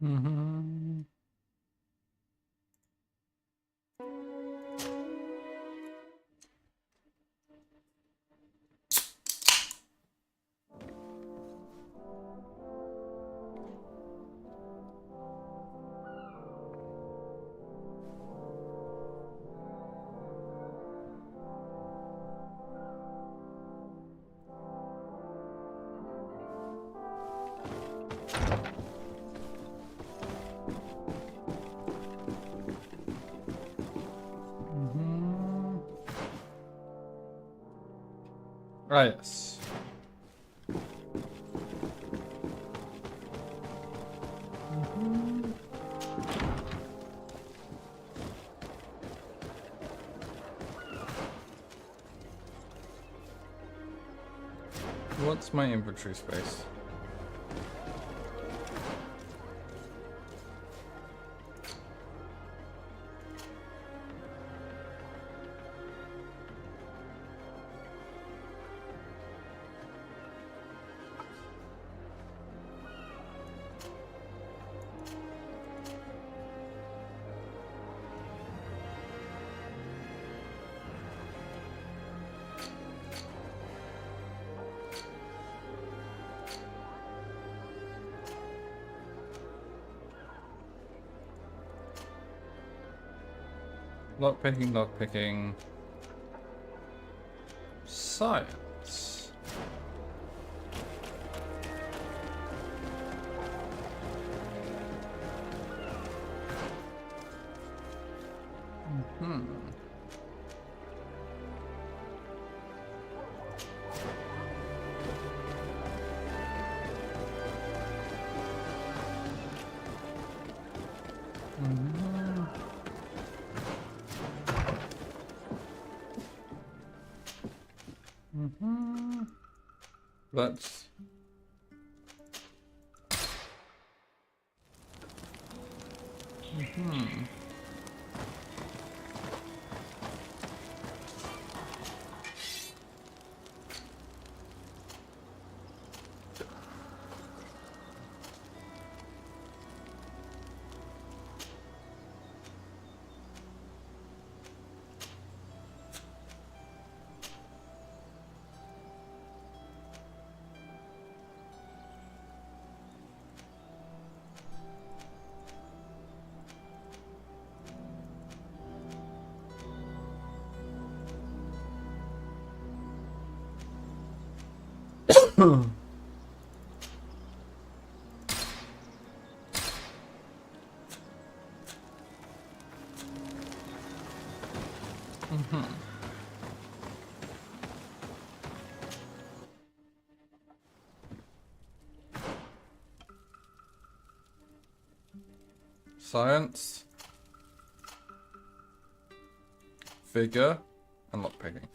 Mm-hmm. Ah, yes. What's my inventory space? Lockpicking, lockpicking. Science. Mm-hmm. Let's science, figure, and lockpicking.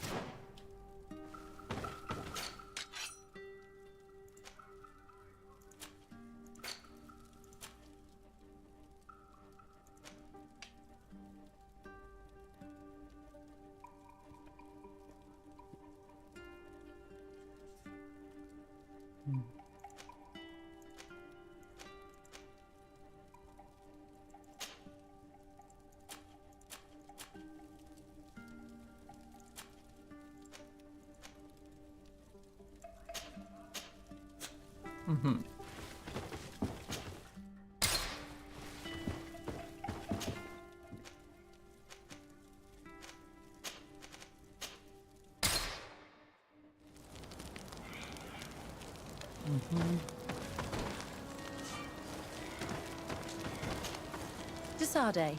Desade,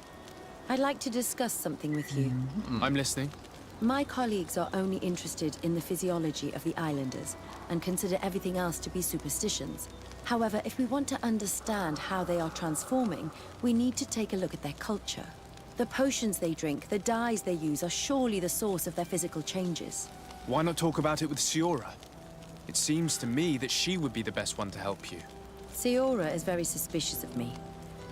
I'd like to discuss something with you. I'm listening. My colleagues are only interested in the physiology of the islanders and consider everything else to be superstitions. However, if we want to understand how they are transforming, we need to take a look at their culture. The potions they drink, the dyes they use are surely the source of their physical changes. Why not talk about it with Siora? It seems to me that she would be the best one to help you. Siora is very suspicious of me.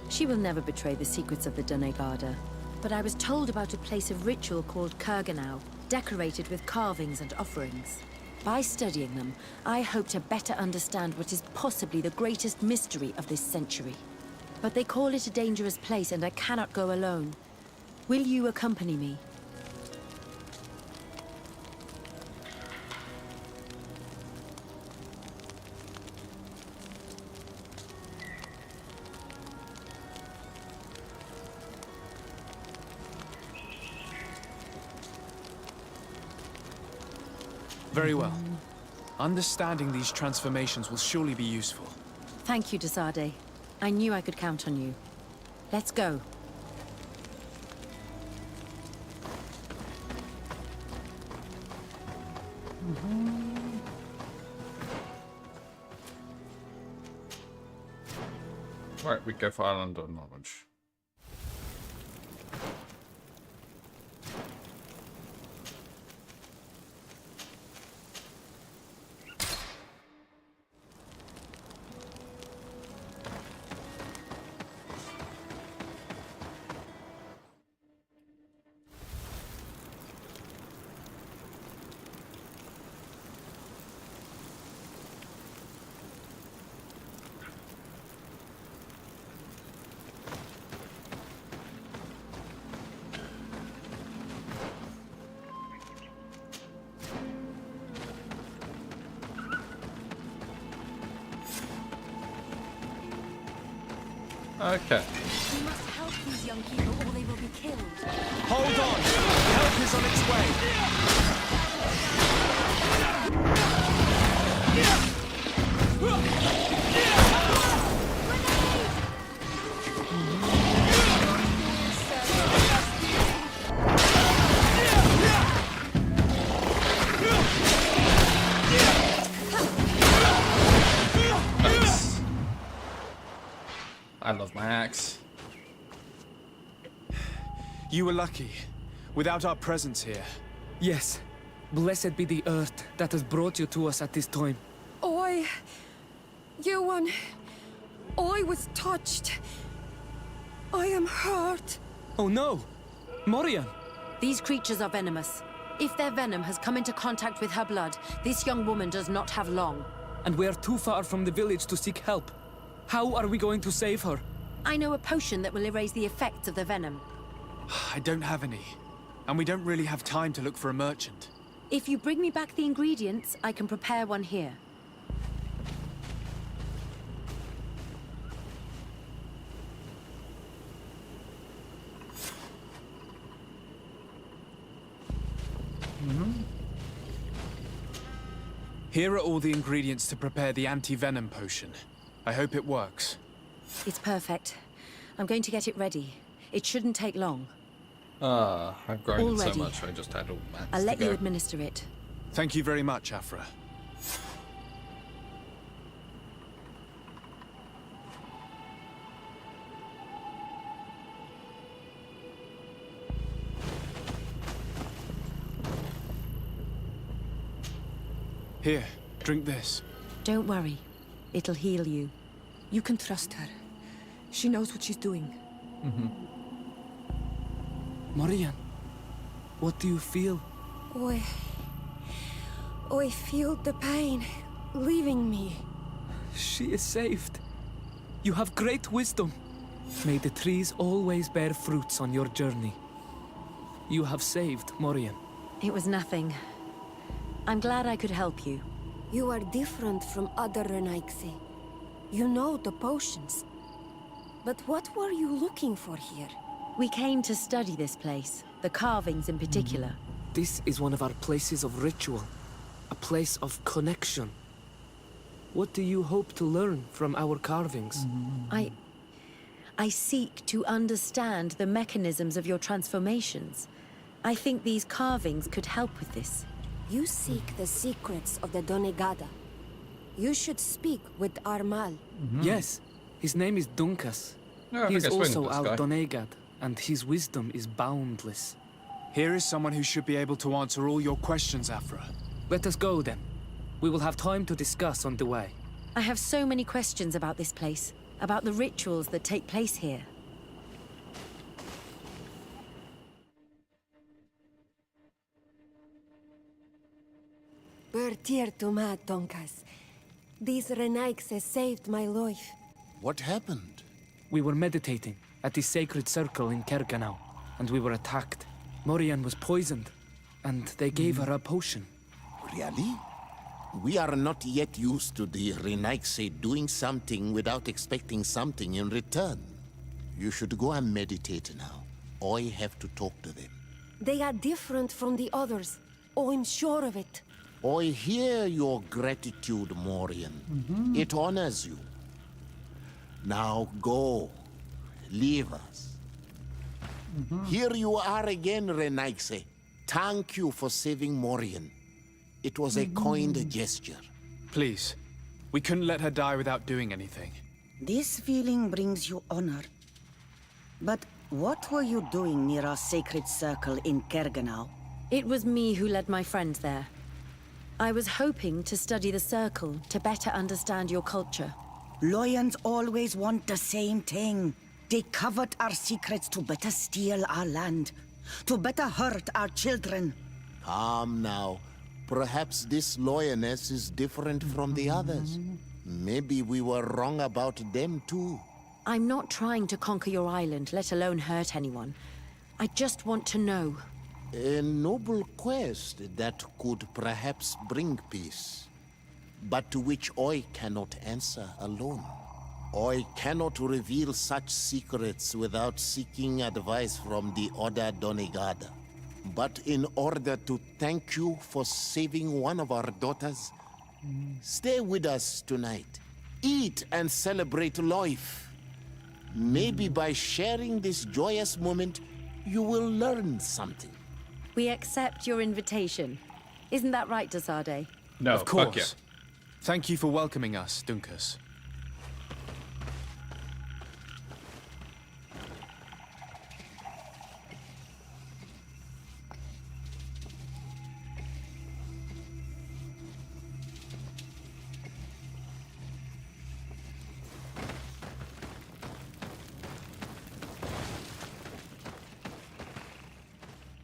She will never betray the secrets of the Donegada. But I was told about a place of ritual called Kurganau, decorated with carvings and offerings. By studying them, I hope to better understand what is possibly the greatest mystery of this century. But they call it a dangerous place and I cannot go alone. Will you accompany me? Very well. Understanding these transformations will surely be useful. Thank you, Desade. I knew I could count on you. Let's go. Right, we go for Island of Knowledge. Okay. We must help these young people or they will be killed. Hold on! Help is on its way! Nice. I love my axe. You were lucky. Without our presence here. Yes. Blessed be the earth that has brought you to us at this time. Ewan, I was touched. I am hurt. Oh no! Morian! These creatures are venomous. If their venom has come into contact with her blood, this young woman does not have long. And we are too far from the village to seek help. How are we going to save her? I know a potion that will erase the effects of the venom. I don't have any. And we don't really have time to look for a merchant. If you bring me back the ingredients, I can prepare one here. Here are all the ingredients to prepare the anti-venom potion. I hope it works. It's perfect. I'm going to get it ready. It shouldn't take long. I've grown so Already. much I just had all mats I'll let to you go. administer it. Thank you very much, Afra. Here, drink this. Don't worry. It'll heal you. You can trust her. She knows what she's doing. Morian, what do you feel? I feel the pain leaving me. She is saved. You have great wisdom. May the trees always bear fruits on your journey. You have saved Morian. It was nothing. I'm glad I could help you. You are different from other Renaigse. You know the potions. But what were you looking for here? We came to study this place, the carvings in particular. This is one of our places of ritual. A place of connection. What do you hope to learn from our carvings? I seek to understand the mechanisms of your transformations. I think these carvings could help with this. You seek the secrets of the Donegada. You should speak with Armal. Yes, his name is Dunkas. Yeah, I He think is I swing also this our guy. Donegad, and his wisdom is boundless. Here is someone who should be able to answer all your questions, Afra. Let us go then. We will have time to discuss on the way. I have so many questions about this place, about the rituals that take place here. Bertir to ma, Donkas. These Renaigse saved my life. What happened? We were meditating at the sacred circle in Kerganau, and we were attacked. Morian was poisoned, and they gave her a potion. Really? We are not yet used to the Renaigse doing something without expecting something in return. You should go and meditate now. I have to talk to them. They are different from the others. Oh, I'm sure of it. I hear your gratitude, Morian. It honors you. Now go. Leave us. Here you are again, Renaigse. Thank you for saving Morian. It was a kind gesture. Please. We couldn't let her die without doing anything. This feeling brings you honor. But what were you doing near our sacred circle in Kerganau? It was me who led my friends there. I was hoping to study the circle to better understand your culture. Loyans always want the same thing. They covet our secrets to better steal our land, to better hurt our children. Calm now. Perhaps this lioness is different from the others. Maybe we were wrong about them too. I'm not trying to conquer your island, let alone hurt anyone. I just want to know. A noble quest that could perhaps bring peace, but to which I cannot answer alone. I cannot reveal such secrets without seeking advice from the Order Donegada. But in order to thank you for saving one of our daughters, stay with us tonight. Eat and celebrate life. Maybe by sharing this joyous moment, you will learn something. We accept your invitation. Isn't that right, Desade? No, Of course. fuck yeah. Thank you for welcoming us, Dunkus.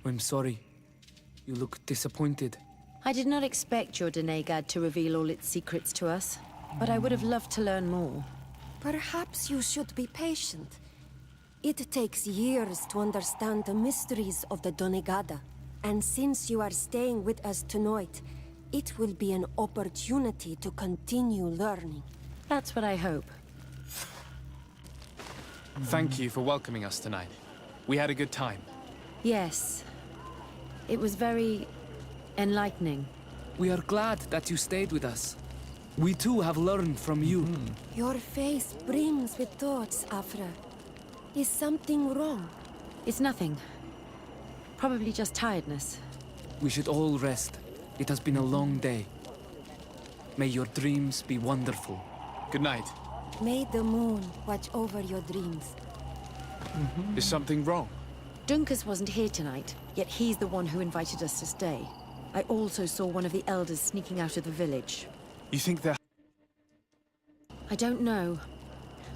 I'm sorry. You look disappointed. I did not expect your Denegad to reveal all its secrets to us, but I would have loved to learn more. Perhaps you should be patient. It takes years to understand the mysteries of the Donegada. And since you are staying with us tonight, it will be an opportunity to continue learning. That's what I hope. Thank you for welcoming us tonight. We had a good time. Yes. It was very enlightening. We are glad that you stayed with us. We too have learned from you. Your face brims with thoughts, Afra. Is something wrong? It's nothing. Probably just tiredness. We should all rest. It has been a long day. May your dreams be wonderful. Good night. May the moon watch over your dreams. Is something wrong? Dunkus wasn't here tonight, yet he's the one who invited us to stay. I also saw one of the elders sneaking out of the village. You think they're... I don't know.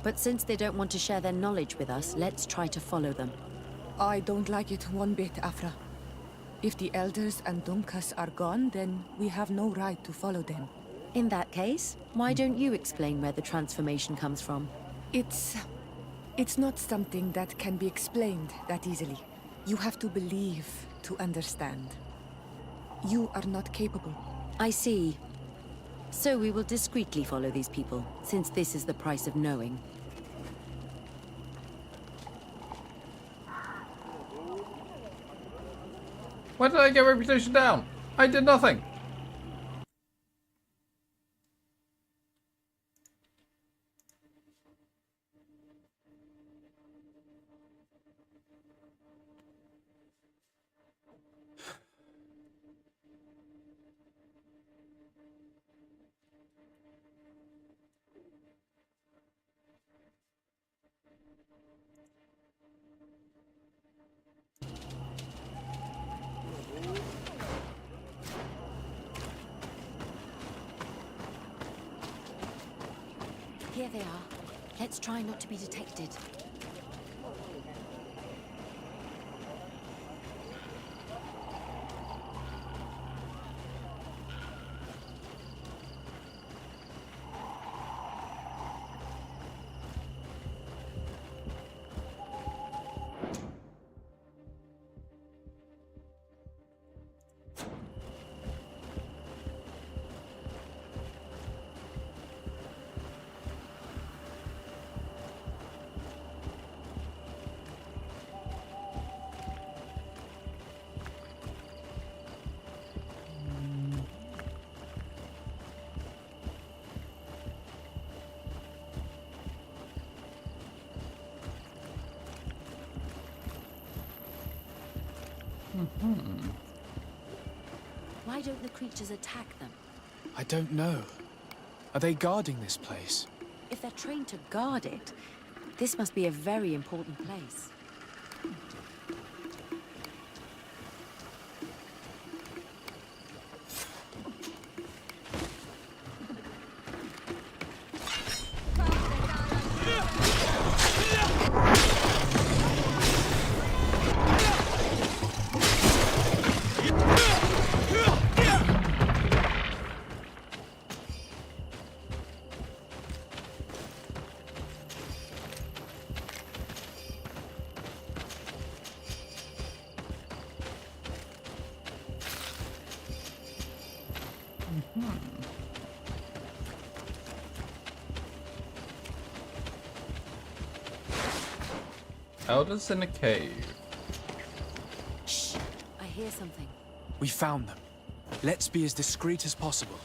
But since they don't want to share their knowledge with us, let's try to follow them. I don't like it one bit, Afra. If the elders and Dunkas are gone, then we have no right to follow them. In that case, why don't you explain where the transformation comes from? It's not something that can be explained that easily. You have to believe to understand. You are not capable. I see. So we will discreetly follow these people, since this is the price of knowing. Why did I get reputation down? I did nothing. Here they are. Let's try not to be detected. Why don't the creatures attack them? I don't know. Are they guarding this place? If they're trained to guard it, this must be a very important place. Elders in a cave. Shh! I hear something. We found them. Let's be as discreet as possible.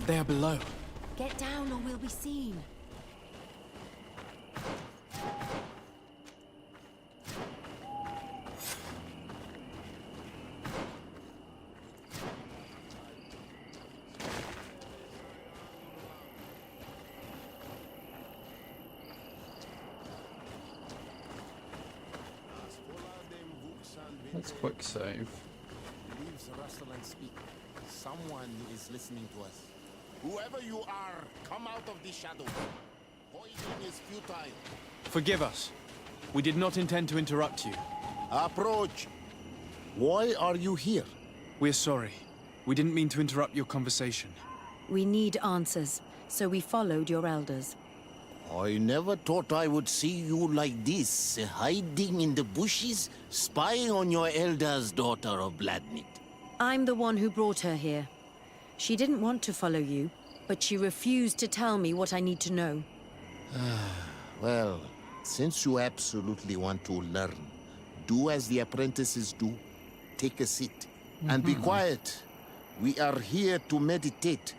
They are below. Get down or we'll be seen. Let's quick save. Leaves rustle and speak. Someone is listening to us. Whoever you are, come out of the shadows. Poison is futile. Forgive us. We did not intend to interrupt you. Approach. Why are you here? We're sorry. We didn't mean to interrupt your conversation. We need answers, so we followed your elders. I never thought I would see you like this, hiding in the bushes, spying on your elders, daughter of Bladnit. I'm the one who brought her here. She didn't want to follow you, but she refused to tell me what I need to know. Well, since you absolutely want to learn, do as the apprentices do. Take a seat. And be quiet. We are here to meditate,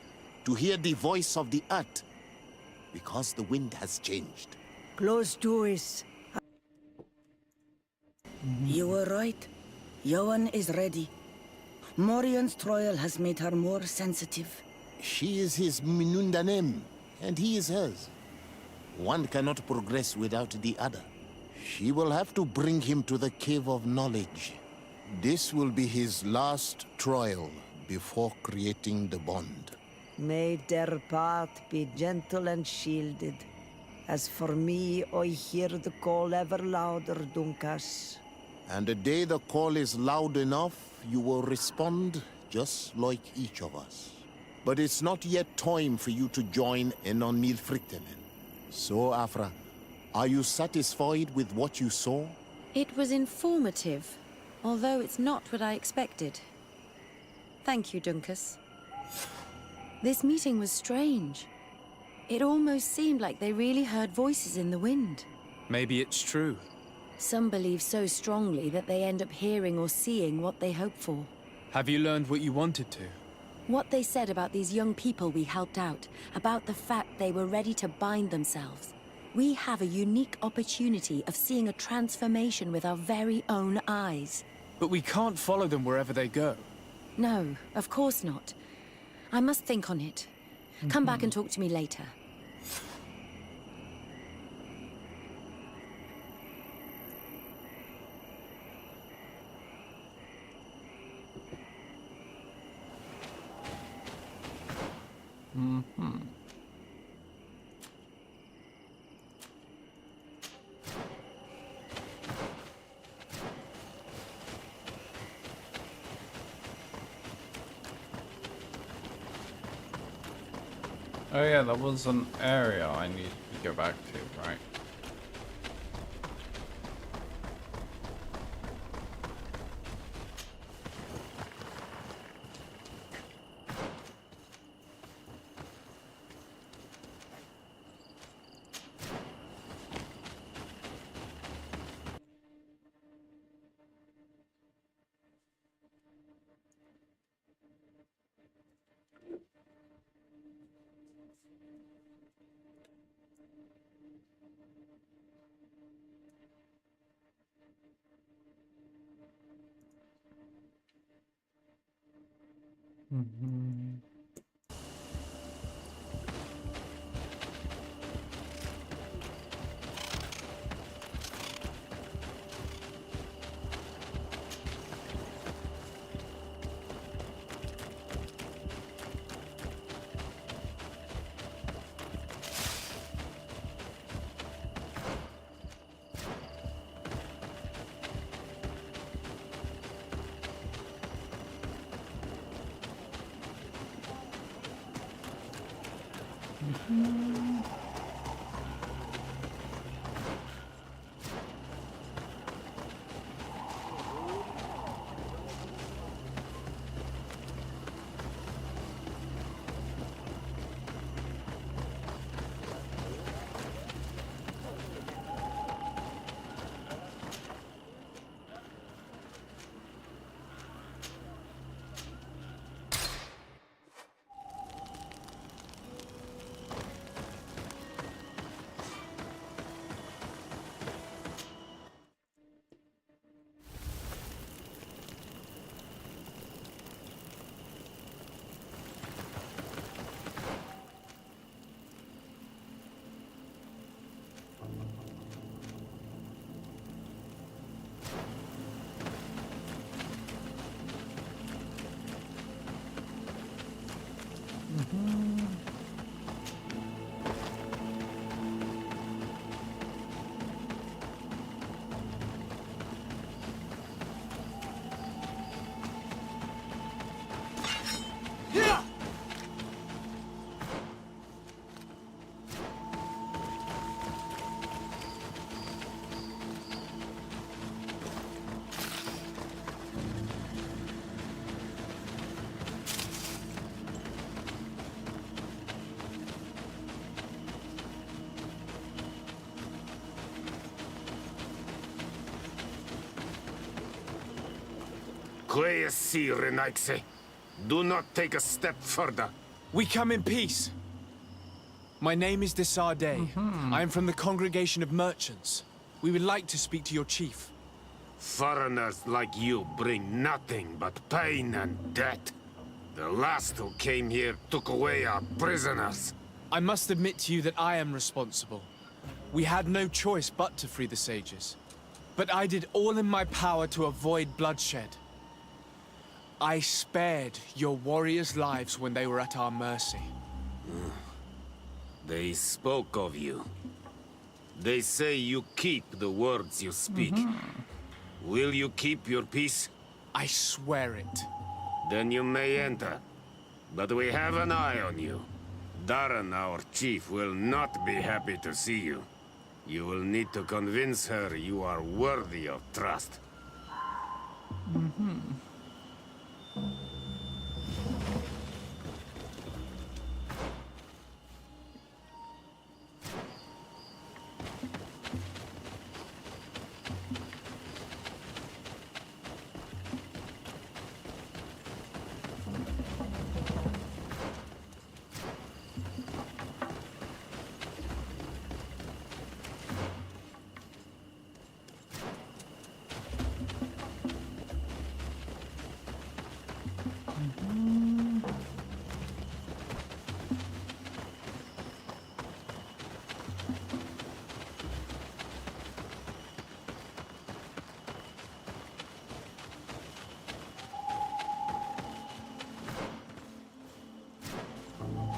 to hear the voice of the earth. Because the wind has changed. Close doors. You were right. Johan is ready. Morian's trial has made her more sensitive. She is his Minundanem, and he is hers. One cannot progress without the other. She will have to bring him to the Cave of Knowledge. This will be his last trial before creating the bond. May their path be gentle and shielded. As for me, I hear the call ever louder, Dunkas. And the day the call is loud enough, you will respond just like each of us. But it's not yet time for you to join in on Milfriktenen. So, Afra, are you satisfied with what you saw? It was informative, although it's not what I expected. Thank you, Dunkas. This meeting was strange. It almost seemed like they really heard voices in the wind. Maybe it's true. Some believe so strongly that they end up hearing or seeing what they hope for. Have you learned what you wanted to? What they said about these young people we helped out, about the fact they were ready to bind themselves. We have a unique opportunity of seeing a transformation with our very own eyes. But we can't follow them wherever they go. No, of course not. I must think on it. Come back and talk to me later. Oh yeah, that was an area I need to go back to, right? Do not take a step further. We come in peace. My name is Desarde. I am from the Congregation of Merchants. We would like to speak to your chief. Foreigners like you bring nothing but pain and death. The last who came here took away our prisoners. I must admit to you that I am responsible. We had no choice but to free the sages. But I did all in my power to avoid bloodshed. I spared your warriors' lives when they were at our mercy. They spoke of you. They say you keep the words you speak. Will you keep your peace? I swear it. Then you may enter. But we have an eye on you. Darren, our chief, will not be happy to see you. You will need to convince her you are worthy of trust.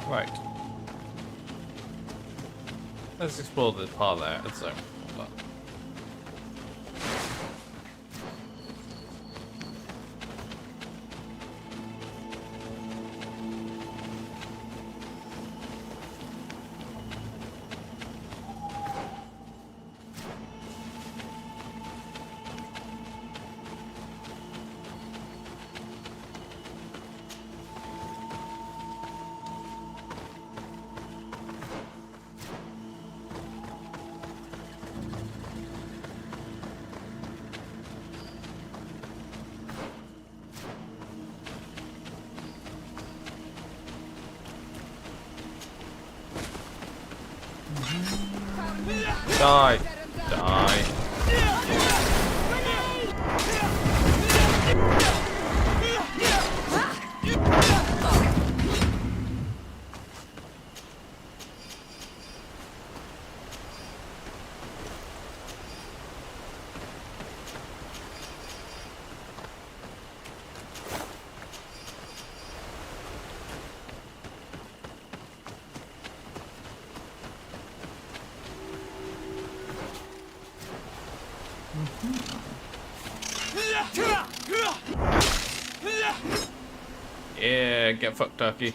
Right. Let's explore the part there. It's hold on. Die! Die! Yeah, get fucked, turkey.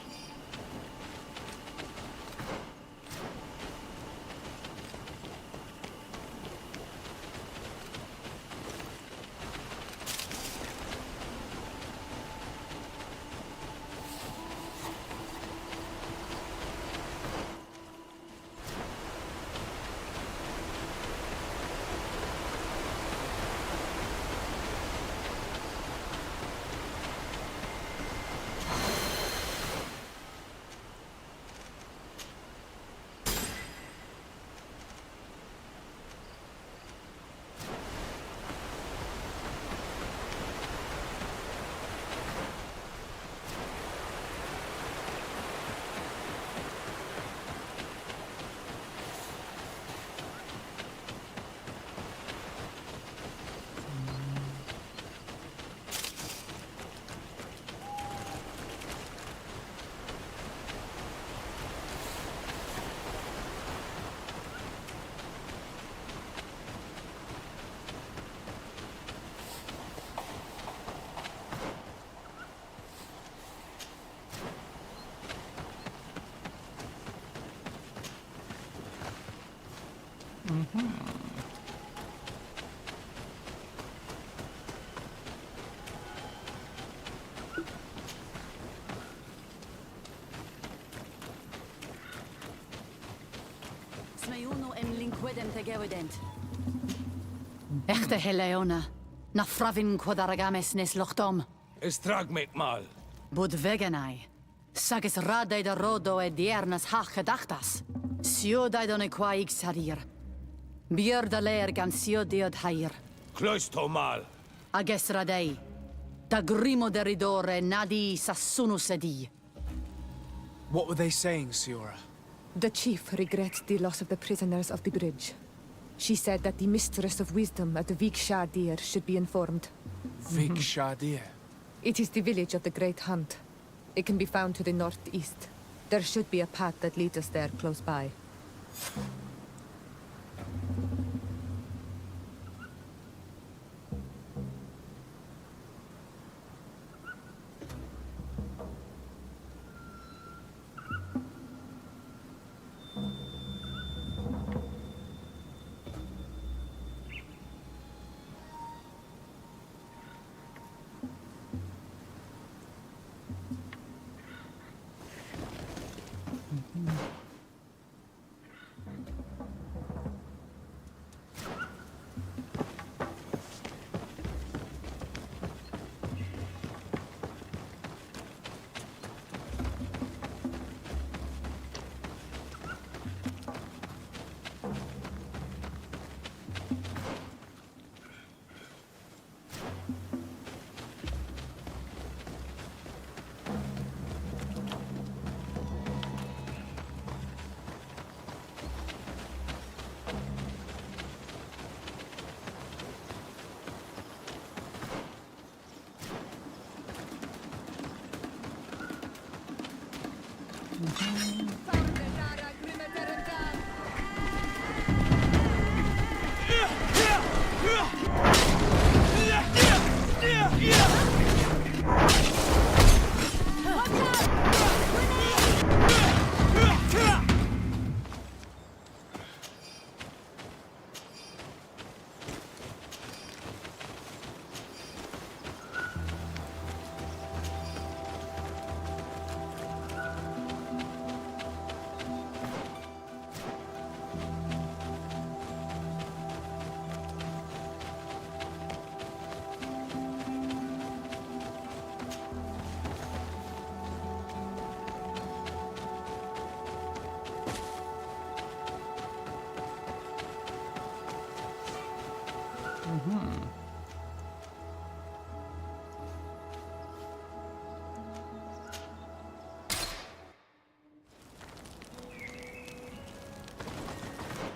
Echte Heleona, na fravin quadaragames nes lochtom. Estragmek mal. Bud veganai. Sagis radei da rodo e diernas hach gedachtas. Siodai don e qua sarir. Bier da leer gan siodiod hair. Kloisto mal. Ages radei. Da grimo deridore nadi sassunu sedi. What were they saying, Siora? The chief regrets the loss of the prisoners of the bridge. She said that the Mistress of Wisdom at the Vik Shadir should be informed. Vik Shadir. It is the village of the Great Hunt. It can be found to the northeast. There should be a path that leads us there close by.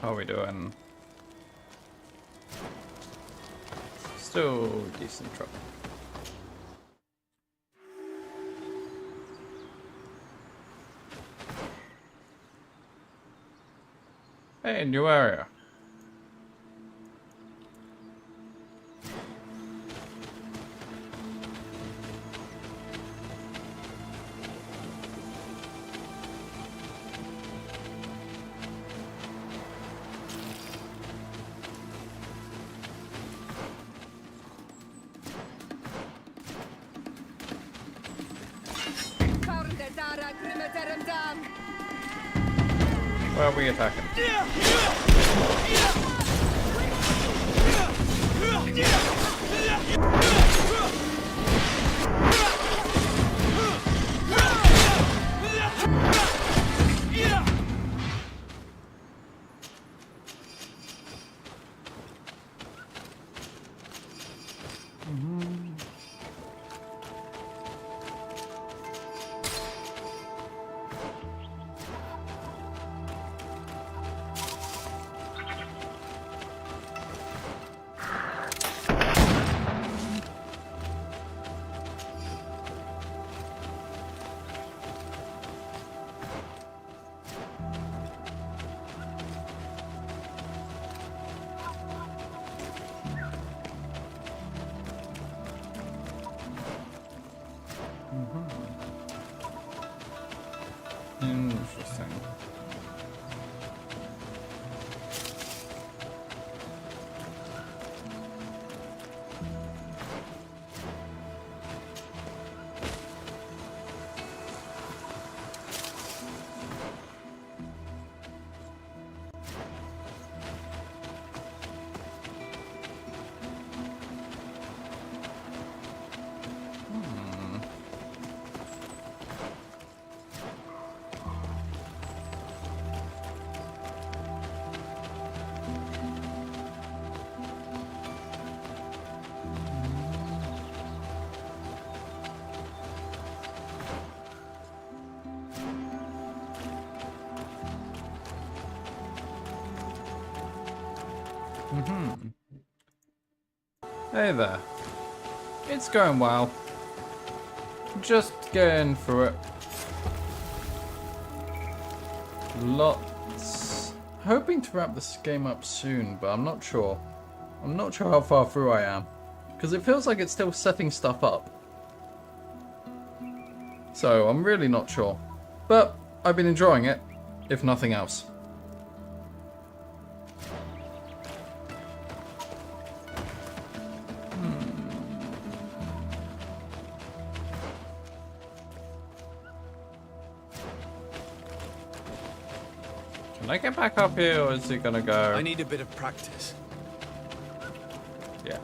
How are we doing? Still decent trouble. Hey, new area. Where are we attacking? Interesting. Hey there. It's going well. Just getting through it. Lots. Hoping to wrap this game up soon, but I'm not sure. I'm not sure how far through I am. Because it feels like it's still setting stuff up. So I'm really not sure. But I've been enjoying it, if nothing else. Can I get back up here, or is it gonna go? I need a bit of practice. Yeah.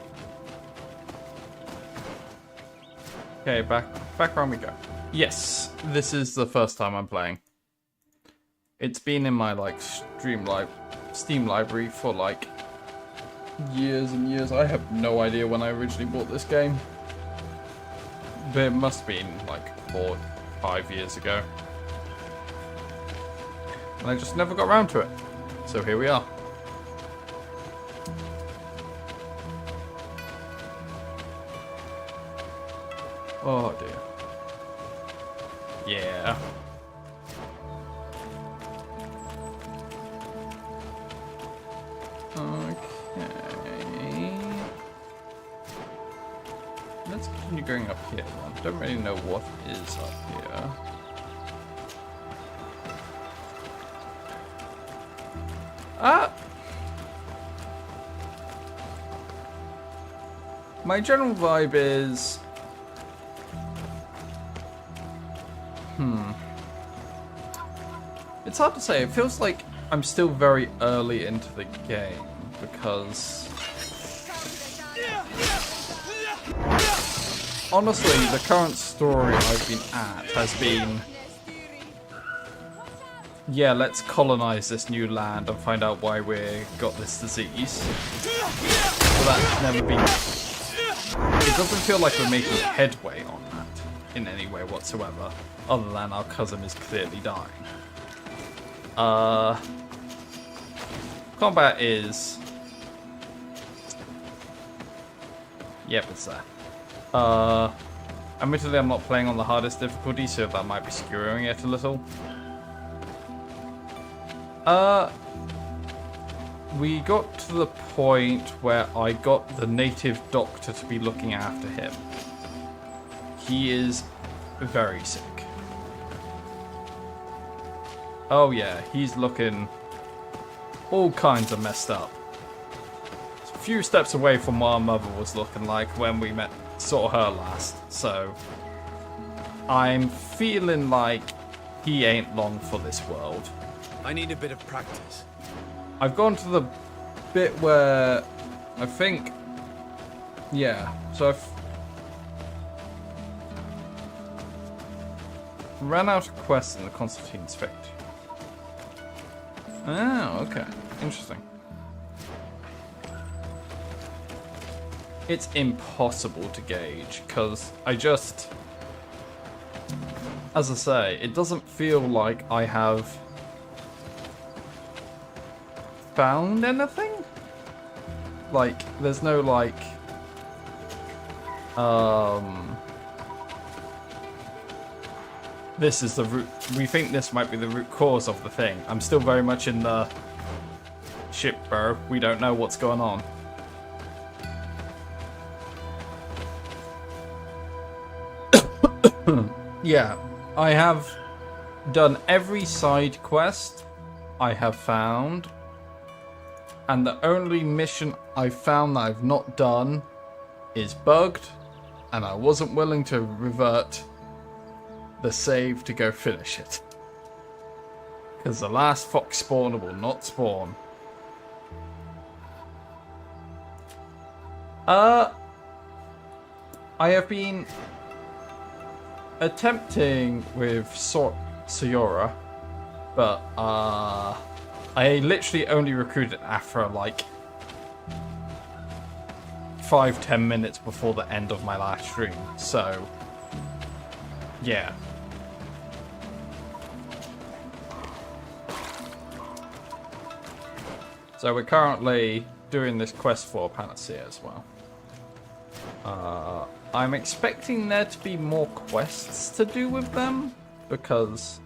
Okay, back around we go. Yes, this is the first time I'm playing. It's been in my like Steam library for like years and years. I have no idea when I originally bought this game, but it must have been like 4 or 5 years ago. And I just never got around to it. So here we are. Oh dear. Yeah. Okay. Let's continue going up here then. Don't really know what is up here. My general vibe is... It's hard to say. It feels like I'm still very early into the game because... Honestly, the current story I've been at has been... Yeah, let's colonize this new land and find out why we got this disease. But that's never been... It doesn't feel like we're making headway on that in any way whatsoever, other than our cousin is clearly dying. Combat is... Yep, it's there. Admittedly, I'm not playing on the hardest difficulty, so that might be skewing it a little. We got to the point where I got the native doctor to be looking after him. He is very sick. Oh yeah, he's looking all kinds of messed up. It's a few steps away from what our mother was looking like when we saw her last, so... I'm feeling like he ain't long for this world. I need a bit of practice. I've gone to the bit where I think, yeah, so I've ran out of quests in the Constantine's Fate. Oh, okay. Interesting. It's impossible to gauge, because I just... As I say, it doesn't feel like I have found anything. Like, there's no, like... This is the root... We think this might be the root cause of the thing. I'm still very much in the... Shit, bro. We don't know what's going on. Yeah, I have done every side quest I have found, and the only mission I've found that I've not done is bugged, and I wasn't willing to revert the save to go finish it. Because the last fox spawner will not spawn. I have been attempting with Sayora, but I literally only recruited Afra like 5-10 minutes before the end of my last stream, so yeah. So we're currently doing this quest for Panacea as well. I'm expecting there to be more quests to do with them, because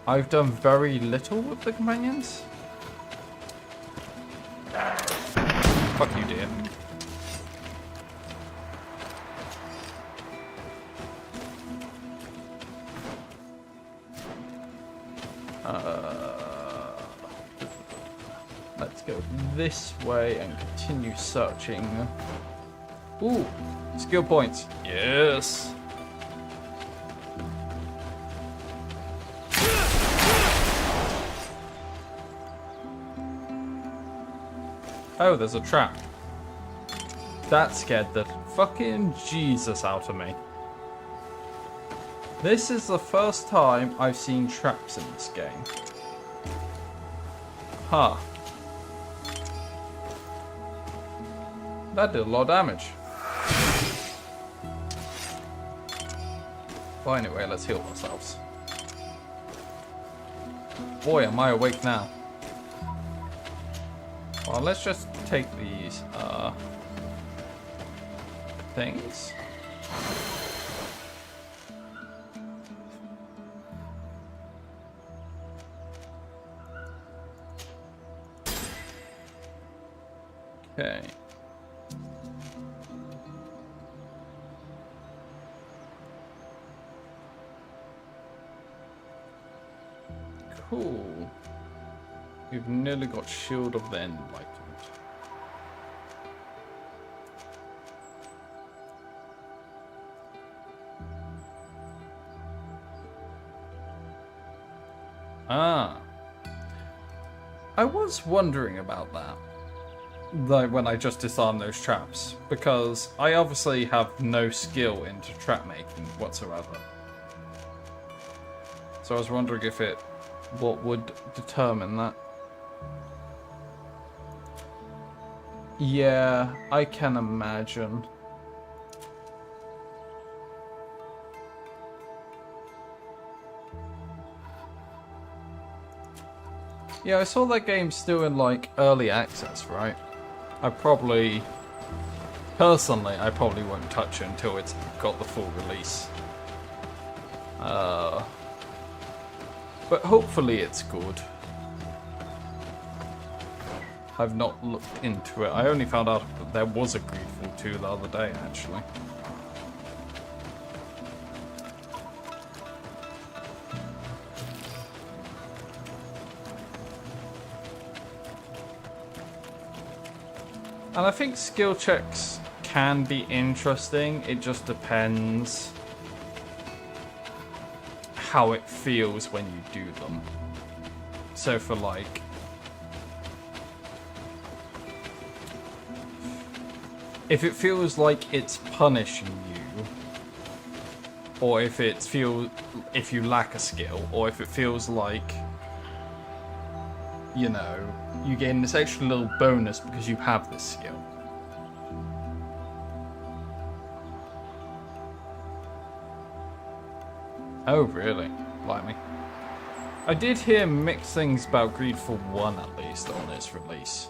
I've done very little with the companions. Fuck you, dear. Let's go this way and continue searching. Ooh, skill points. Yes. Oh, there's a trap. That scared the fucking Jesus out of me. This is the first time I've seen traps in this game. Huh. That did a lot of damage. Well, anyway, let's heal ourselves. Boy, am I awake now. Well, let's just take these, things. Okay. Cool. We've nearly got Shield of the Enlightened. Ah. I was wondering about that. Like when I just disarmed those traps. Because I obviously have no skill into trap making whatsoever. So I was wondering if what would determine that. Yeah, I can imagine. Yeah, I saw that game still in like early access, right? Personally, I probably won't touch it until it's got the full release. But hopefully it's good. I've not looked into it. I only found out that there was a Greedfall 2 the other day, actually. And I think skill checks can be interesting. It just depends how it feels when you do them. So for like, if it feels like it's punishing you, or if you lack a skill, or if it feels like, you know, you gain this extra little bonus because you have this skill. Oh, really? Blimey. I did hear mixed things about Greedfall 1, at least, on its release.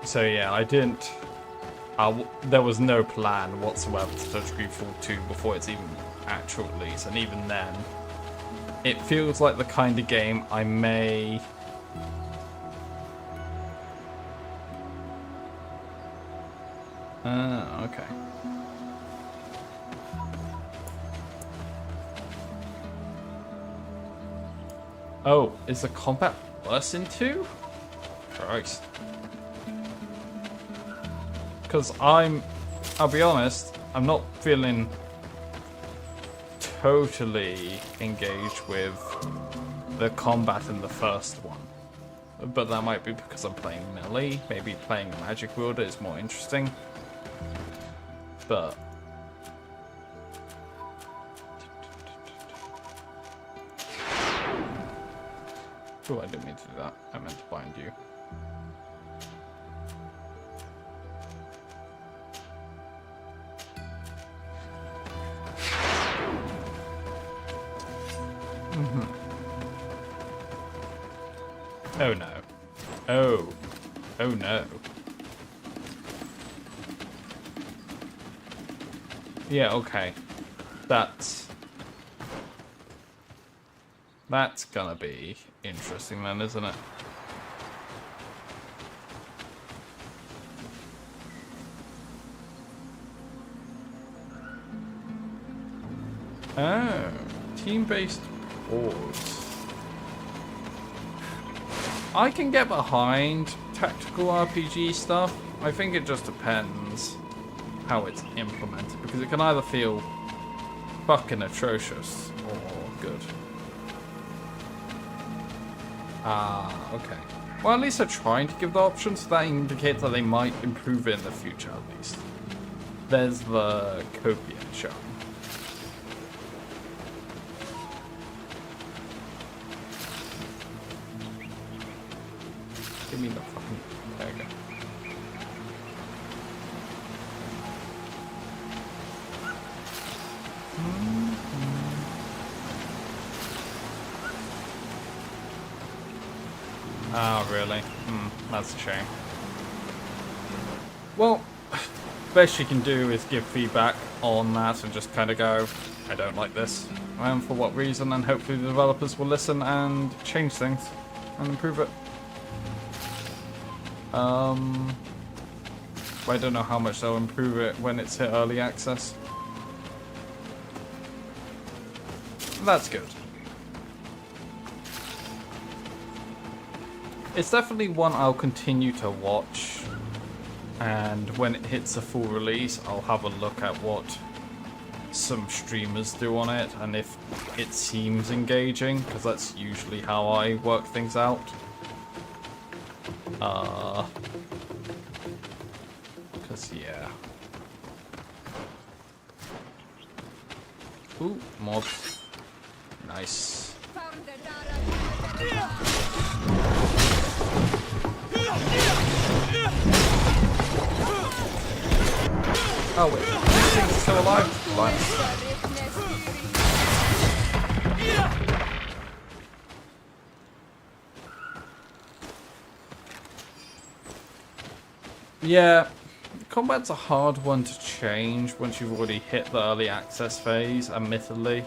So yeah, I didn't... there was no plan whatsoever to touch Greedfall 2 before its even actual release, and even then, it feels like the kind of game I may... okay. Oh, is the combat worse in 2? Christ. Because I'll be honest, I'm not feeling totally engaged with the combat in the first one. But that might be because I'm playing melee. Maybe playing a magic wielder is more interesting. But... oh, I didn't mean to do that. I meant to bind you. Oh no. Oh. Oh no. Yeah, okay. That's gonna be interesting then, isn't it? Oh, team-based boards. I can get behind tactical RPG stuff. I think it just depends how it's implemented, because it can either feel fucking atrocious or good. Ah, okay. Well, at least they're trying to give the option, so that indicates that they might improve it in the future, at least. There's the Copia show. Give me the fucking... there you go. Oh, really? That's a shame. Well, best you can do is give feedback on that and just kind of go, I don't like this, and for what reason, and hopefully the developers will listen and change things and improve it. I don't know how much they'll improve it when it's hit early access. That's good. It's definitely one I'll continue to watch, and when it hits a full release, I'll have a look at what some streamers do on it, and if it seems engaging, because that's usually how I work things out. Because, yeah. Ooh, mobs. Nice. Oh wait, this thing's still alive? Nice. Yeah, combat's a hard one to change once you've already hit the early access phase, admittedly.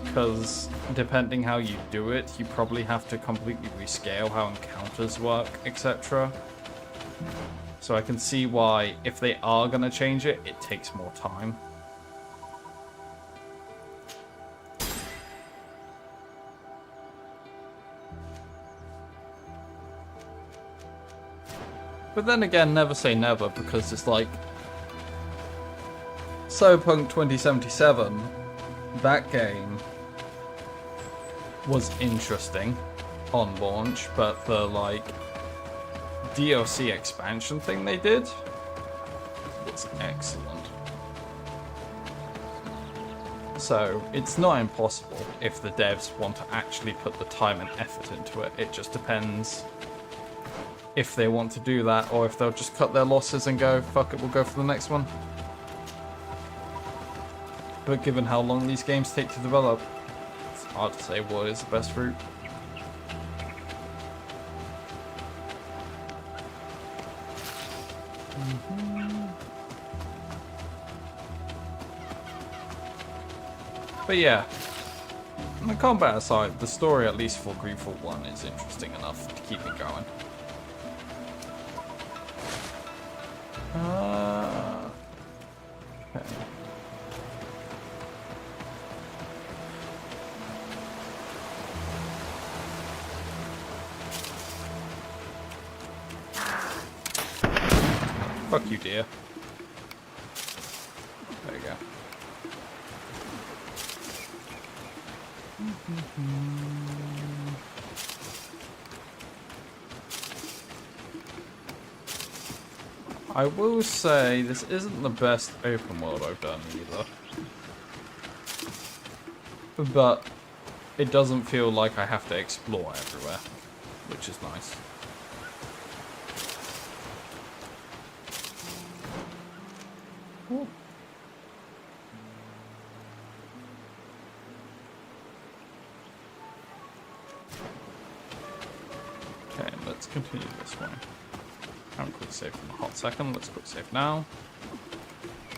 Because depending how you do it, you probably have to completely rescale how encounters work, etc. So I can see why, if they are going to change it, it takes more time. But then again, never say never, because it's like... Cyberpunk 2077, that game was interesting on launch, but the like DLC expansion thing they did was excellent. So it's not impossible if the devs want to actually put the time and effort into it. It just depends if they want to do that or if they'll just cut their losses and go, fuck it, we'll go for the next one. But given how long these games take to develop, it's hard to say what is the best route. But yeah, the combat aside, the story, at least for Greedfall 1, is interesting enough to keep it going. Okay. Fuck you, dear. There you go. I will say this isn't the best open world I've done either. But it doesn't feel like I have to explore everywhere, which is nice. Ooh. Okay, let's continue this way. I haven't quick saved in a hot second. Let's quick save now.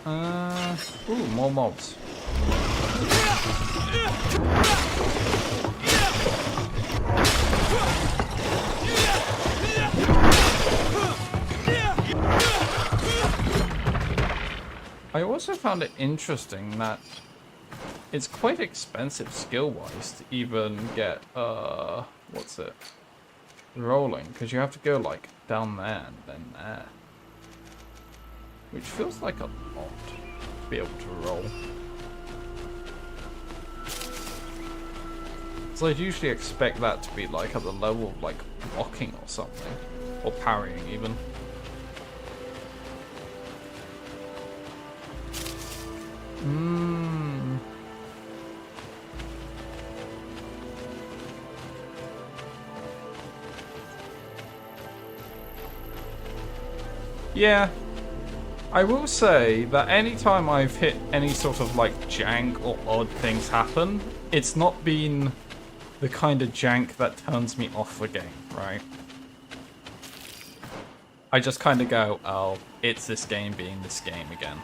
Ooh, more mobs. I also found it interesting that it's quite expensive skill-wise to even get, what's it? Rolling, because you have to go, like, down there and then there. Which feels like a lot to be able to roll. So I'd usually expect that to be, like, at the level of, like, blocking or something. Or parrying, even. Yeah, I will say that anytime I've hit any sort of like jank or odd things happen, it's not been the kind of jank that turns me off the game, right? I just kind of go, oh, it's this game being this game again.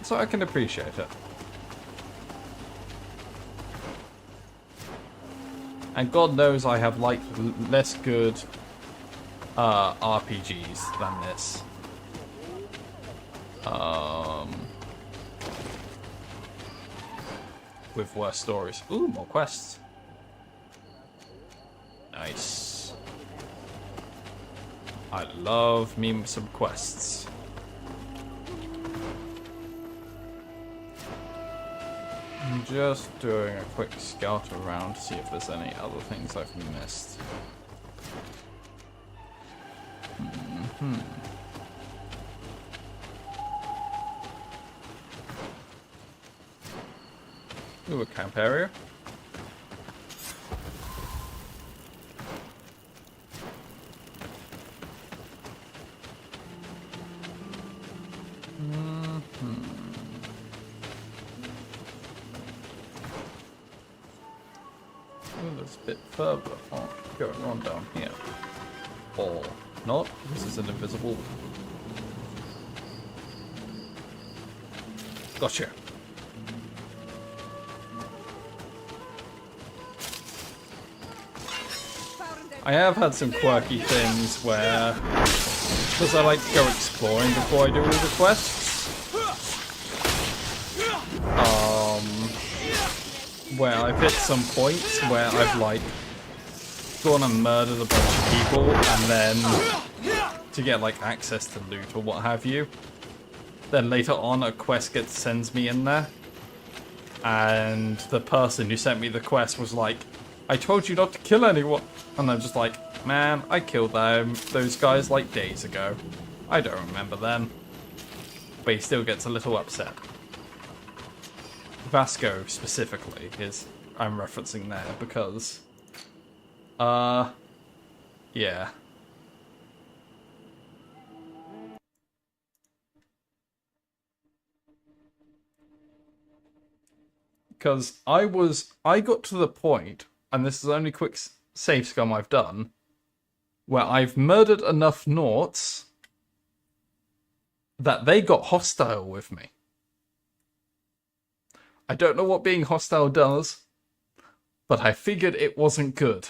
So I can appreciate it. And God knows I have like less good RPGs than this. With worse stories. Ooh, more quests. Nice. I love me some quests. I'm just doing a quick scout around to see if there's any other things I've missed. Ooh, a camp area. There's a bit further on going on down here. Or not. This is an invisible. Gotcha. I have had some quirky things where, because I like to go exploring before I do all the quests. Where I've hit some points where I've like gone and murdered a bunch of people and then to get like access to loot or what have you. Then later on a quest sends me in there. And the person who sent me the quest was like, I told you not to kill anyone. And I'm just like, man, I killed those guys like days ago. I don't remember them. But he still gets a little upset. Vasco specifically is I'm referencing there because yeah. Because I got to the point, and this is the only quick save scum I've done, where I've murdered enough Naughts that they got hostile with me. I don't know what being hostile does, but I figured it wasn't good.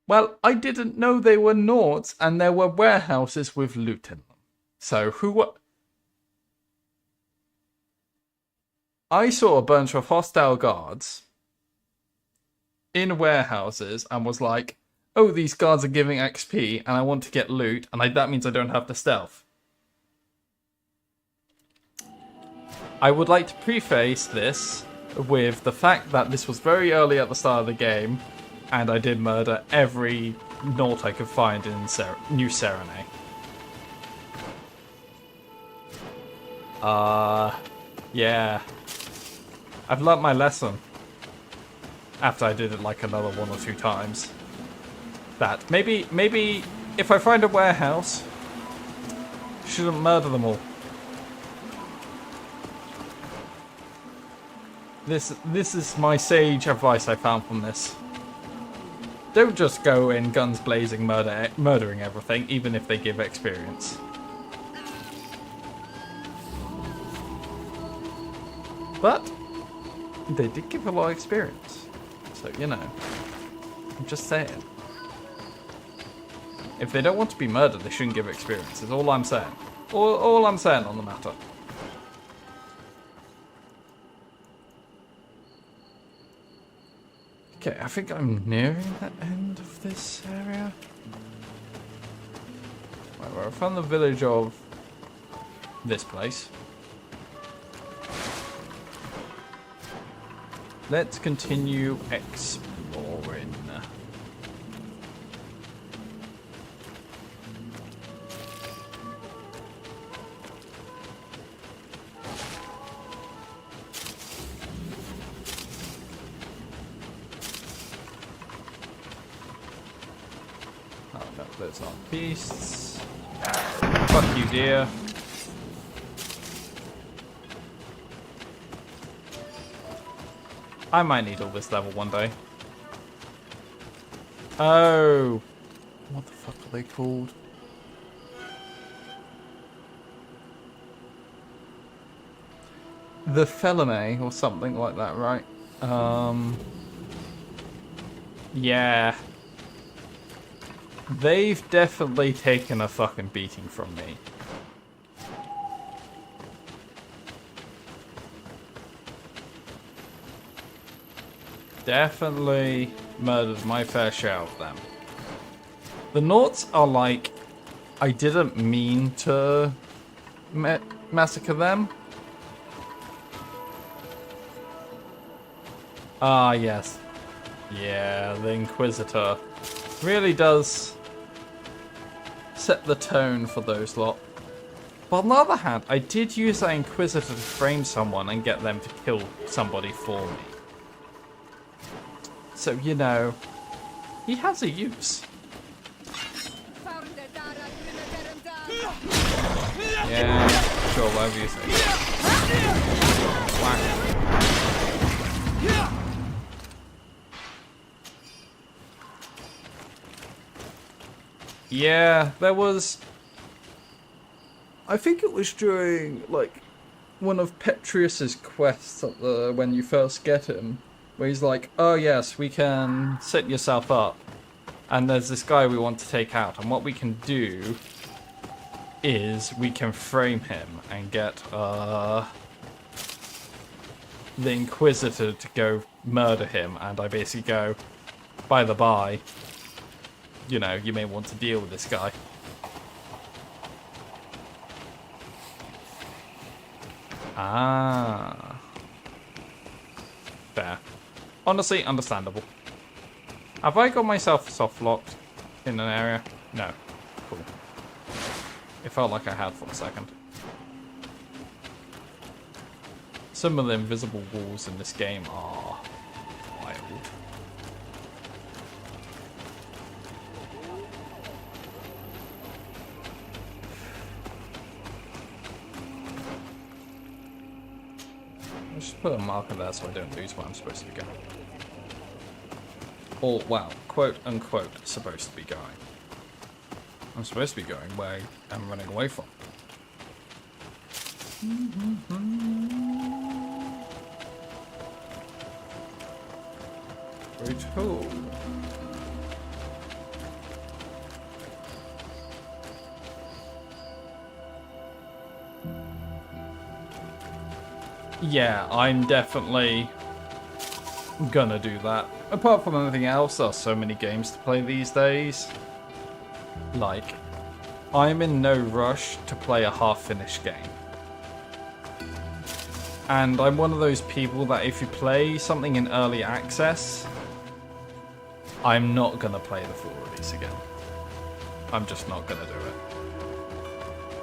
Well, I didn't know they were Naughts, and there were warehouses with loot in them. So I saw a bunch of hostile guards in warehouses and was like, oh, these guards are giving XP and I want to get loot, and that means I don't have to stealth. I would like to preface this with the fact that this was very early at the start of the game, and I did murder every Naught I could find in New Serenay. Yeah. I've learnt my lesson. After I did it like another 1 or 2 times. That maybe if I find a warehouse, shouldn't murder them all. This is my sage advice I found from this. Don't just go in guns blazing murdering everything, even if they give experience. But they did give a lot of experience. So, you know, I'm just saying. If they don't want to be murdered, they shouldn't give experience, is all I'm saying. All I'm saying on the matter. Okay, I think I'm nearing the end of this area. Right, well, I found the village of this place. Let's continue exploring. Oh no, those aren't beasts. Fuck you, dear. I might need all this level one day. Oh. What the fuck are they called? The Felame or something like that, right? Yeah. They've definitely taken a fucking beating from me. Definitely murdered my fair share of them. The Naughts are like, I didn't mean to massacre them. Ah, yes. Yeah, the Inquisitor really does set the tone for those lot. But on the other hand, I did use that Inquisitor to frame someone and get them to kill somebody for me. So, you know, he has a use. Yeah, sure, whatever you say. Whack. Yeah, there was... I think it was during, like, one of Petrius's quests at when you first get him. Where he's like, oh yes, we can set yourself up. And there's this guy we want to take out. And what we can do is we can frame him and get the Inquisitor to go murder him, and I basically go, by the by, you know, you may want to deal with this guy. Ah. There. Honestly, understandable. Have I got myself soft locked in an area? No. Cool. It felt like I had for a second. Some of the invisible walls in this game are wild. I'll just put a marker there so I don't lose where I'm supposed to be going. Or, well, quote unquote, supposed to be going. I'm supposed to be going where I'm running away from. Very cool. Yeah, I'm definitely gonna do that. Apart from anything else, there are so many games to play these days. Like, I'm in no rush to play a half-finished game. And I'm one of those people that if you play something in early access, I'm not gonna play the full release again. I'm just not gonna do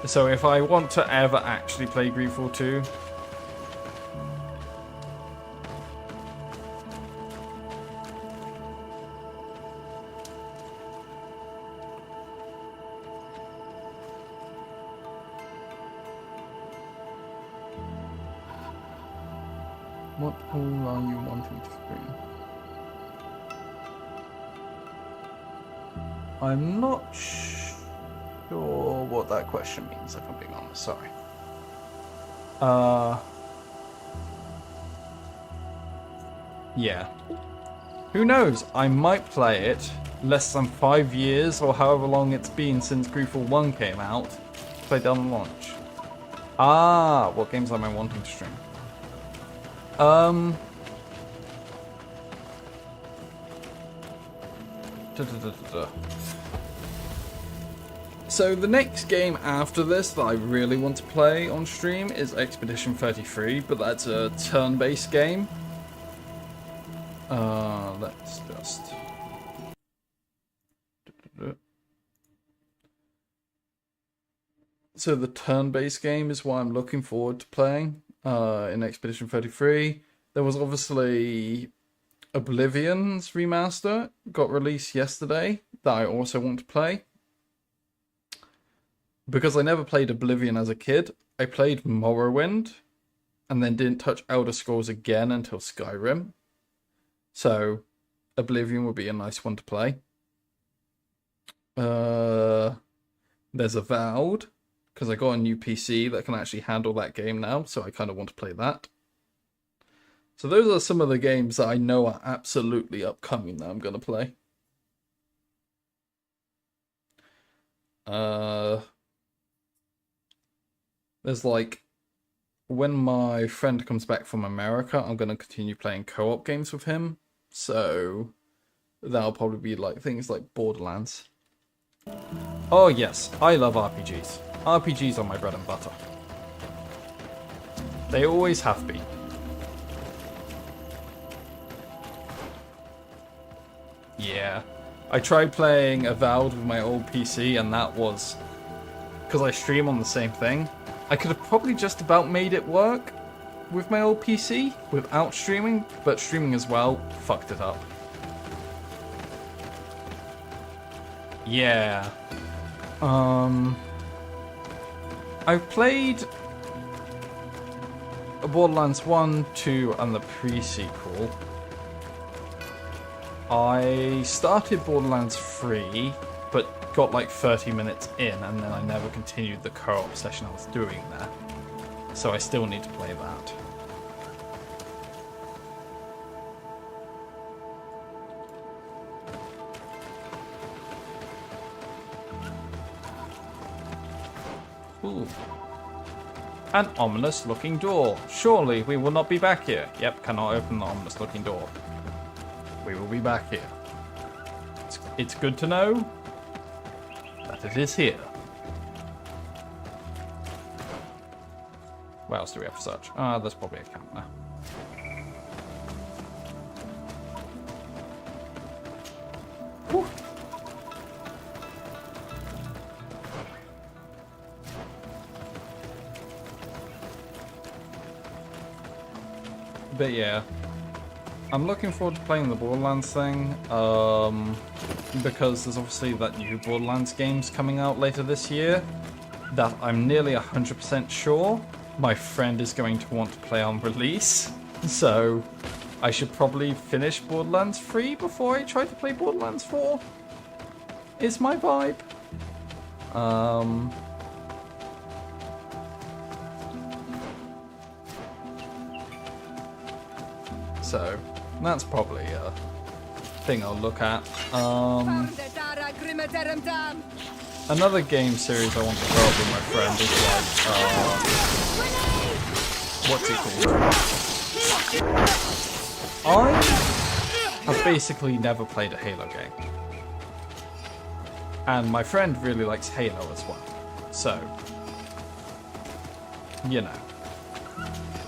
it. So if I want to ever actually play Greedfall 2, what all are you wanting to stream? I'm not sure what that question means, if I'm being honest. Sorry. Yeah. Who knows? I might play it less than 5 years or however long it's been since Greedfall 1 came out. Play down the launch. Ah, what games am I wanting to stream? So the next game after this that I really want to play on stream is Expedition 33, but that's a turn-based game. Let's just... So the turn-based game is what I'm looking forward to playing in Expedition 33. There was obviously Oblivion's remaster, got released yesterday, that I also want to play. Because I never played Oblivion as a kid, I played Morrowind, and then didn't touch Elder Scrolls again until Skyrim. So, Oblivion would be a nice one to play. There's Avowed, because I got a new PC that can actually handle that game now, so I kind of want to play that. So those are some of the games that I know are absolutely upcoming that I'm going to play. There's like, when my friend comes back from America, I'm going to continue playing co-op games with him. So that'll probably be like things like Borderlands. Oh yes, I love RPGs. RPGs are my bread and butter. They always have been. Yeah. I tried playing Avowed with my old PC, and that was... because I stream on the same thing. I could have probably just about made it work with my old PC without streaming, but streaming as well fucked it up. Yeah. I've played Borderlands 1, 2, and the pre-sequel. I started Borderlands 3, but got like 30 minutes in, and then I never continued the co-op session I was doing there. So I still need to play that. Ooh. An ominous looking door. Surely we will not be back here. Yep, cannot open the ominous looking door. We will be back here. It's good to know that it is here. What else do we have for search? There's probably a camp there. Whew. But yeah, I'm looking forward to playing the Borderlands thing, because there's obviously that new Borderlands games coming out later this year that I'm nearly 100% sure my friend is going to want to play on release. So I should probably finish Borderlands 3 before I try to play Borderlands 4, is my vibe. So that's probably a thing I'll look at. Another game series I want to develop with my friend is like, what's it called? I have basically never played a Halo game. And my friend really likes Halo as well. So, you know,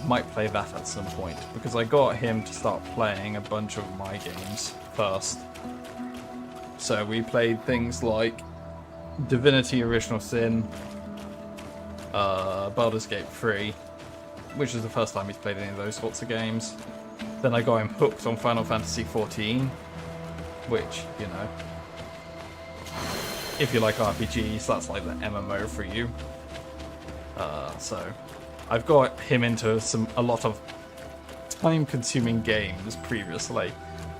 might play that at some point, because I got him to start playing a bunch of my games first. So we played things like Divinity Original Sin, Baldur's Gate 3, which is the first time he's played any of those sorts of games. Then I got him hooked on Final Fantasy XIV, which, you know, if you like RPGs, that's like the MMO for you. So I've got him into a lot of time-consuming games previously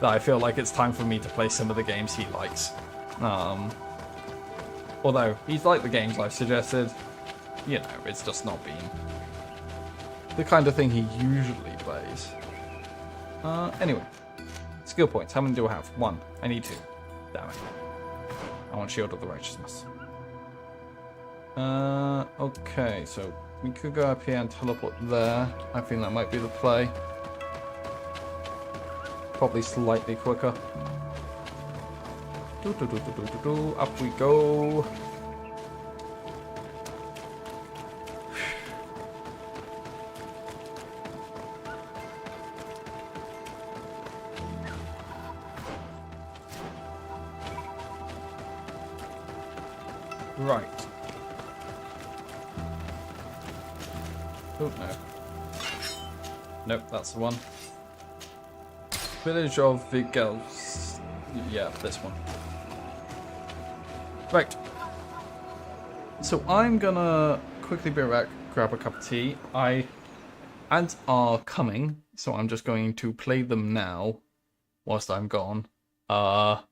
that I feel like it's time for me to play some of the games he likes. Although he's liked the games I've suggested, you know, it's just not been the kind of thing he usually plays. Anyway, skill points. How many do I have? 1. I need 2. Damn it. I want Shield of the Righteousness. Okay, so we could go up here and teleport there. I think that might be the play. Probably slightly quicker. Up we go. Right. Oh, no. Nope, that's the one. Village of Vigels. Yeah, this one. Right. So I'm gonna quickly be back, grab a cup of tea. Ads are coming, so I'm just going to play them now, whilst I'm gone, for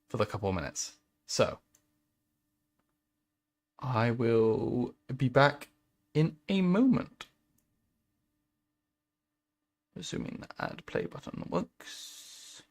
the couple of minutes. So, I will be back in a moment. Assuming the add play button works.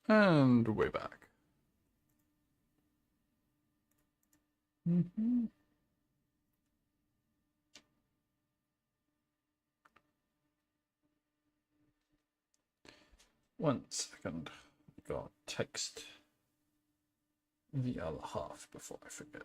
And we're back. One second. Gotta text the other half before I forget.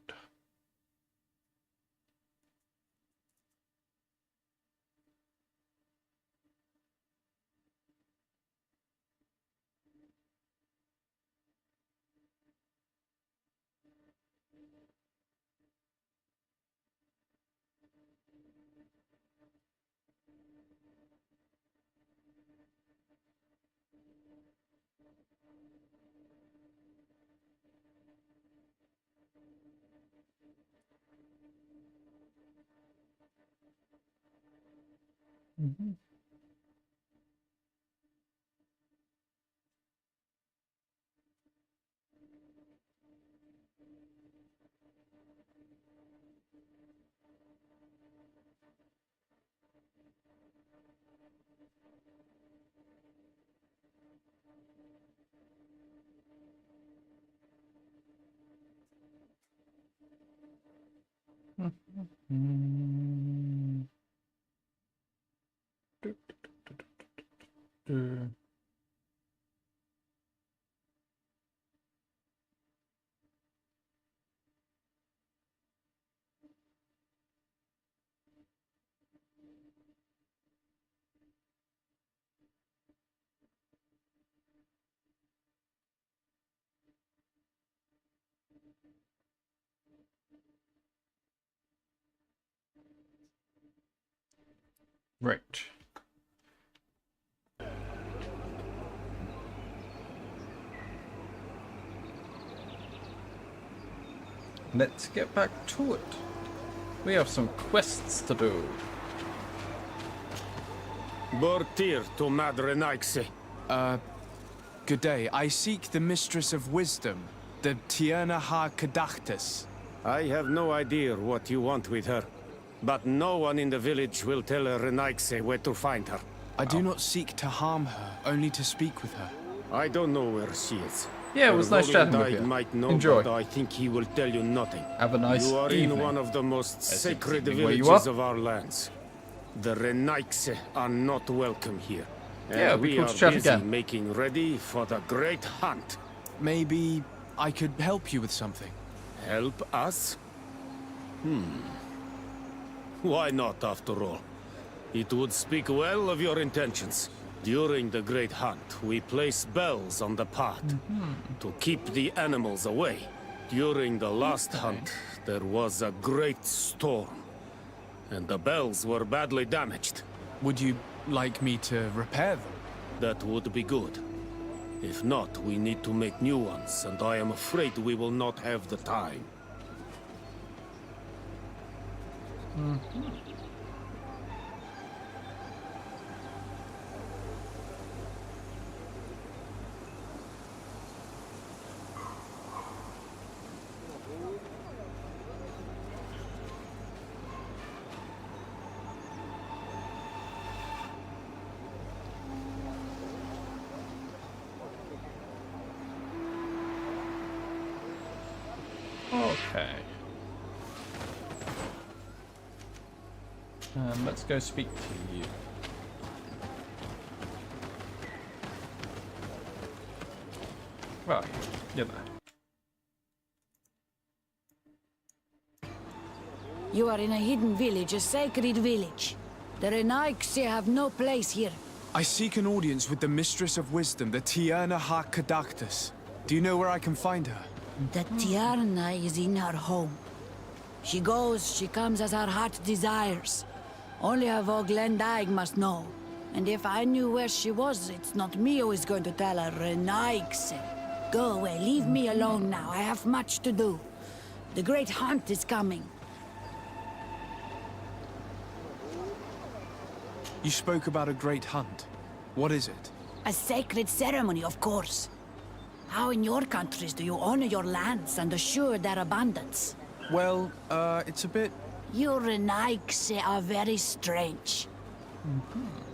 Right. Let's get back to it. We have some quests to do. Bortir to Madre Naixe. Good day. I seek the Mistress of Wisdom, the Tierna Ha Kadachtas. I have no idea what you want with her, but no one in the village will tell Renaixe where to find her. I do not seek to harm her, only to speak with her. I don't know where she is. Yeah, it was nice chatting with you. Might know, Enjoy. but I think he will tell you nothing. Have a nice You are evening. in one of the most sacred evening where you villages are? of our lands. The Renaixe are not welcome here. And Yeah, we we could are chat busy again. making ready for the great hunt. Maybe I could help you with something. Help us? Why not, after all? It would speak well of your intentions. During the Great Hunt, we place bells on the path to keep the animals away. During the last hunt, there was a great storm, and the bells were badly damaged. Would you like me to repair them? That would be good. If not, we need to make new ones, and I am afraid we will not have the time. Okay. Let's go speak to you. Right, you're there. You are in a hidden village, a sacred village. The Renaixe have no place here. I seek an audience with the Mistress of Wisdom, the Tierna Ha Kadachtas. Do you know where I can find her? The Tierna is in her home. She goes, she comes as her heart desires. Only her Voglendaig must know. And if I knew where she was, it's not me who is going to tell her, Renaixe. Go away, leave me alone now. I have much to do. The great hunt is coming. You spoke about a great hunt. What is it? A sacred ceremony, of course. How in your countries do you honor your lands and assure their abundance? Well, it's a bit... You Renaixe are very strange.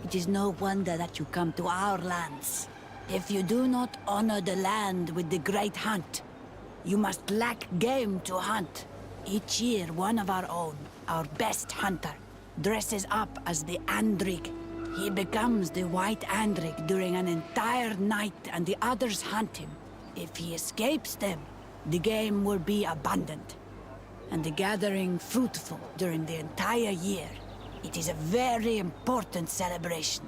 It is no wonder that you come to our lands. If you do not honor the land with the great hunt, you must lack game to hunt. Each year, one of our own, our best hunter, dresses up as the Andrig. He becomes the White Andrig during an entire night and the others hunt him. If he escapes them, the game will be abundant, and the gathering fruitful during the entire year. It is a very important celebration.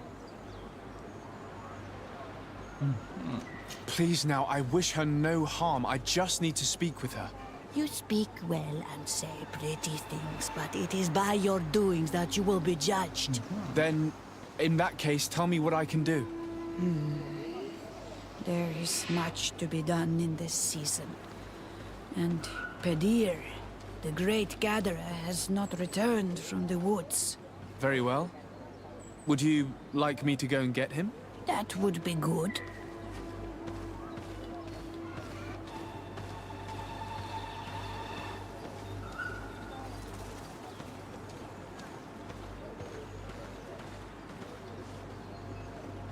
Please now, I wish her no harm. I just need to speak with her. You speak well and say pretty things, but it is by your doings that you will be judged. Then, in that case, tell me what I can do. There is much to be done in this season. And Pedir, the great gatherer, has not returned from the woods. Very well. Would you like me to go and get him? That would be good.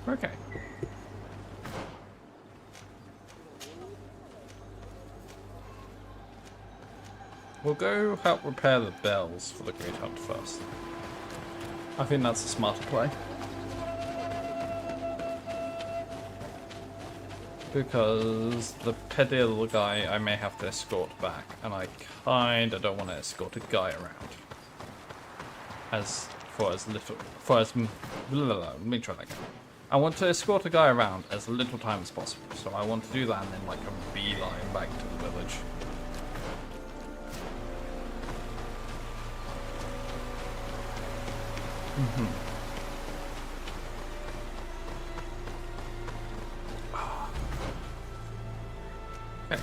Okay. We'll go help repair the bells for the Great Hunt first. I think that's a smarter play. Because the Pedir guy I may have to escort back, and I kinda don't want to escort a guy around. Let me try that again. I want to escort a guy around as little time as possible, so I want to do that and then like a beeline back to the village. Okay.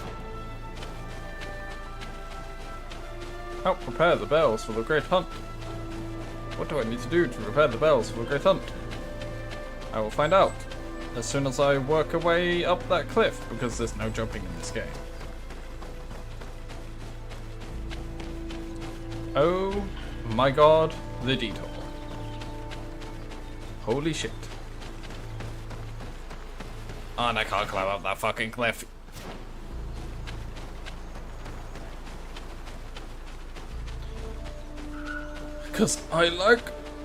Help prepare the bells for the Great Hunt. What do I need to do to prepare the bells for the Great Hunt? I will find out as soon as I work a way up that cliff, because there's no jumping in this game. Oh my god, the detour. Holy shit. Oh, and I can't climb up that fucking cliff. Because I lack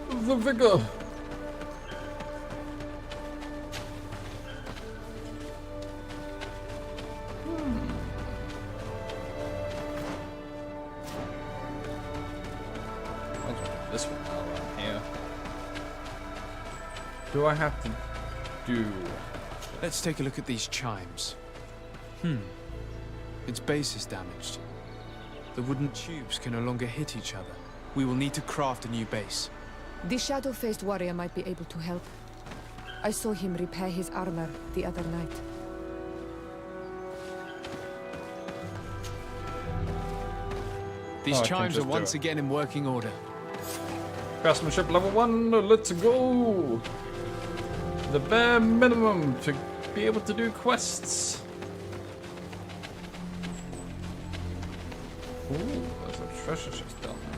the vigor. This one around here. Do I have to do... Let's take a look at these chimes. Its base is damaged. The wooden tubes can no longer hit each other. We will need to craft a new base. The shadow-faced warrior might be able to help. I saw him repair his armor the other night. These chimes are once again in working order. Craftsmanship level 1, let's go! The bare minimum to be able to do quests. Ooh, there's a treasure chest down there.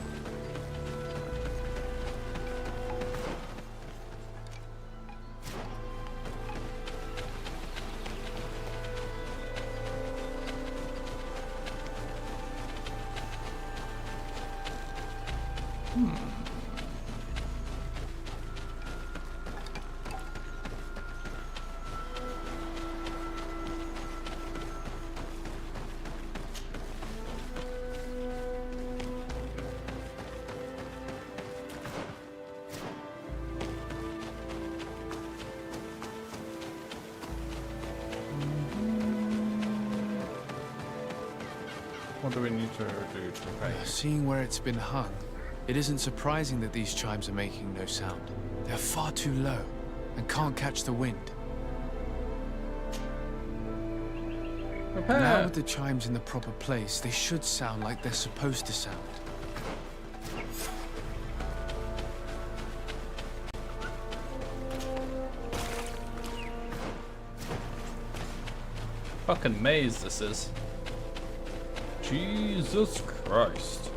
What do we need to do to pay? Seeing where it's been hung, it isn't surprising that these chimes are making no sound. They're far too low and can't catch the wind. Repair. Now with the chimes in the proper place, they should sound like they're supposed to sound. Fucking maze this is. Jesus Christ.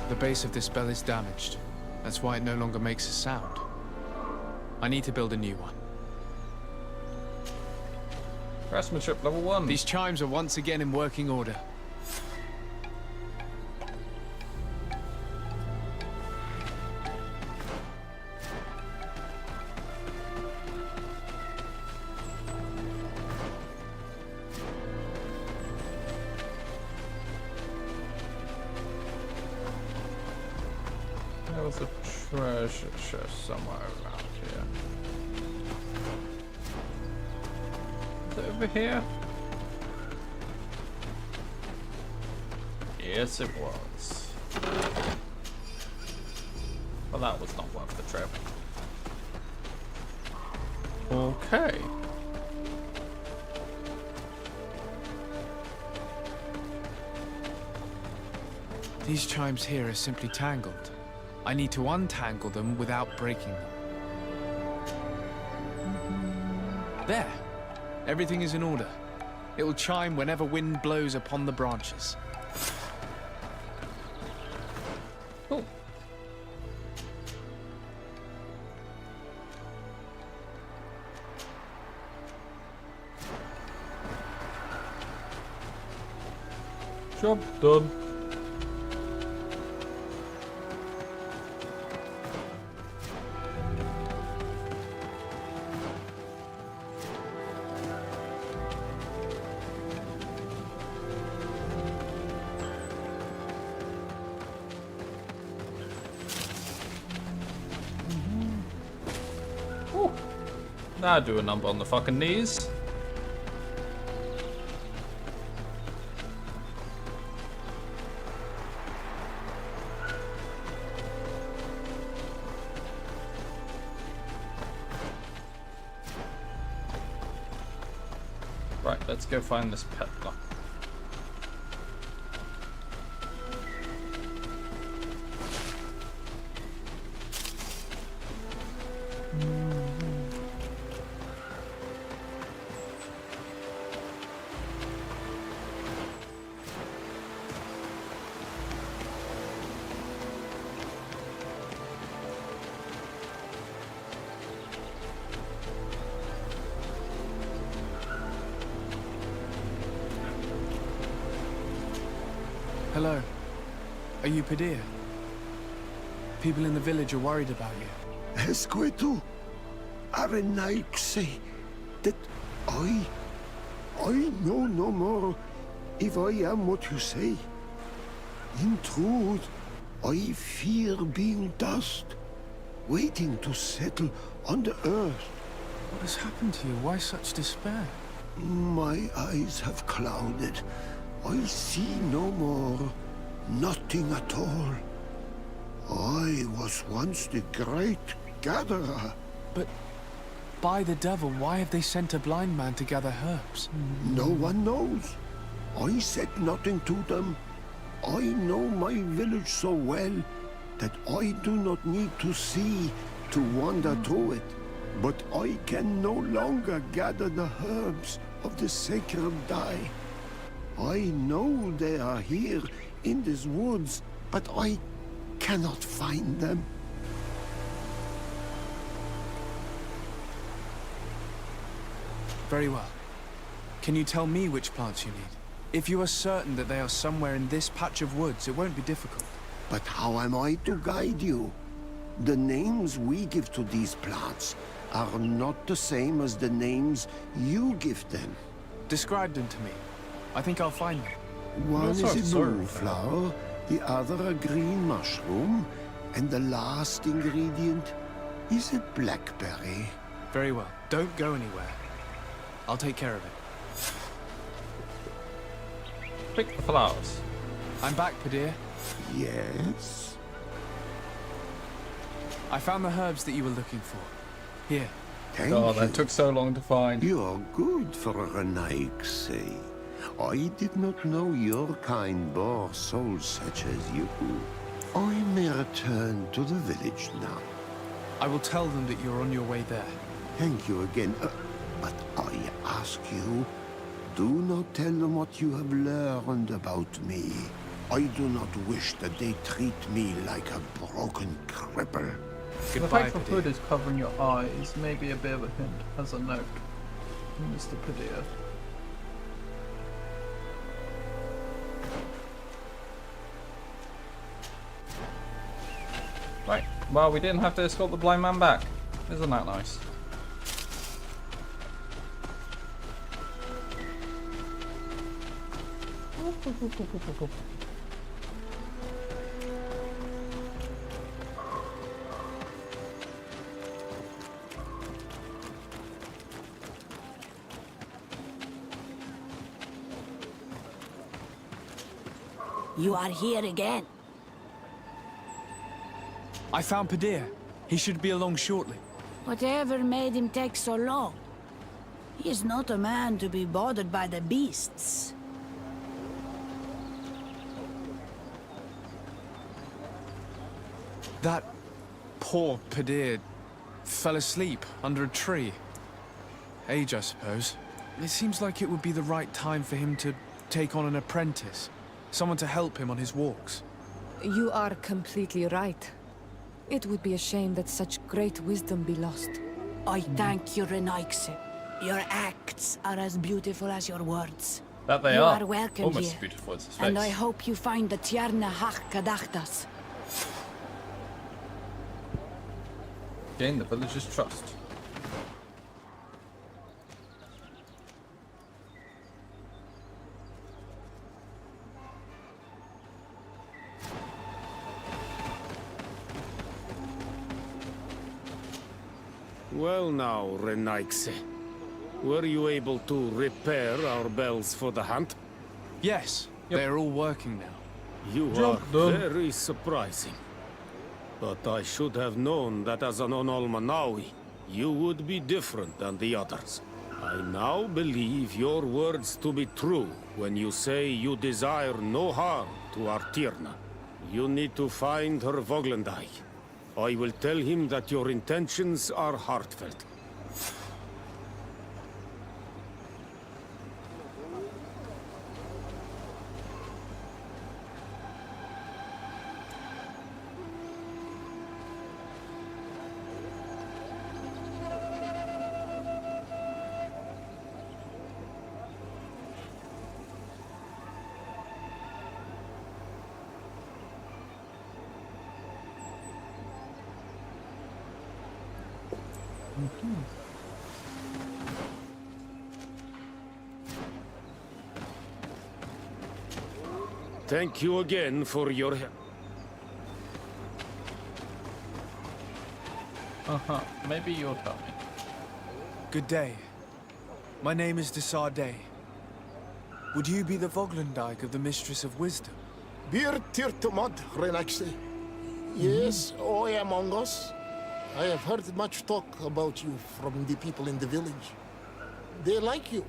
The base of this bell is damaged. That's why it no longer makes a sound. I need to build a new one. Craftsmanship level 1. These chimes are once again in working order. There was a treasure chest somewhere around here. Is it over here? Yes, it was. Well, that was not worth the trip. Okay. These chimes here are simply tangled. I need to untangle them without breaking them. There. Everything is in order. It will chime whenever wind blows upon the branches. Cool. Job done. Now do a number on the fucking knees. Right, let's go find this peddler. Hello. Are you Padir? People in the village are worried about you. Esquetu, Arenaik say that I know no more if I am what you say. In truth, I fear being dust, waiting to settle on the earth. What has happened to you? Why such despair? My eyes have clouded. I see no more, nothing at all. I was once the great gatherer. But by the devil, why have they sent a blind man to gather herbs? No one knows. I said nothing to them. I know my village so well that I do not need to see to wander through it. But I can no longer gather the herbs of the sacred dye. I know they are here in these woods, but I cannot find them. Very well. Can you tell me which plants you need? If you are certain that they are somewhere in this patch of woods, it won't be difficult. But how am I to guide you? The names we give to these plants are not the same as the names you give them. Describe them to me. I think I'll find them. One is a moonflower, the other a green mushroom, and the last ingredient is a blackberry. Very well. Don't go anywhere. I'll take care of it. Pick the flowers. I'm back, Padir. Yes? I found the herbs that you were looking for. Here. Thank Oh, you. that took so long to find. You're good for a Renaigse. I did not know your kind bore souls such as you. I may return to the village now. I will tell them that you're on your way there. Thank you again. But I ask you, do not tell them what you have learned about me. I do not wish that they treat me like a broken cripple. The Goodbye, fact the Padilla. hood is covering your eyes may be a bit of a hint as a note, Mr. Padilla. Right, well, we didn't have to escort the blind man back. Isn't that nice? You are here again. I found Padilla. He should be along shortly. Whatever made him take so long? He is not a man to be bothered by the beasts. That poor Padilla fell asleep under a tree. Age, I suppose. It seems like it would be the right time for him to take on an apprentice. Someone to help him on his walks. You are completely right. It would be a shame that such great wisdom be lost. I thank you, Renaigse. Your acts are as beautiful as your words. That they You are. are welcome Almost here. as beautiful as his face. And I hope you find the Tierna Hach Kadachtas. Gain the village's trust. Well now, Renaigse. Were you able to repair our bells for the hunt? Yes, they're all working now. You Jump are them. very surprising. But I should have known that as an Onolmanawi, you would be different than the others. I now believe your words to be true when you say you desire no harm to our Tierna. You need to find her Voglendai. I will tell him that your intentions are heartfelt. Thank you again for your help. Maybe you'll tell me. Good day. My name is Desardet. Would you be the Voglendijk of the Mistress of Wisdom? Bir tirtumad, Renaigse. Yes, I among us. I have heard much talk about you from the people in the village. They like you.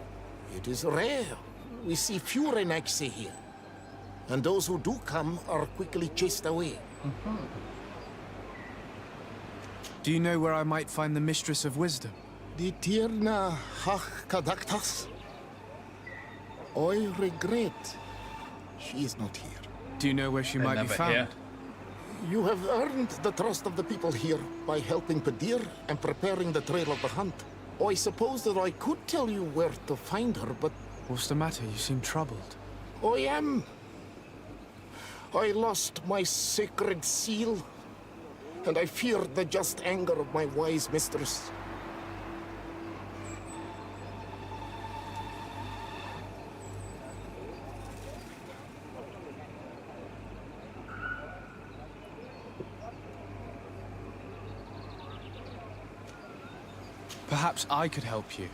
It is rare. We see few Renaigse here. And those who do come are quickly chased away. Do you know where I might find the Mistress of Wisdom? The Tierna Hach Kadaktas. I regret she is not here. Do you know where she might be never found? here. You have earned the trust of the people here by helping Padir and preparing the trail of the hunt. I suppose that I could tell you where to find her, but What's the matter? You seem troubled. I am. I lost my sacred seal, and I fear the just anger of my wise mistress. Perhaps I could help you,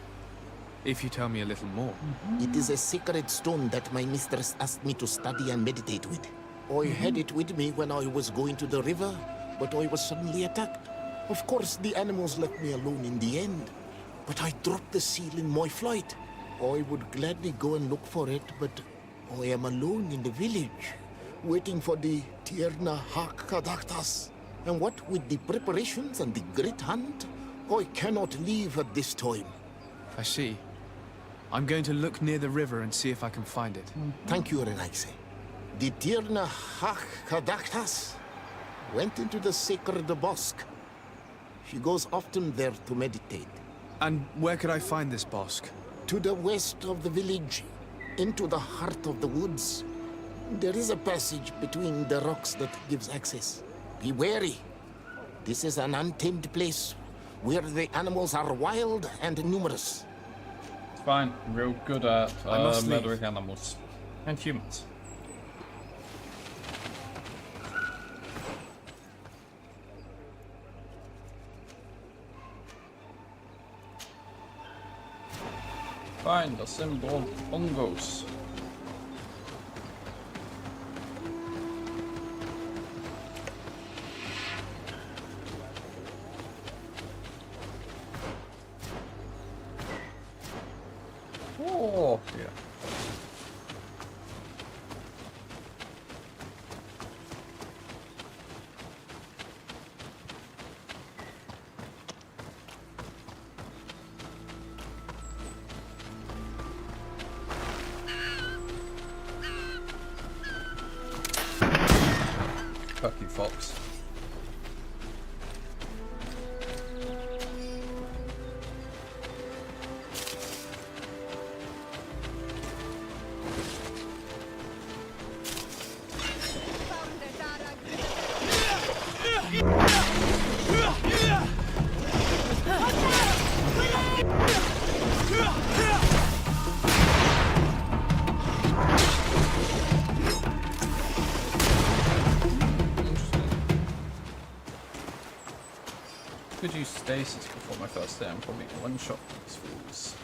if you tell me a little more. It is a sacred stone that my mistress asked me to study and meditate with. I had it with me when I was going to the river, but I was suddenly attacked. Of course, the animals left me alone in the end, but I dropped the seal in my flight. I would gladly go and look for it, but I am alone in the village, waiting for the Tierna Hach Kadaktas. And what with the preparations and the great hunt, I cannot leave at this time. I see. I'm going to look near the river and see if I can find it. Thank you, Renaigse. The Tierna Hach Kadaktas went into the sacred bosque She goes often there to meditate. And where could I find this Bosk? To the west of the village, into the heart of the woods. There is a passage between the rocks that gives access. Be wary. This is an untamed place where the animals are wild and numerous. It's fine. I'm real good at murdering animals. And humans. Find the symbol Ongos. Oh, yeah. Fuck you, fox. Could use stasis before my first day. I'm probably one shot these fools.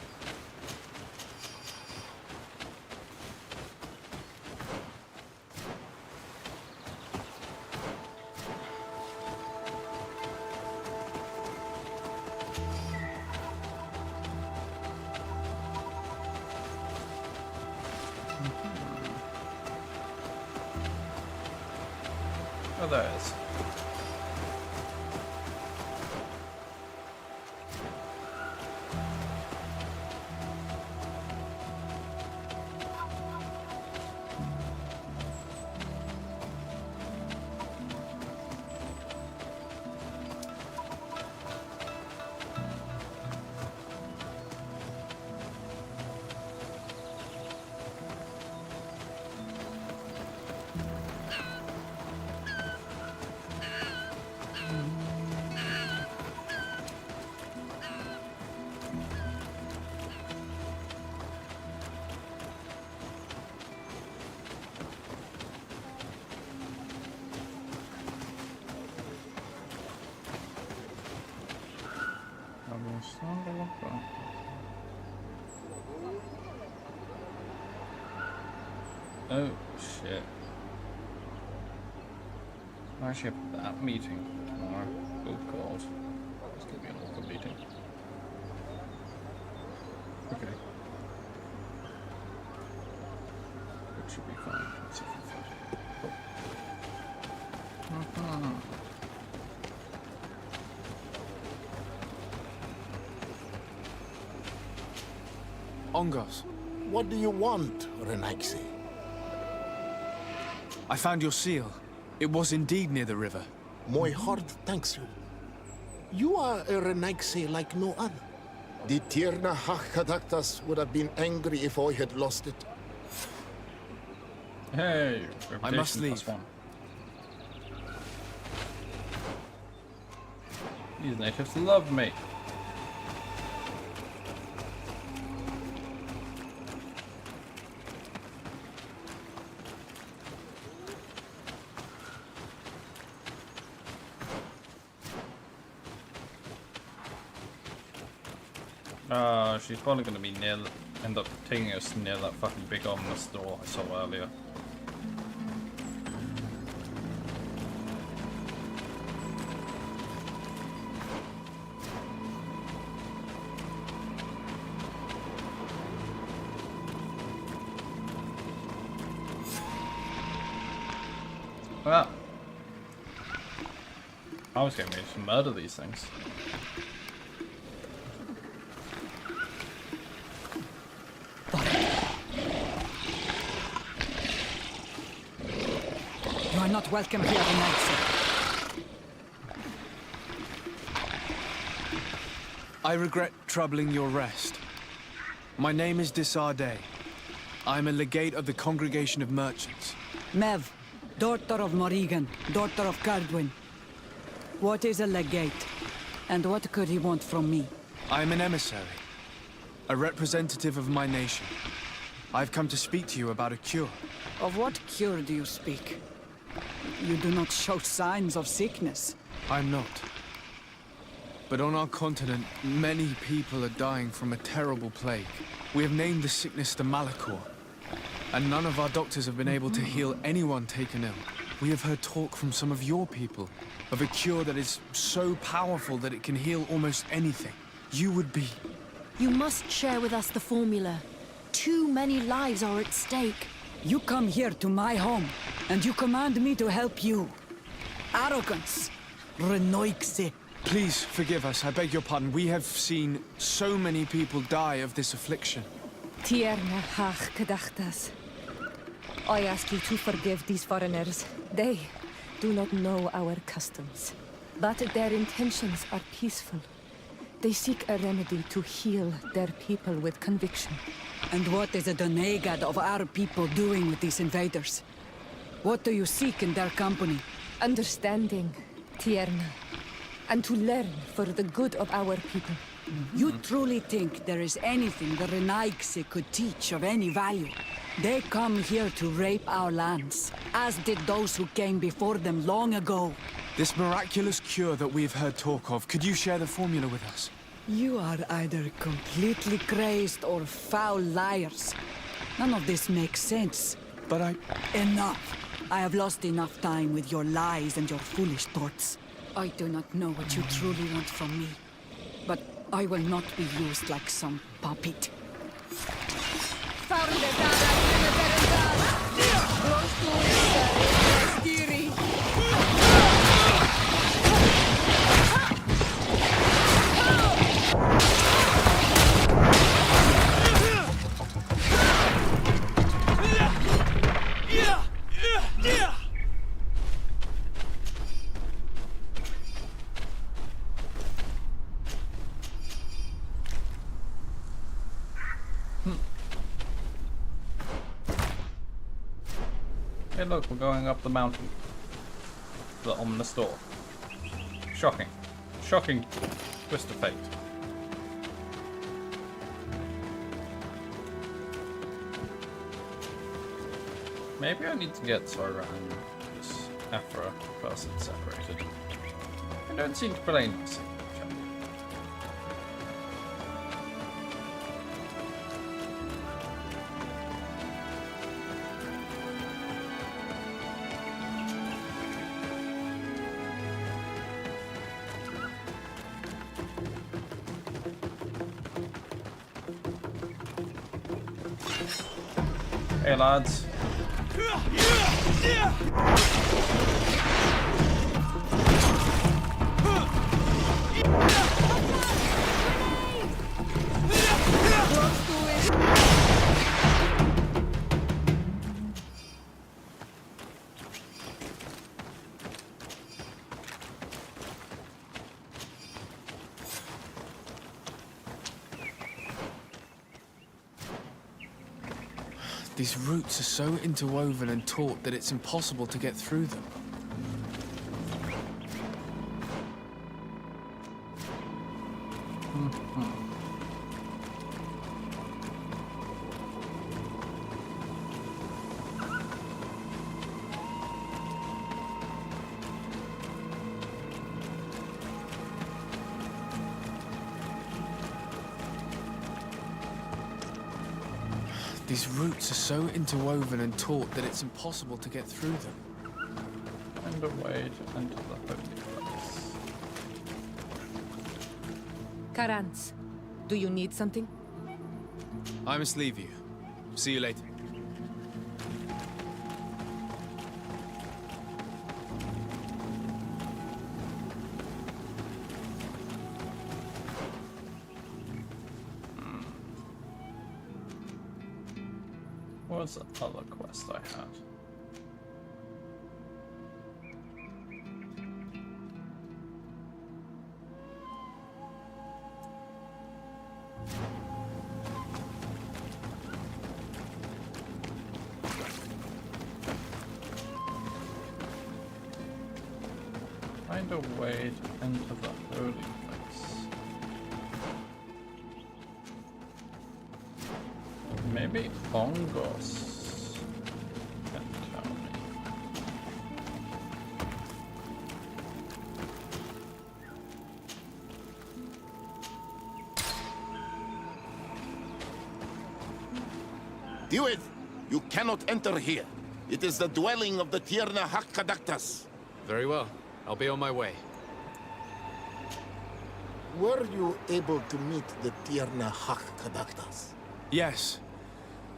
Oh, there it is. Oh shit. I actually have that meeting tomorrow. Oh god. It's gonna be an awkward meeting. Okay. It should be fine. Let's see if Ongos. What do you want, Renaigse? I found your seal. It was indeed near the river. My heart thanks you. You are a Renaigse like no other. The Tierna Hakadaktas would have been angry if I had lost it. Hey, I must leave. +1. These natives love me. She's probably going to be near, end up taking us near that fucking big ominous door I saw earlier. Well, I was getting ready to murder these things. You are not welcome here tonight, sir. I regret troubling your rest. My name is Disarday. I am a legate of the Congregation of Merchants. Mev, daughter of Morrigan, daughter of Cardwin. What is a legate? And what could he want from me? I am an emissary. A representative of my nation. I've come to speak to you about a cure. Of what cure do you speak? You do not show signs of sickness. I'm not. But on our continent, many people are dying from a terrible plague. We have named the sickness the Malachor. And none of our doctors have been able to heal anyone taken ill. We have heard talk from some of your people of a cure that is so powerful that it can heal almost anything. You would be... You must share with us the formula. Too many lives are at stake. You come here to my home, and you command me to help you. Arrogance. Renoixe. Please forgive us, I beg your pardon. We have seen so many people die of this affliction. Tierna hach gedachtas. I ask you to forgive these foreigners. They do not know our customs. But their intentions are peaceful. They seek a remedy to heal their people with conviction. And what is the Donegad of our people doing with these invaders? What do you seek in their company? Understanding, Tierna. And to learn for the good of our people. You truly think there is anything the Renaixe could teach of any value? They come here to rape our lands, as did those who came before them long ago. This miraculous cure that we've heard talk of, could you share the formula with us? You are either completely crazed or foul liars. None of this makes sense. But Enough! I have lost enough time with your lies and your foolish thoughts. I do not know what you truly want from me. But I will not be used like some puppet. Hey look, we're going up the mountain. The ominous door. Shocking. Shocking twist of fate. Maybe I need to get Sora and this Afra person separated. I don't seem to blame myself. Hey lads. These roots are so interwoven and taut that it's impossible to get through them. These roots are so interwoven and taut that it's impossible to get through them. And away to enter the holy place. Karans, do you need something? I must leave you. See you later. What was the other quest I had? find a way to enter the holy place. Maybe Ongos can tell me. Do it! You cannot enter here. It is the dwelling of the Tierna Hakkadaktas. Very well. I'll be on my way. Were you able to meet the Tierna Hakkadaktas? Yes.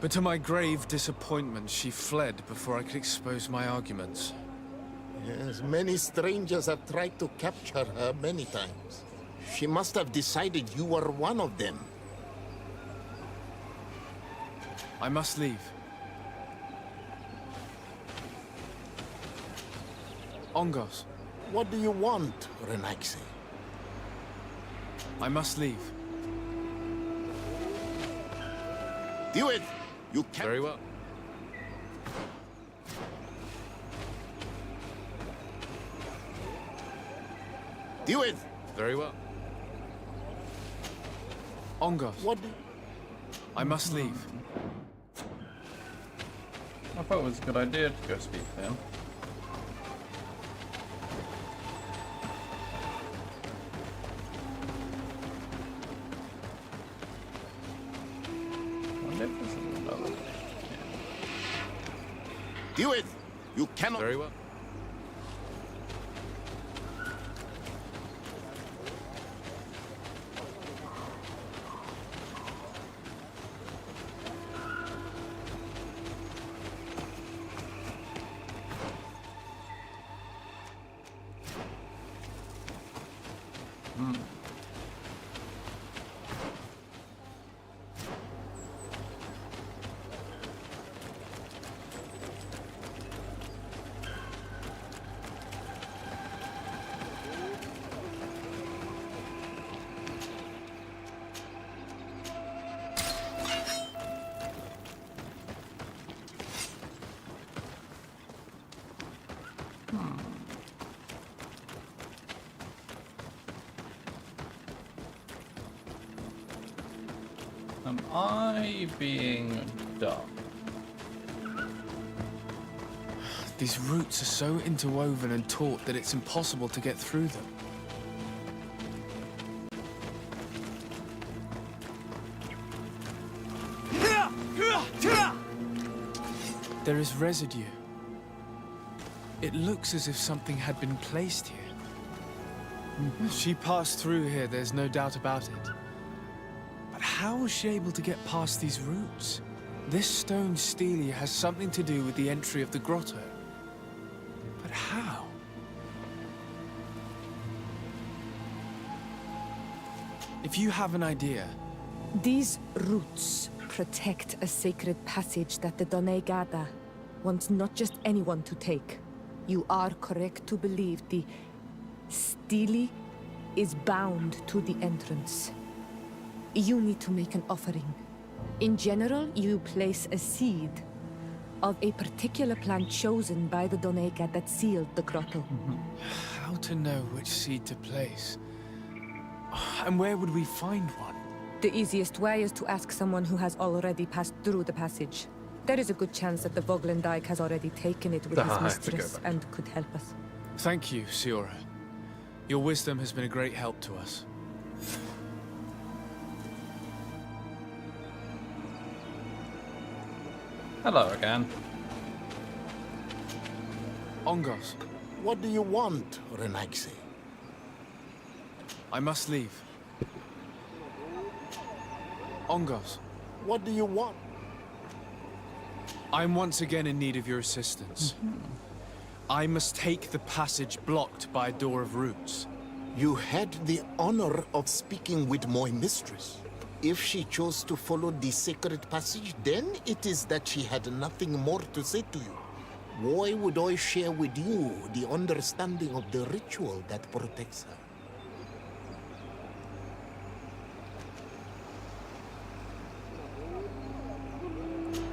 But to my grave disappointment, she fled before I could expose my arguments. Yes, many strangers have tried to capture her many times. She must have decided you were one of them. I must leave. Ongos. What do you want, Renaxe? I must leave. Do it! You can. Very well. Do it! Very well. Ongos. What? I must leave. I thought it was a good idea to go speak to him. I wonder if this is another way. Do it! You cannot. Very well. Am I being dumb? These roots are so interwoven and taut that it's impossible to get through them. There is residue. It looks as if something had been placed here. She passed through here, there's no doubt about it. But how was she able to get past these roots? This stone stele has something to do with the entry of the grotto. But how? If you have an idea... These roots protect a sacred passage that the Donegada wants not just anyone to take. You are correct to believe the stele is bound to the entrance. You need to make an offering. In general, you place a seed of a particular plant chosen by the Donega that sealed the grotto. How to know which seed to place? And where would we find one? The easiest way is to ask someone who has already passed through the passage. There is a good chance that the Voglendike has already taken it with his mistress and could help us. Thank you, Siora. Your wisdom has been a great help to us. Hello again. Ongos. What do you want, Renaxe? I must leave. Ongos. What do you want? I'm once again in need of your assistance. I must take the passage blocked by a door of roots. You had the honor of speaking with my mistress. If she chose to follow the sacred passage, then it is that she had nothing more to say to you. Why would I share with you the understanding of the ritual that protects her?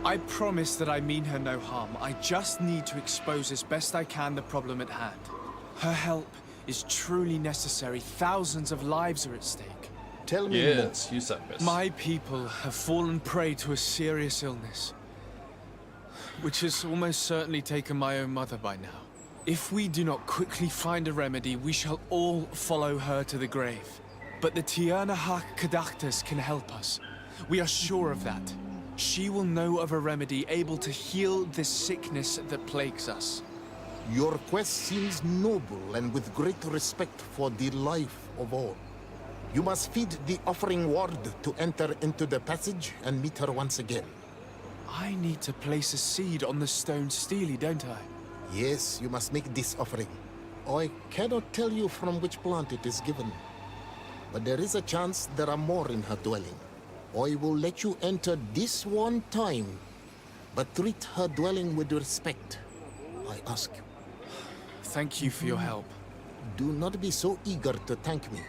I promise that I mean her no harm. I just need to expose as best I can the problem at hand. Her help is truly necessary, thousands of lives are at stake. Tell me Yes, you said this. My people have fallen prey to a serious illness, which has almost certainly taken my own mother by now. If we do not quickly find a remedy, we shall all follow her to the grave. But the Tierna Hak Kadachtas can help us. We are sure of that. She will know of a remedy able to heal this sickness that plagues us. Your quest seems noble and with great respect for the life of all. You must feed the offering ward to enter into the passage and meet her once again. I need to place a seed on the stone stele, don't I? Yes, you must make this offering. I cannot tell you from which plant it is given, but there is a chance there are more in her dwelling. I will let you enter this one time, but treat her dwelling with respect, I ask you. Thank you for your help. Do not be so eager to thank me.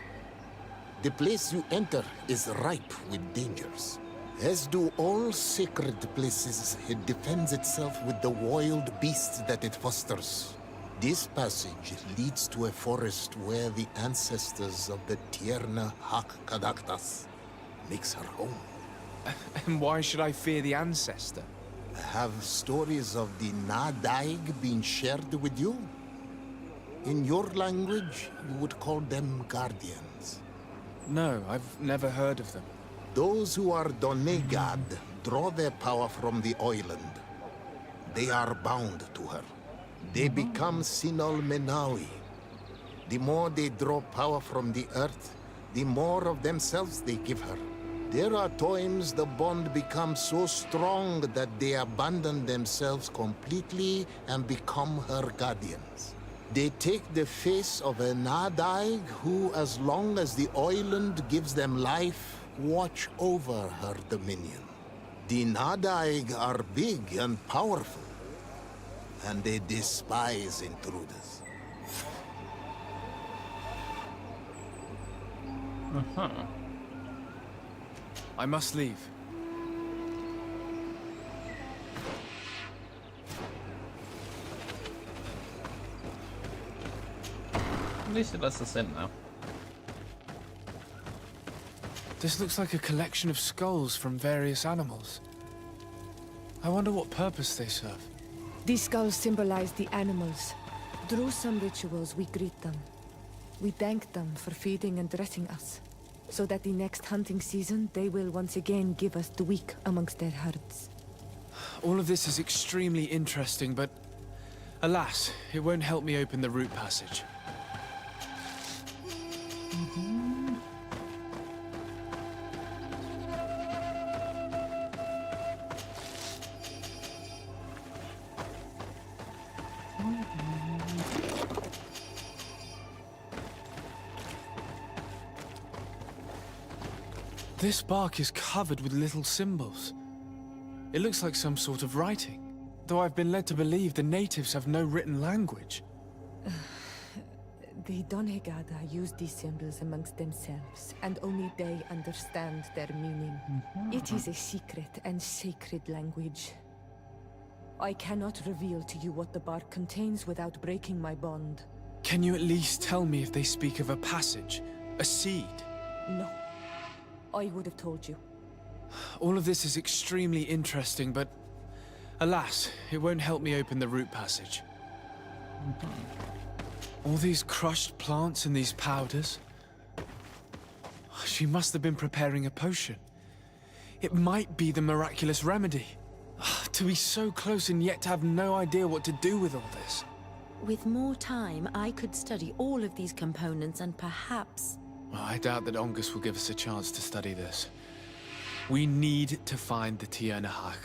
The place you enter is ripe with dangers. As do all sacred places, it defends itself with the wild beasts that it fosters. This passage leads to a forest where the ancestors of the Tierna Hak Kadaktas makes her home. And why should I fear the ancestor? Have stories of the Nadaig been shared with you? In your language, you would call them guardians. No, I've never heard of them. Those who are Donegad draw their power from the island. They are bound to her. They become Sinol Menawi. The more they draw power from the earth, the more of themselves they give her. There are times the bond becomes so strong that they abandon themselves completely and become her guardians. They take the face of a Nadaig who, as long as the island gives them life, watch over her dominion. The Nadaig are big and powerful, and they despise intruders. I must leave. At least it lets us in now. This looks like a collection of skulls from various animals. I wonder what purpose they serve. These skulls symbolize the animals. Through some rituals, we greet them. We thank them for feeding and dressing us, so that the next hunting season, they will once again give us the weak amongst their herds. All of this is extremely interesting, but alas, it won't help me open the root passage. This bark is covered with little symbols. It looks like some sort of writing, though I've been led to believe the natives have no written language. The Donegada use these symbols amongst themselves, and only they understand their meaning. It is a secret and sacred language. I cannot reveal to you what the bark contains without breaking my bond. Can you at least tell me if they speak of a passage, a seed? No. I would have told you. All of this is extremely interesting, but alas, it won't help me open the root passage. All these crushed plants and these powders. She must have been preparing a potion. It might be the miraculous remedy. To be so close and yet to have no idea what to do with all this. With more time, I could study all of these components and perhaps... Well, I doubt that Ongus will give us a chance to study this. We need to find the Tierna Hak.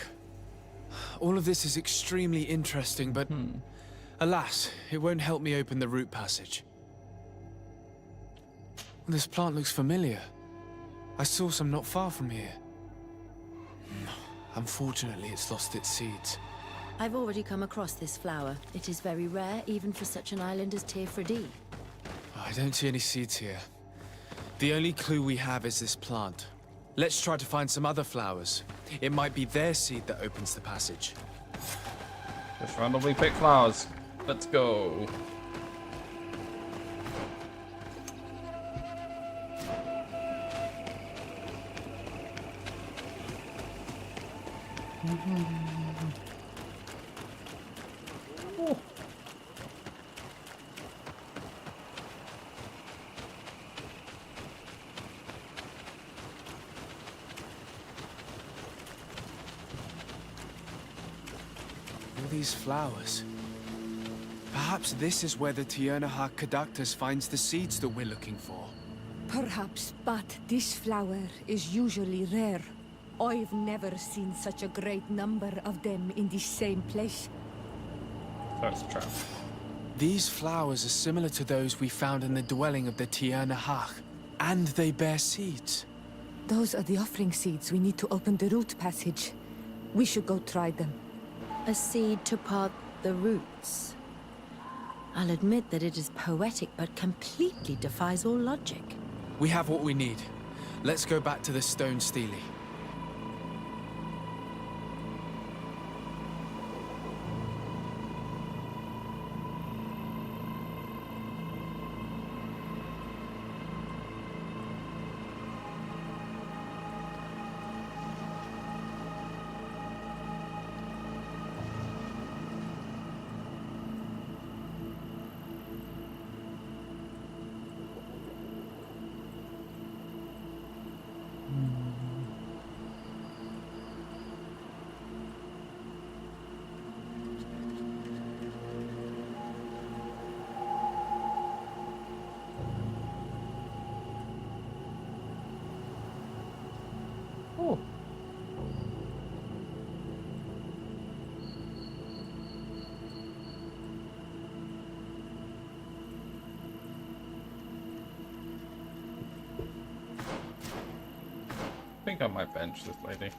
All of this is extremely interesting, but alas, it won't help me open the root passage. This plant looks familiar. I saw some not far from here. Unfortunately, it's lost its seeds. I've already come across this flower. It is very rare, even for such an island as Teifredi. I don't see any seeds here. The only clue we have is this plant. Let's try to find some other flowers. It might be their seed that opens the passage. Just randomly pick flowers. Let's go. Oh. All these flowers. Perhaps this is where the Tiernahak Caductus finds the seeds that we're looking for. Perhaps, but this flower is usually rare. I've never seen such a great number of them in the same place. That's true. These flowers are similar to those we found in the dwelling of the Tiernahak, and they bear seeds. Those are the offering seeds we need to open the root passage. We should go try them. A seed to part the roots. I'll admit that it is poetic, but completely defies all logic. We have what we need. Let's go back to the stone stele. Oh. I think I might bench this lady.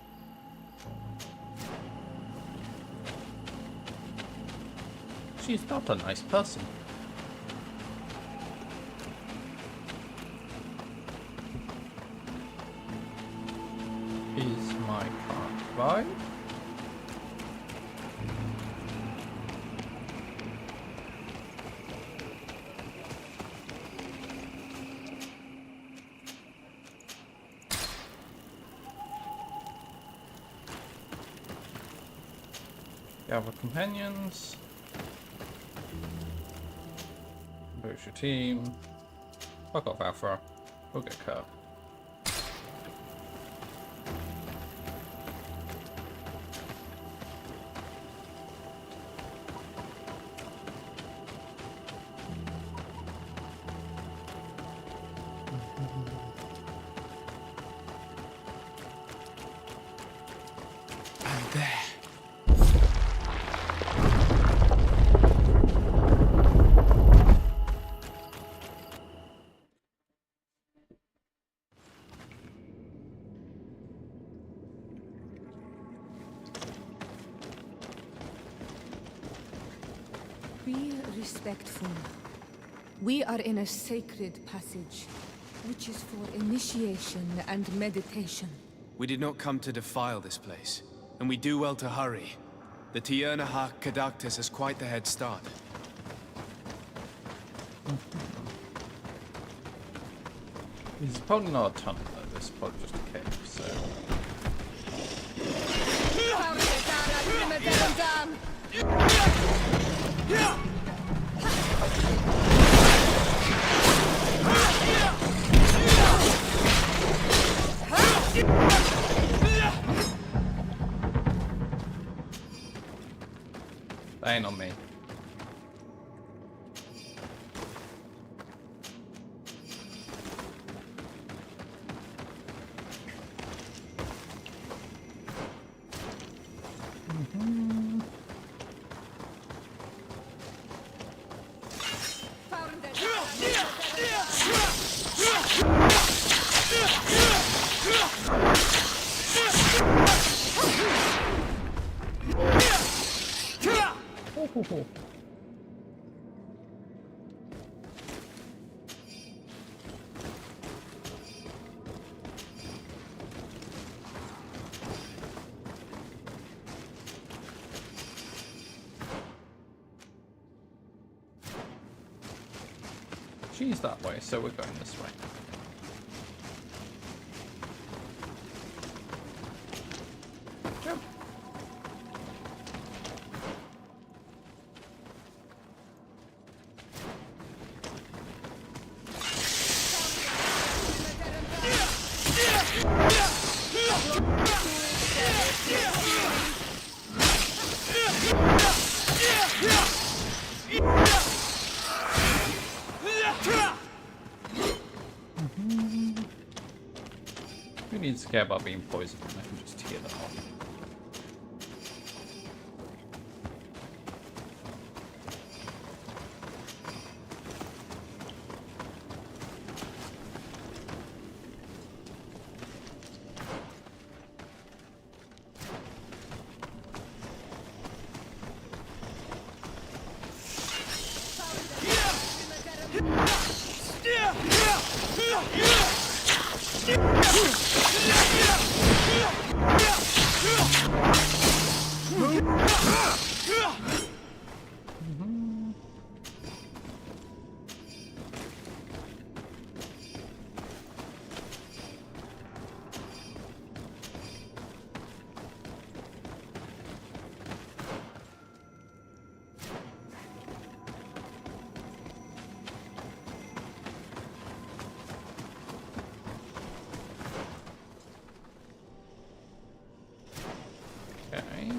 She's not a nice person. Is my cart right? Gather companions. Boost your team. Fuck off, Alpha. We'll get cut. And there. Be respectful. We are in a sacred passage, which is for initiation and meditation. We did not come to defile this place, and we do well to hurry. The Tiernahak Caductus has quite the head start. This is probably not a tunnel though, this is probably just a cave, so... That ain't on me. She's that way, so we're going this way. Jump. needs to care about being poisoned. I can just tear that off. Okay.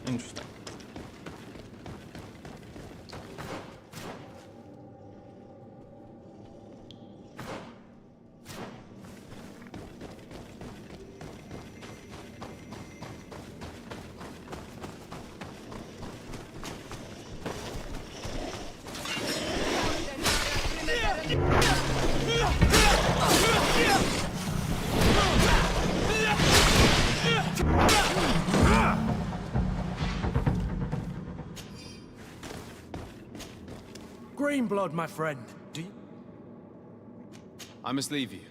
Interesting. Green blood, my friend. Do you? I must leave you.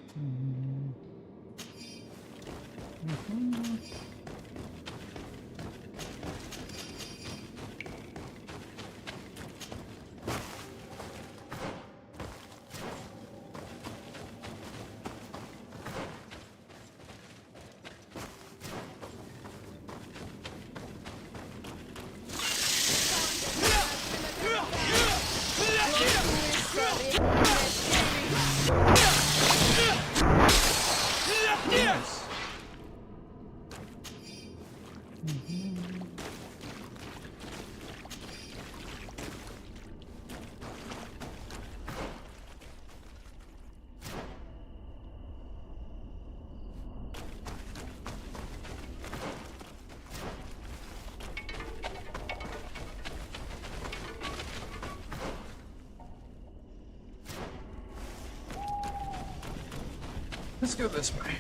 Let's go this way.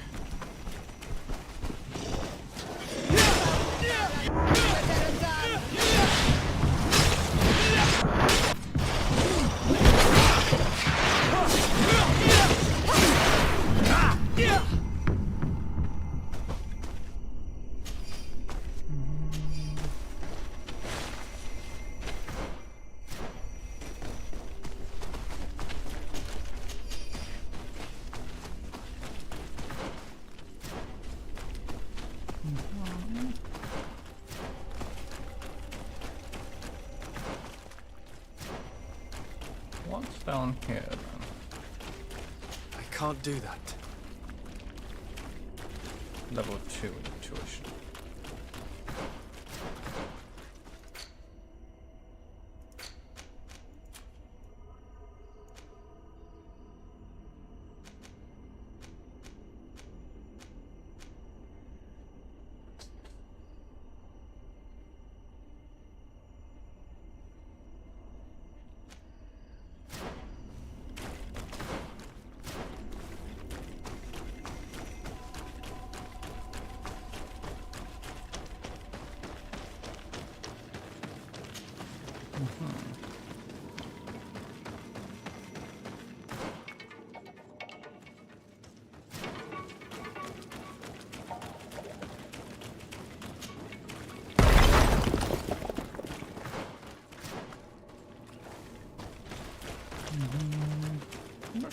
What's down here then? I can't do that. Level 2 intuition.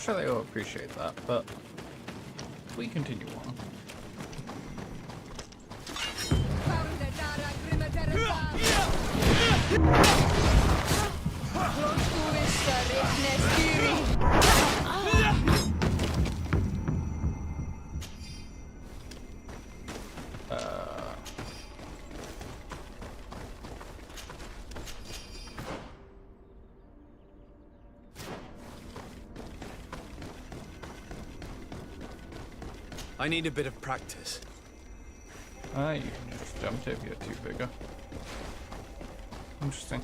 sure they will appreciate that, but we continue on. I need a bit of practice. You can just jump if you're too bigger. Interesting.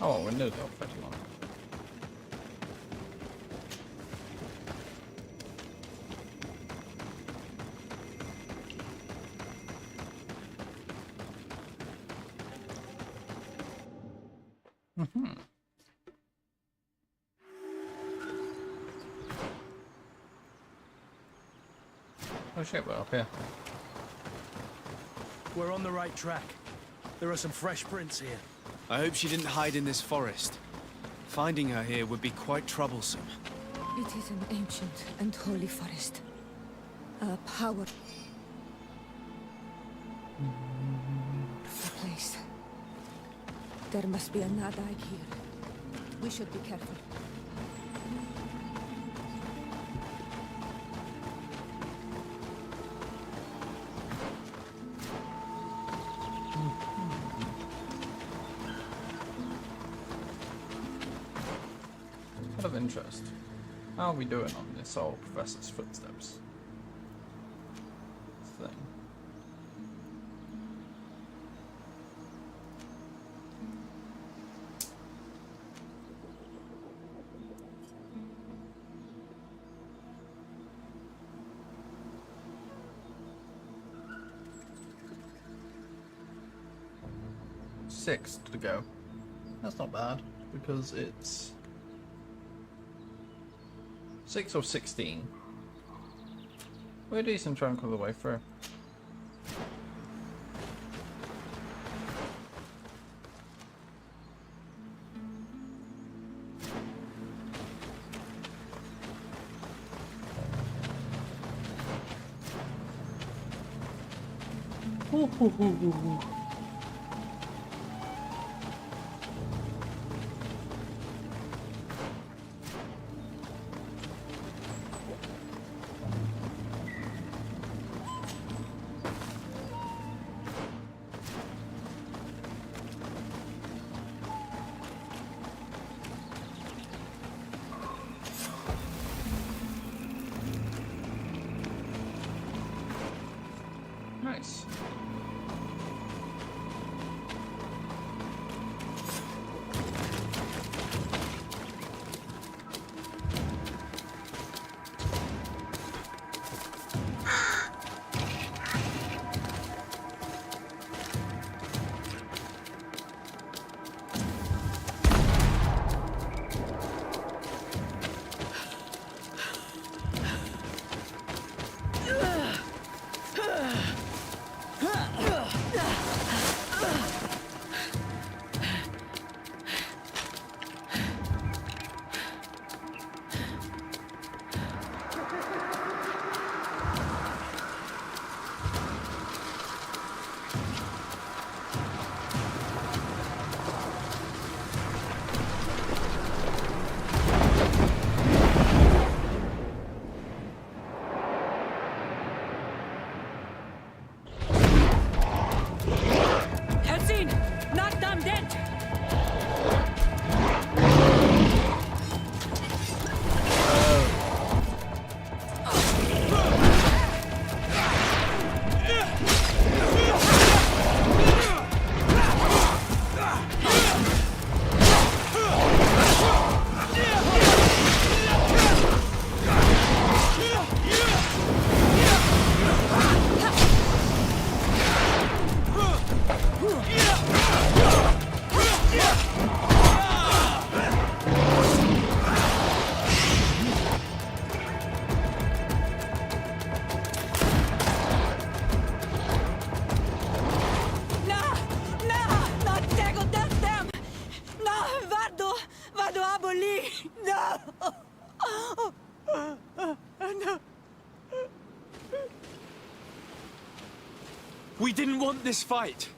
Oh, windows are pretty long. Oh shit, we're up here. We're on the right track. There are some fresh prints here. I hope she didn't hide in this forest. Finding her here would be quite troublesome. It is an ancient and holy forest. A powerful place. There must be a Nadai here. We should be careful. Out of interest, how are we doing on this old Professor's Footsteps thing? Six to go. That's not bad, because it's 6 or 16. We're a decent chunk of the way through. Nice. We didn't want this fight.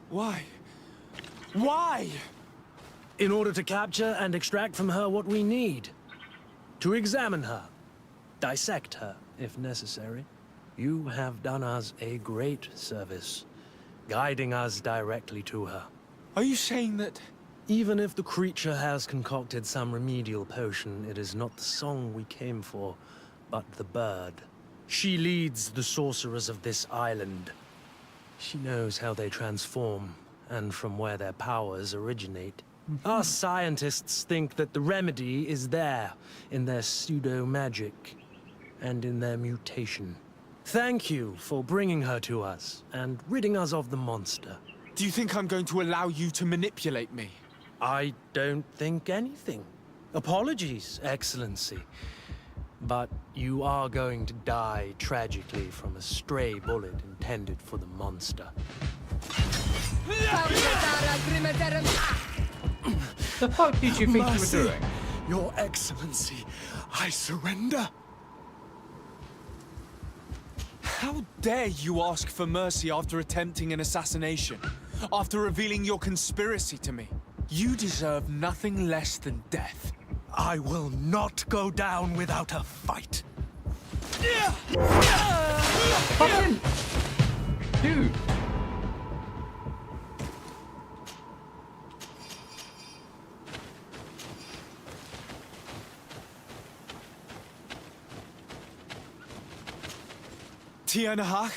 Why? Why? In order to capture and extract from her what we need. To examine her. Dissect her, if necessary. You have done us a great service, guiding us directly to her. Are you saying that... Even if the creature has concocted some remedial potion, it is not the song we came for, but the bird. She leads the sorcerers of this island. She knows how they transform, and from where their powers originate. Us scientists think that the remedy is there, in their pseudo-magic, and in their mutation. Thank you for bringing her to us, and ridding us of the monster. Do you think I'm going to allow you to manipulate me? I don't think anything. Apologies, Excellency. But you are going to die tragically from a stray bullet intended for the monster. The fuck did you think you were doing? Your Excellency, I surrender. How dare you ask for mercy after attempting an assassination? After revealing your conspiracy to me? You deserve nothing less than death. I will not go down without a fight. Fucking... Dude. Tianahak?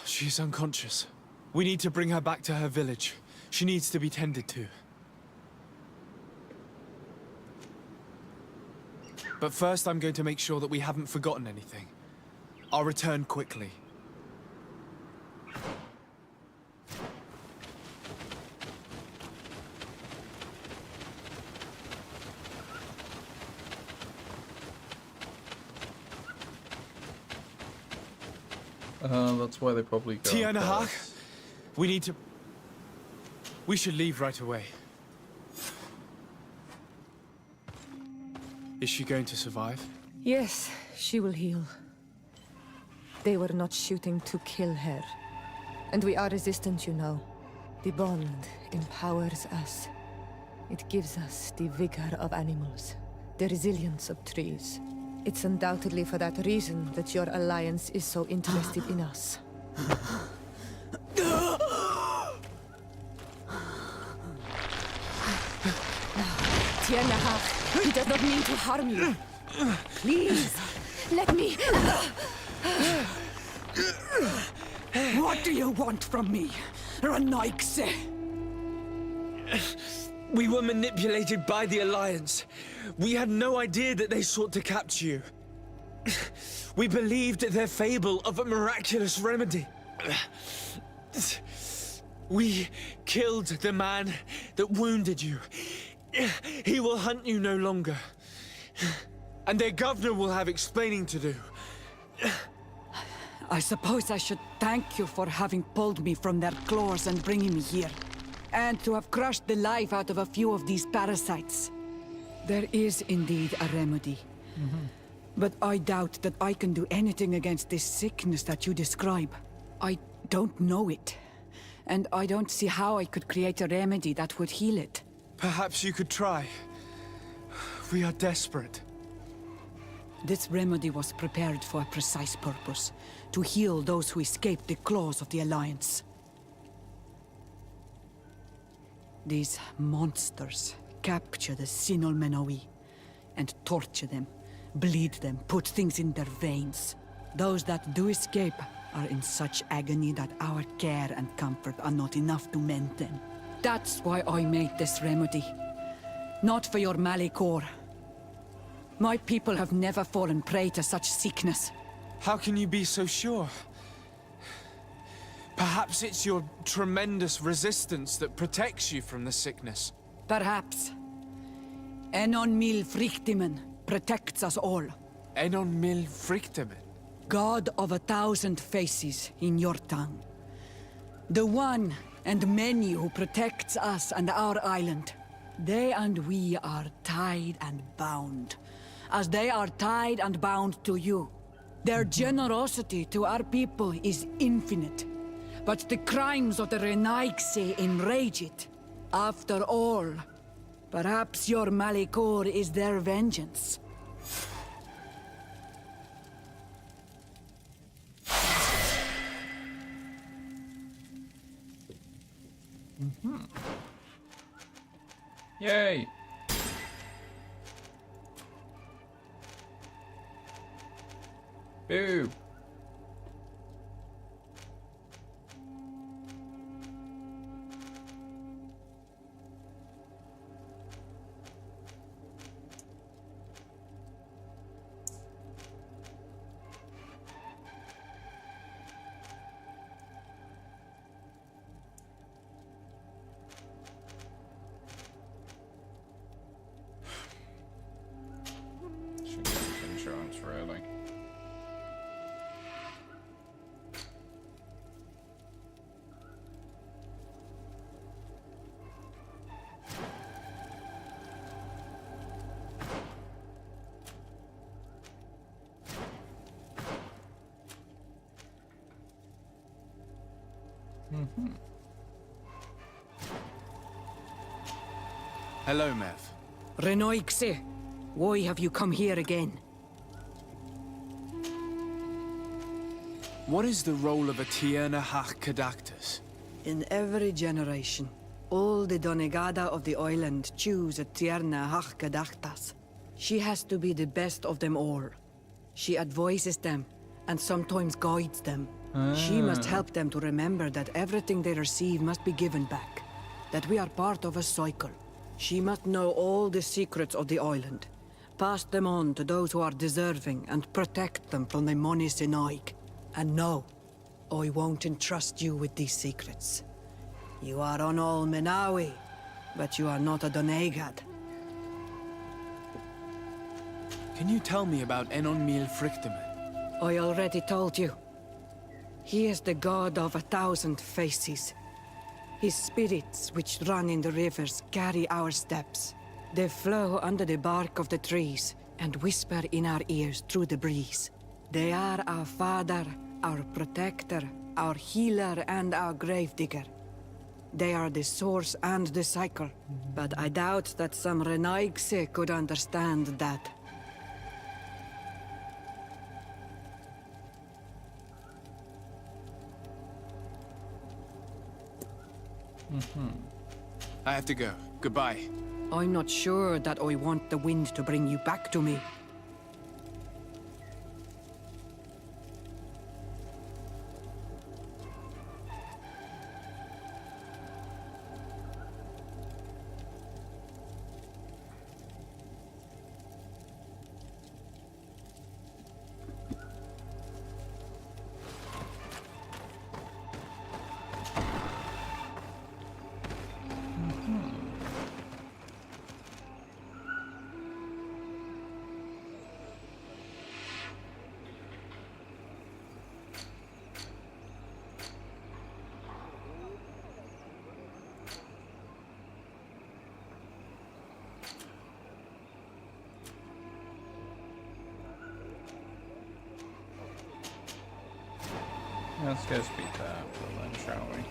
She's unconscious. We need to bring her back to her village. She needs to be tended to. But first, I'm going to make sure that we haven't forgotten anything. I'll return quickly. That's why they probably go. Tianahak, we need to... We should leave right away. Is she going to survive? Yes, she will heal. They were not shooting to kill her. And we are resistant, you know. The bond empowers us. It gives us the vigor of animals, the resilience of trees. It's undoubtedly for that reason that your alliance is so interested in us. Tianahak, he does not mean to harm you. Please, let me... What do you want from me, Ranaikse? We were manipulated by the Alliance. We had no idea that they sought to capture you. We believed their fable of a miraculous remedy. We killed the man that wounded you. He will hunt you no longer. And their governor will have explaining to do. I suppose I should thank you for having pulled me from their claws and bringing me here. And to have crushed the life out of a few of these parasites. There is indeed a remedy. But I doubt that I can do anything against this sickness that you describe. I don't know it. And I don't see how I could create a remedy that would heal it. Perhaps you could try. We are desperate. This remedy was prepared for a precise purpose. To heal those who escaped the claws of the Alliance. These monsters capture the Sinol Menoi and torture them, bleed them, put things in their veins. Those that do escape are in such agony that our care and comfort are not enough to mend them. That's why I made this remedy. Not for your Malikor. My people have never fallen prey to such sickness. How can you be so sure? Perhaps it's your tremendous resistance that protects you from the sickness. Perhaps. Enon Mil Frictimen protects us all. Enon Mil Frictimen? God of 1,000 faces in your tongue. The one and many who protects us and our island. They and we are tied and bound, as they are tied and bound to you. Their generosity to our people is infinite, but the crimes of the Renaigse enrage it. After all, perhaps your Malikor is their vengeance. Yay! Boo! Should use insurance, really. Hello, Mev. Renoixe, why have you come here again? What is the role of a Tierna Hach Kadactus? In every generation, all the Donegada of the island choose a Tierna Hach Kadactas. She has to be the best of them all. She advises them, and sometimes guides them. She must help them to remember that everything they receive must be given back. That we are part of a cycle. She must know all the secrets of the island. Pass them on to those who are deserving and protect them from the Moni Sinaig. And no, I won't entrust you with these secrets. You are on all Menawi, but you are not a Donegad. Can you tell me about Enon Mil Frictimen? I already told you. He is the god of 1,000 faces. His spirits, which run in the rivers, carry our steps. They flow under the bark of the trees and whisper in our ears through the breeze. They are our father, our protector, our healer, and our gravedigger. They are the source and the cycle, but I doubt that some Renaigse could understand that. I have to go. Goodbye. I'm not sure that I want the wind to bring you back to me. Let's go speak to Apple then, shall we?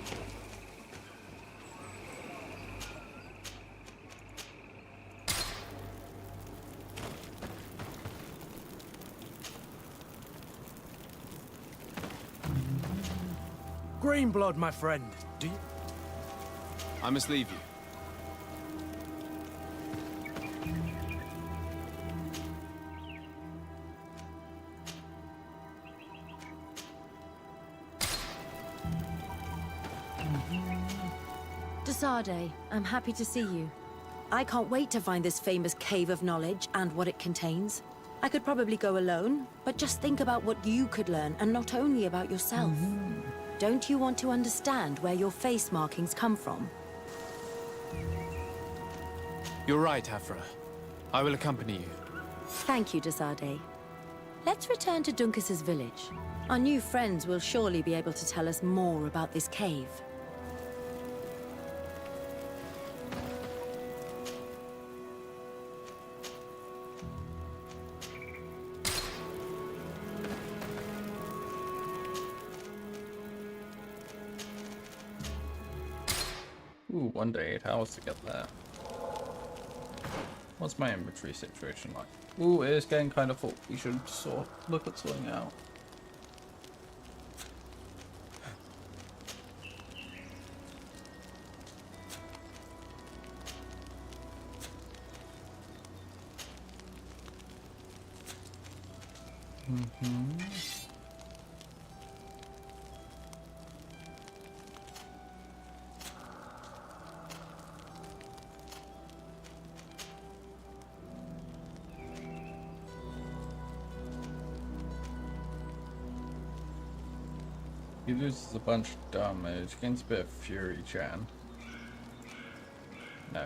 Greenblood, my friend. Do you... I must leave you. Desade, I'm happy to see you. I can't wait to find this famous cave of knowledge and what it contains. I could probably go alone, but just think about what you could learn, and not only about yourself. Don't you want to understand where your face markings come from? You're right, Hafra. I will accompany you. Thank you, Desade. Let's return to Duncas's village. Our new friends will surely be able to tell us more about this cave. Ooh, 1 day, 8 hours to get there. What's my inventory situation like? Ooh, it is getting kind of full. We should look at sorting it out. He loses a bunch of damage, gains a bit of fury, Chan. No.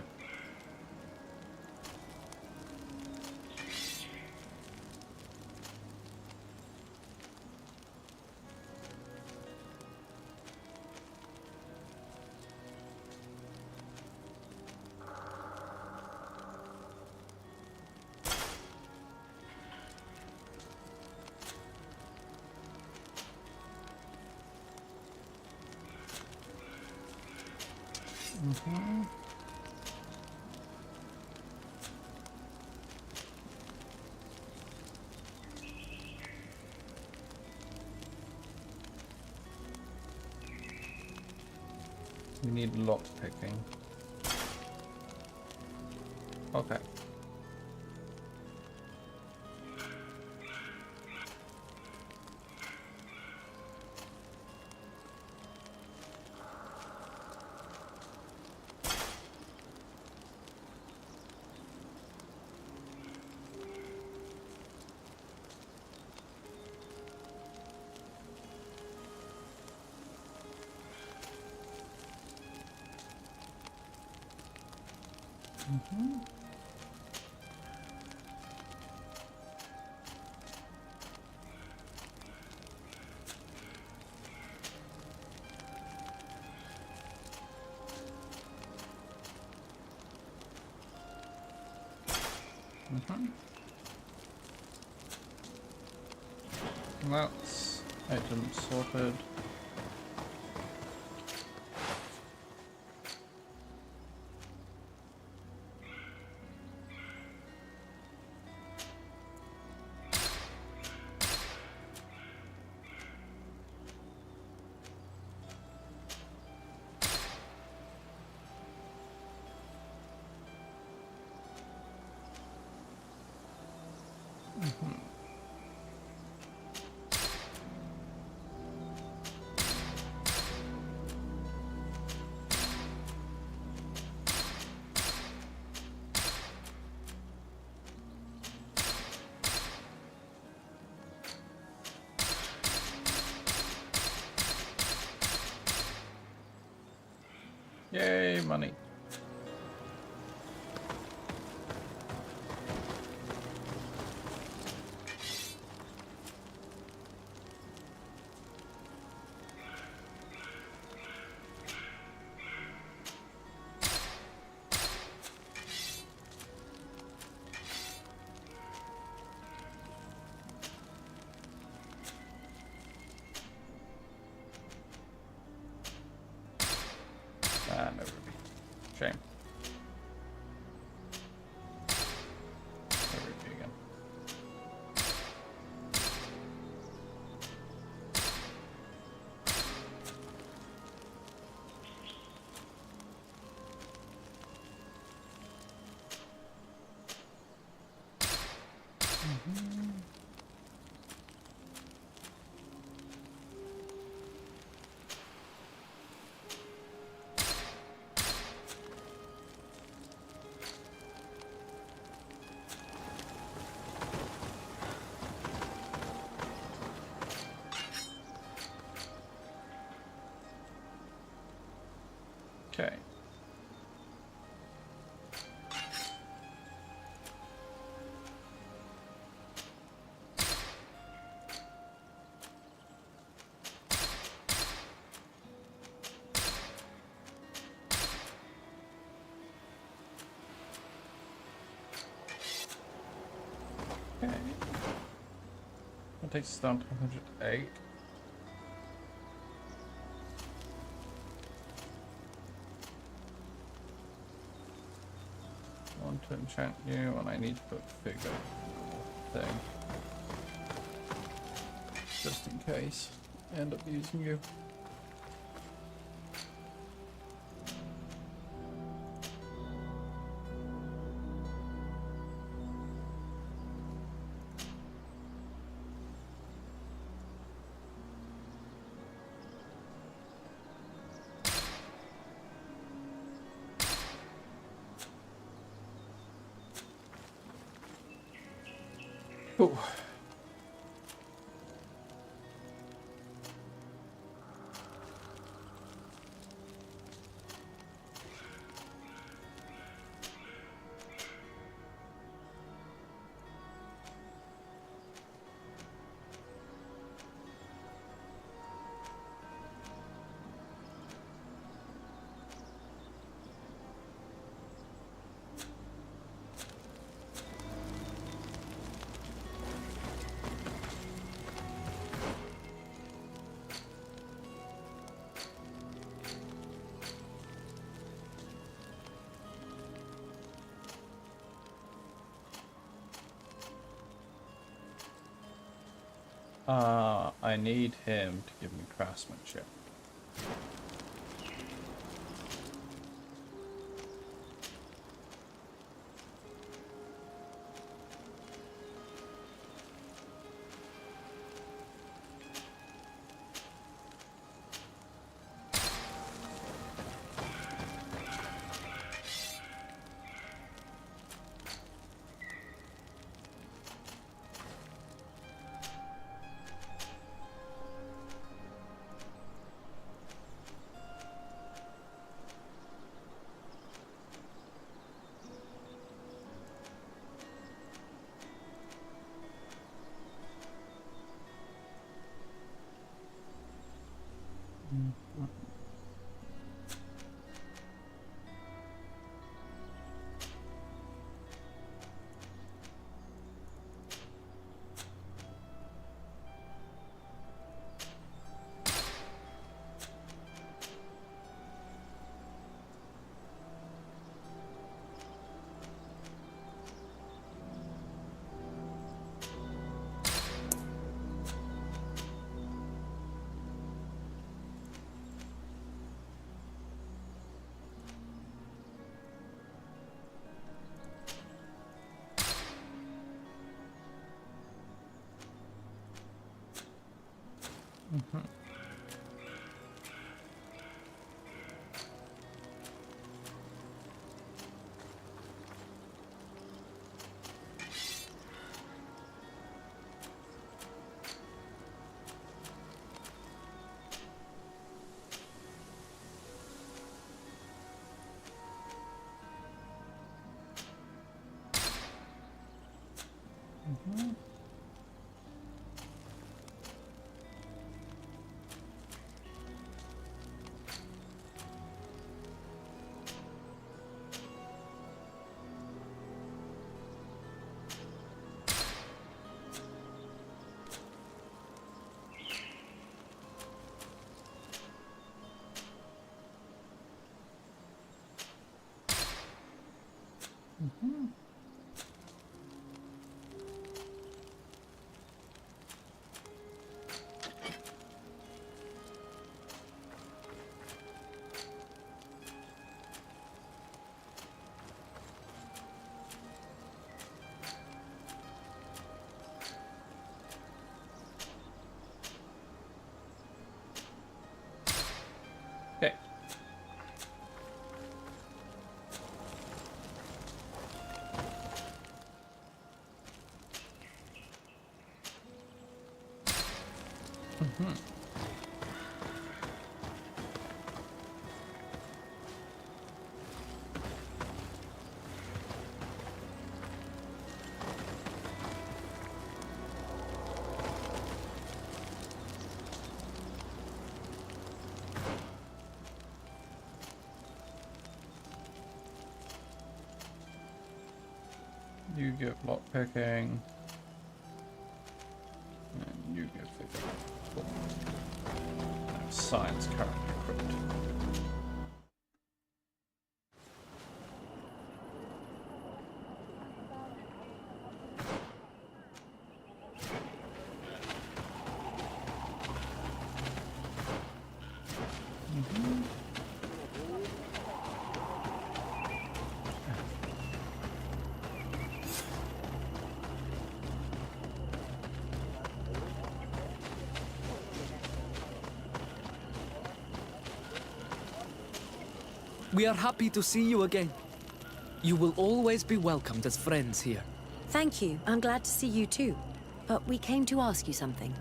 We need lock picking. Okay. That's item sorted. Yay, money. Ah, no ruby. Shame. No ruby again. Okay. Okay. That takes us down to 108. want to enchant you, and I need to put figure thing. Just in case I end up using you. Cool. I need him to give me craftsmanship. Okay. You get lockpicking. And you get figure. Cool. Now, science currently equipped. We are happy to see you again. You will always be welcomed as friends here. Thank you. I'm glad to see you too. But we came to ask you something.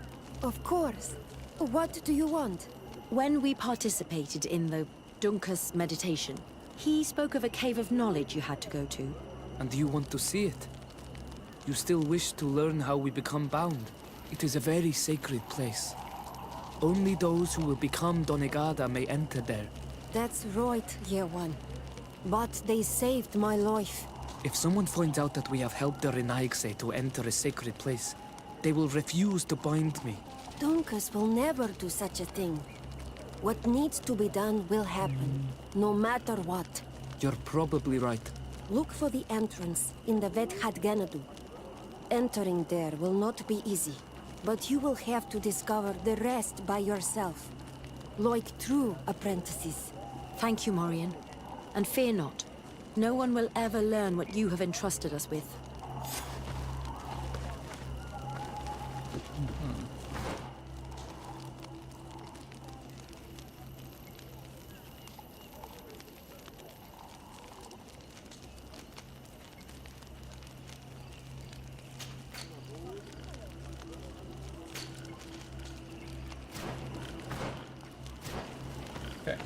Of course. What do you want? When we participated in the Dunkus meditation, he spoke of a cave of knowledge you had to go to. And you want to see it? You still wish to learn how we become bound? It is a very sacred place. Only those who will become Donegada may enter there. That's right, Year One. But they saved my life. If someone finds out that we have helped the Renaigse to enter a sacred place, they will refuse to bind me. Dunkus will never do such a thing. What needs to be done will happen, no matter what. You're probably right. Look for the entrance in the Vedhat Ganadu. Entering there will not be easy, but you will have to discover the rest by yourself. Like true apprentices. Thank you, Morian. And fear not. No one will ever learn what you have entrusted us with. Okay.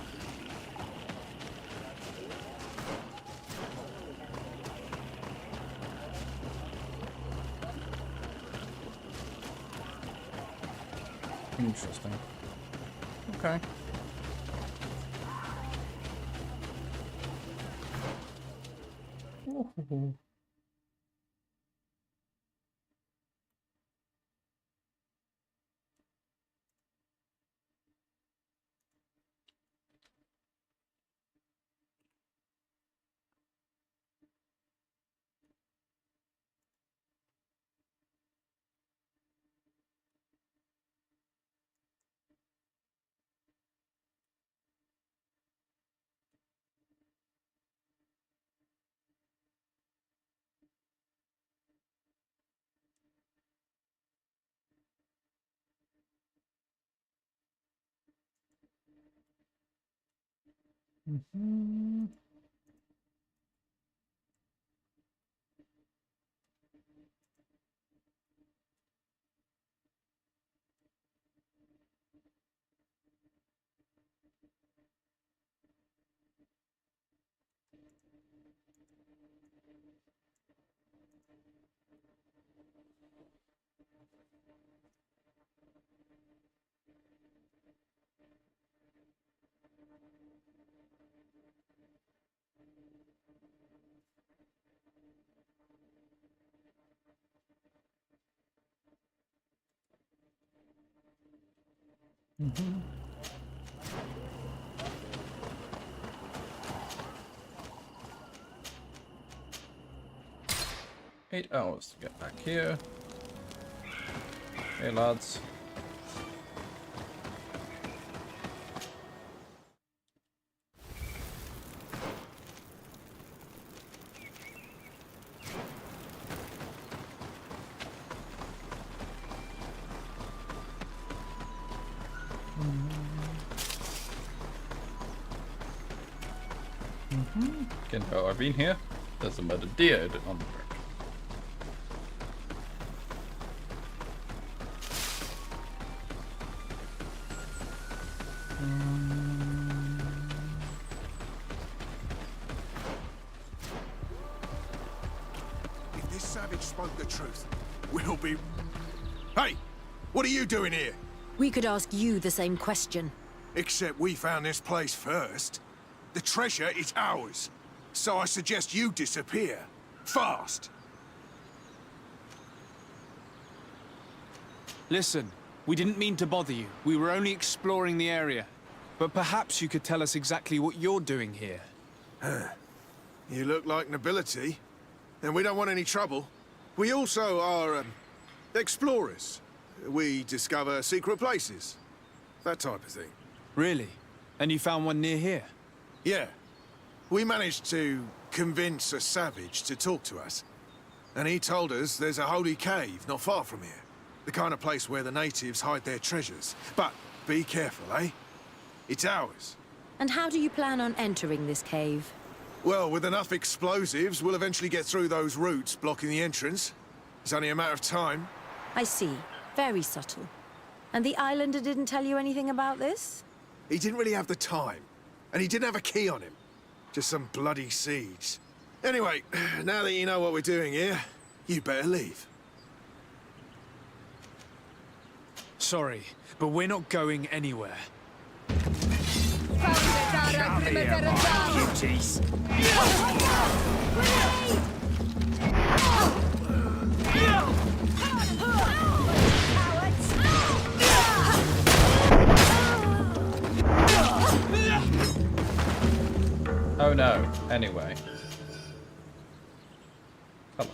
Interesting. Okay. Ooh. Mm-hmm. Mm-hmm. 8 hours to get back here. Hey lads. Can tell I've been here. There's a murdered deer on the track. If this savage spoke the truth, we'll be... Hey! What are you doing here? We could ask you the same question. Except we found this place first. The treasure is ours. So I suggest you disappear. Fast! Listen, we didn't mean to bother you. We were only exploring the area. But perhaps you could tell us exactly what you're doing here. You look like nobility, and we don't want any trouble. We also are, explorers. We discover secret places. That type of thing. Really? And you found one near here? Yeah. We managed to convince a savage to talk to us. And he told us there's a holy cave not far from here. The kind of place where the natives hide their treasures. But be careful, eh? It's ours. And how do you plan on entering this cave? Well, with enough explosives, we'll eventually get through those roots blocking the entrance. It's only a matter of time. I see. Very subtle. And the islander didn't tell you anything about this? He didn't really have the time. And he didn't have a key on him. Just some bloody seeds. Anyway, now that you know what we're doing here, you better leave. Sorry, but we're not going anywhere. Oh no, anyway. Hello.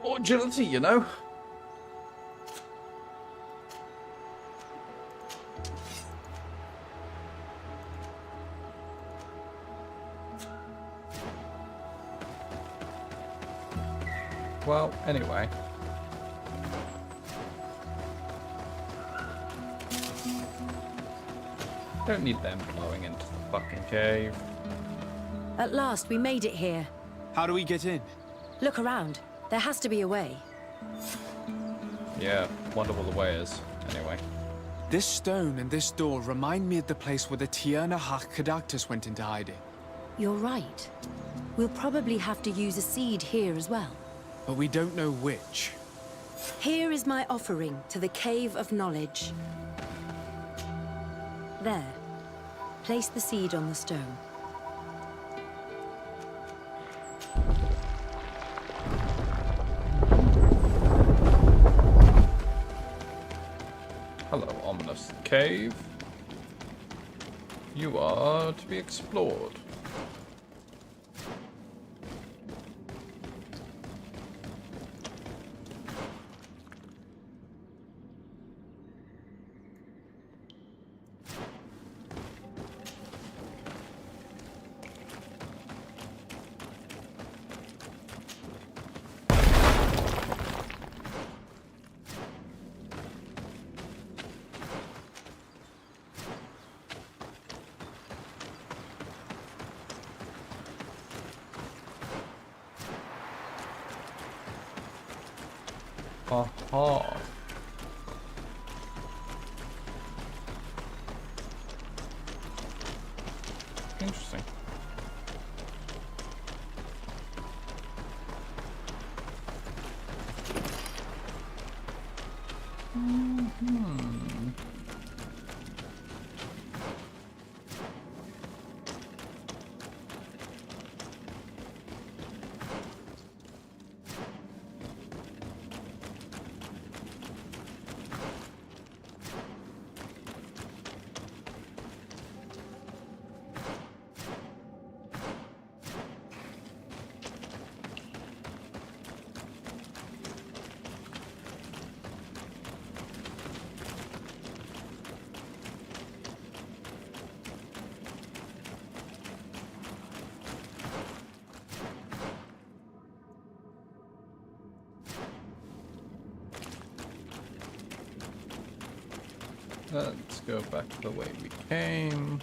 More agility, you know? Well, anyway. Don't need them blowing into the fucking cave. At last, we made it here. How do we get in? Look around. There has to be a way. Yeah, wonder what the way is. Anyway. This stone and this door remind me of the place where the Tierna Hach went into hiding. You're right. We'll probably have to use a seed here as well. But we don't know which. Here is my offering to the Cave of Knowledge. There. Place the seed on the stone. Hello, ominous cave. You are to be explored. Aha. Interesting. Let's go back the way we came.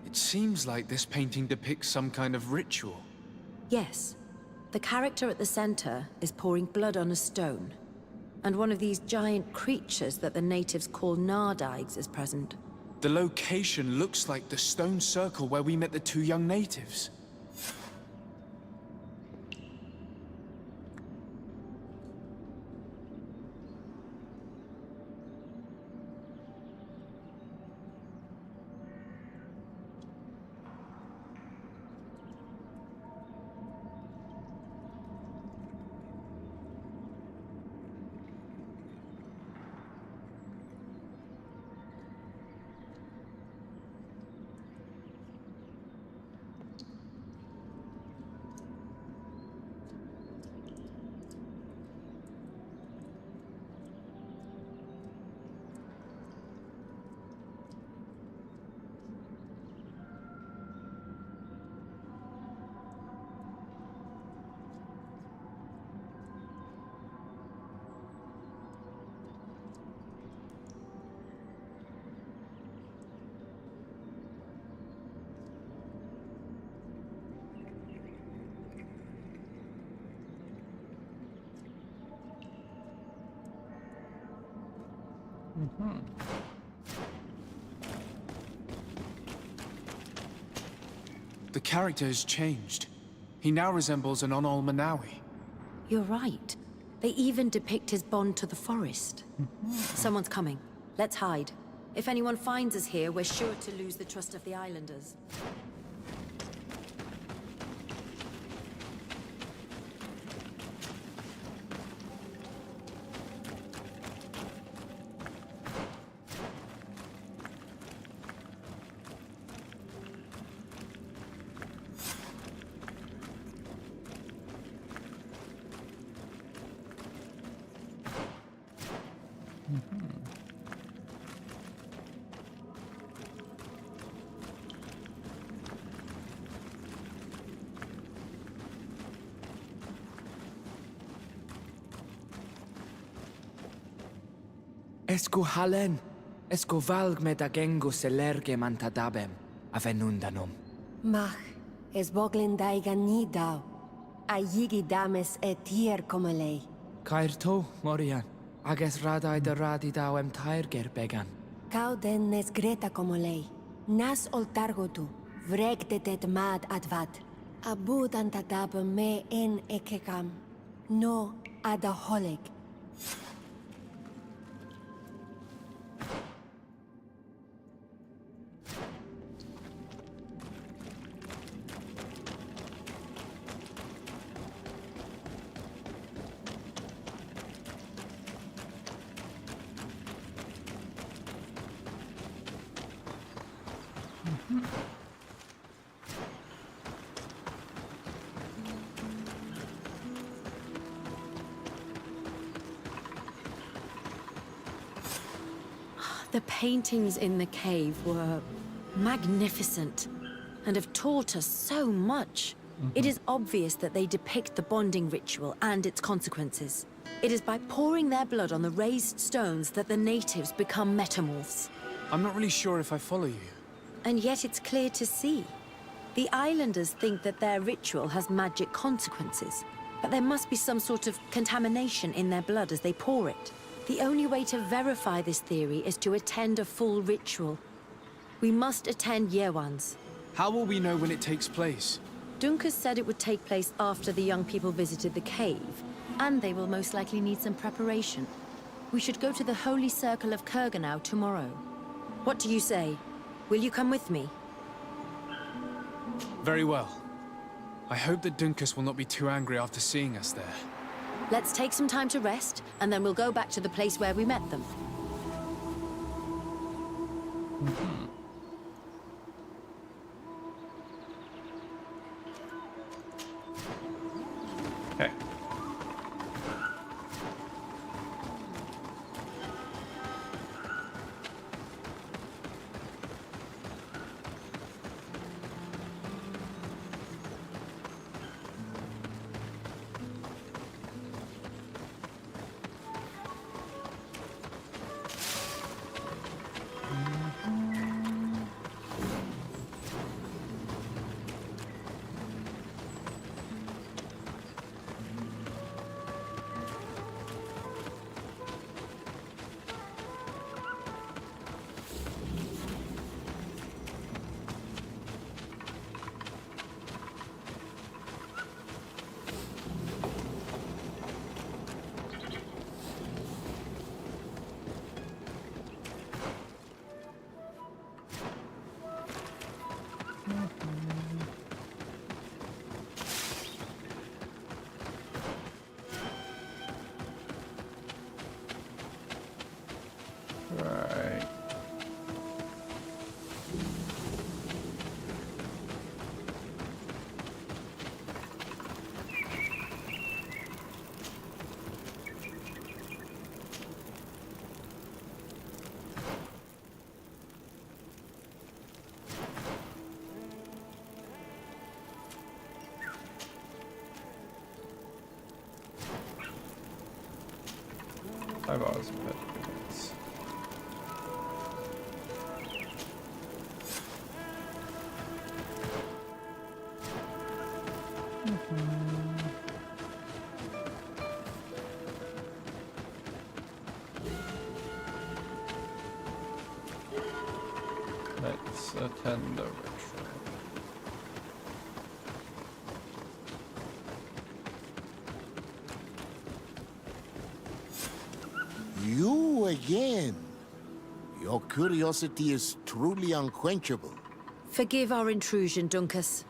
It seems like this painting depicts some kind of ritual. Yes. The character at the center is pouring blood on a stone. And one of these giant creatures that the natives call Nardigs is present. The location looks like the stone circle where we met the two young natives. The character has changed. He now resembles an Onol Manawi. You're right. They even depict his bond to the forest. Someone's coming. Let's hide. If anyone finds us here, we're sure to lose the trust of the islanders. Esco halen, esco valg med agengo selerge mantadabem, avenundanum. Mach, es boglin daigan ni dau. A yigi dames etier como lei. Cairto, Morian, ages radai de radi dauem tairger began. Cau den nes greta como lei. Nas oltargo tu, vreg de det mad advad. Abud antadabem me en ekekam. No adaholeg. The paintings in the cave were magnificent and have taught us so much. It is obvious that they depict the bonding ritual and its consequences. It is by pouring their blood on the raised stones that the natives become metamorphs. I'm not really sure if I follow you. And yet it's clear to see. The islanders think that their ritual has magic consequences, but there must be some sort of contamination in their blood as they pour it. The only way to verify this theory is to attend a full ritual. We must attend Yewan's. How will we know when it takes place? Dunkus said it would take place after the young people visited the cave, and they will most likely need some preparation. We should go to the Holy Circle of Kurganau tomorrow. What do you say? Will you come with me? Very well. I hope that Dunkus will not be too angry after seeing us there. Let's take some time to rest, and then we'll go back to the place where we met them. Okay. Right. Five hours of bed. attend the ritual. You again. Your curiosity is truly unquenchable. Forgive our intrusion, Dunkus.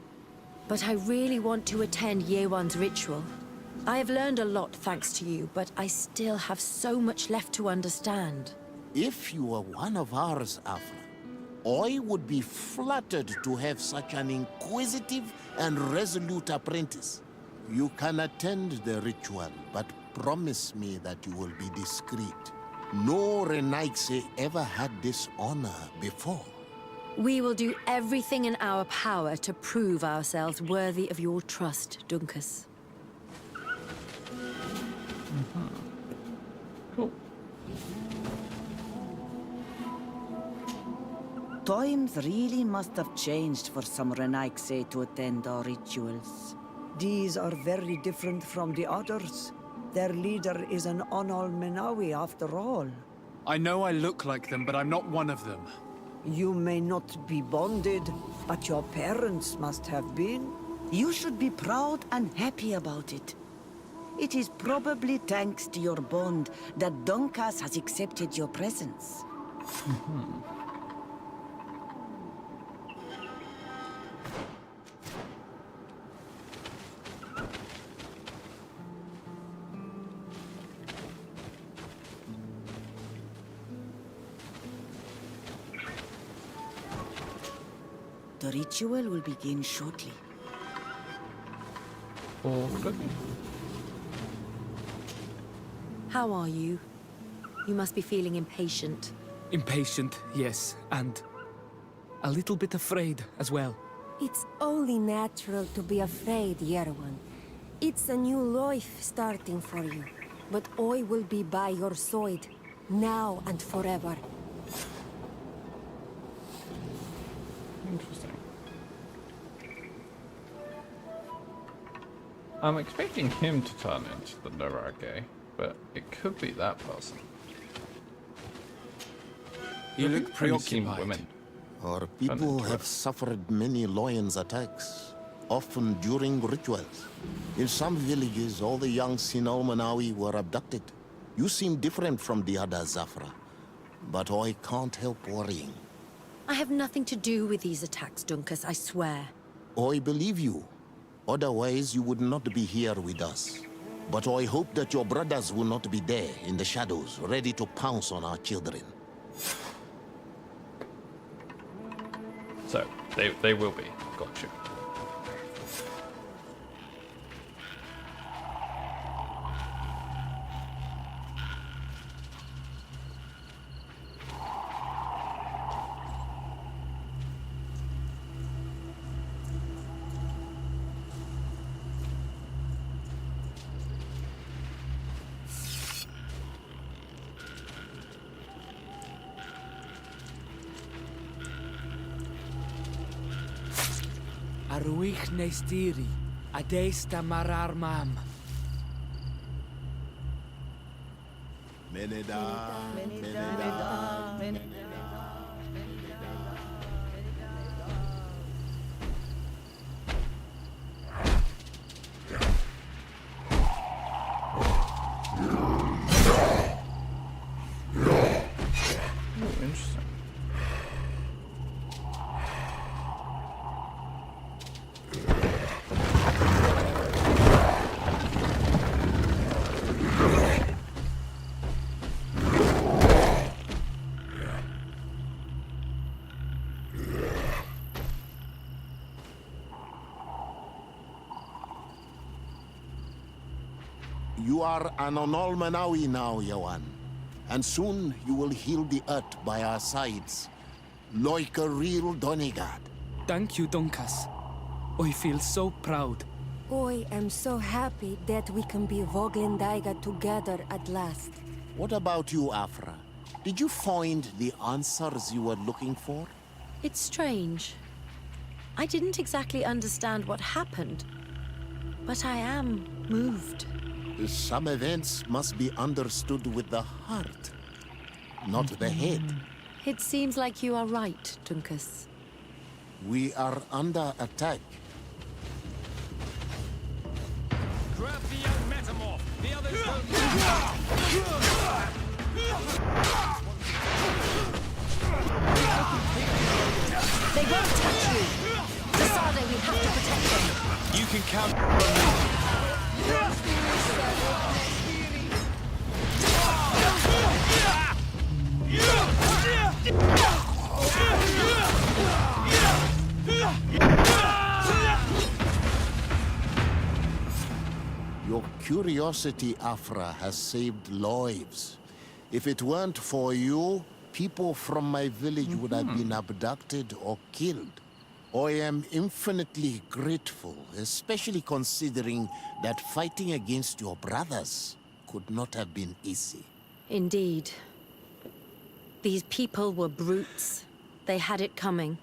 But I really want to attend Yewan's ritual. I have learned a lot thanks to you, but I still have so much left to understand. If you were one of ours, Afra, I would be flattered to have such an inquisitive and resolute apprentice. You can attend the ritual, but promise me that you will be discreet. No Renaigse ever had this honor before. We will do everything in our power to prove ourselves worthy of your trust, Dunkus. Cool. Times really must have changed for some Renaigse to attend our rituals. These are very different from the others. Their leader is an Onol Menawi after all. I know I look like them, but I'm not one of them. You may not be bonded, but your parents must have been. You should be proud and happy about it. It is probably thanks to your bond that Dunkas has accepted your presence. The ritual will begin shortly. How are you? You must be feeling impatient. Impatient, yes, and a little bit afraid as well. It's only natural to be afraid, Yerwan. It's a new life starting for you. But I will be by your side, now and forever. Interesting. I'm expecting him to turn into the Narage, but it could be that person. You look Only seen preoccupied. women. Our people have suffered many lions' attacks, often during rituals. In some villages, all the young Sinal Manawi were abducted. You seem different from the other Zafra, but I can't help worrying. I have nothing to do with these attacks, Dunkus, I swear. I believe you. Otherwise, you would not be here with us. But I hope that your brothers will not be there in the shadows, ready to pounce on our children. So, they will be. Gotcha. Arwich Nestiri, Adesta Marar Mam. Interesting. You are an Onol Manawi now, Yawan. And soon you will heal the earth by our sides, like a real Donegad. Thank you, Dunkas. I feel so proud. I am so happy that we can be Voglendaiga together at last. What about you, Afra? Did you find the answers you were looking for? It's strange. I didn't exactly understand what happened, but I am moved. Some events must be understood with the heart, not the head. It seems like you are right, Dunkus. We are under attack. Grab the young metamorph. The others don't. They won't touch you. Desade, we have to protect them. You can count on me. Your curiosity, Afra, has saved lives. If it weren't for you, people from my village would have been abducted or killed. I am infinitely grateful, especially considering that fighting against your brothers could not have been easy. Indeed. These people were brutes. They had it coming.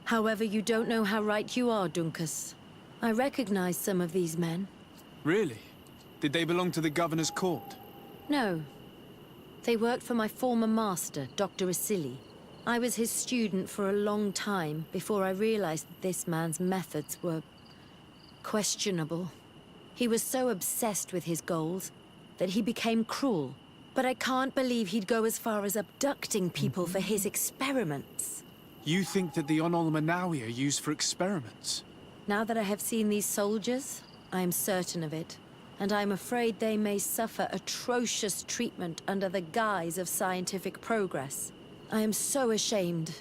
However, you don't know how right you are, Dunkus. I recognize some of these men. Really? Did they belong to the governor's court? No. They worked for my former master, Dr. Asili. I was his student for a long time before I realized that this man's methods were questionable. He was so obsessed with his goals that he became cruel. But I can't believe he'd go as far as abducting people for his experiments. You think that the Onol Manawi are used for experiments? Now that I have seen these soldiers, I am certain of it. And I'm afraid they may suffer atrocious treatment under the guise of scientific progress. I am so ashamed.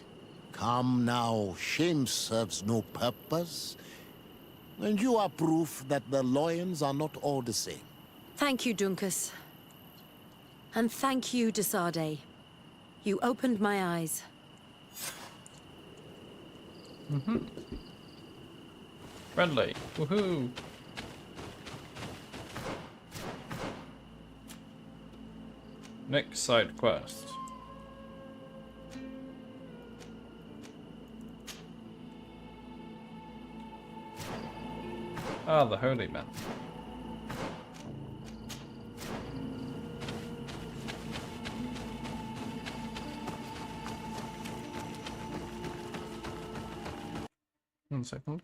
Come now, shame serves no purpose. And you are proof that the lions are not all the same. Thank you, Dunkus. And thank you, Desade. You opened my eyes. Friendly. Woohoo! Next side quest. Ah, the Holy Men. One second.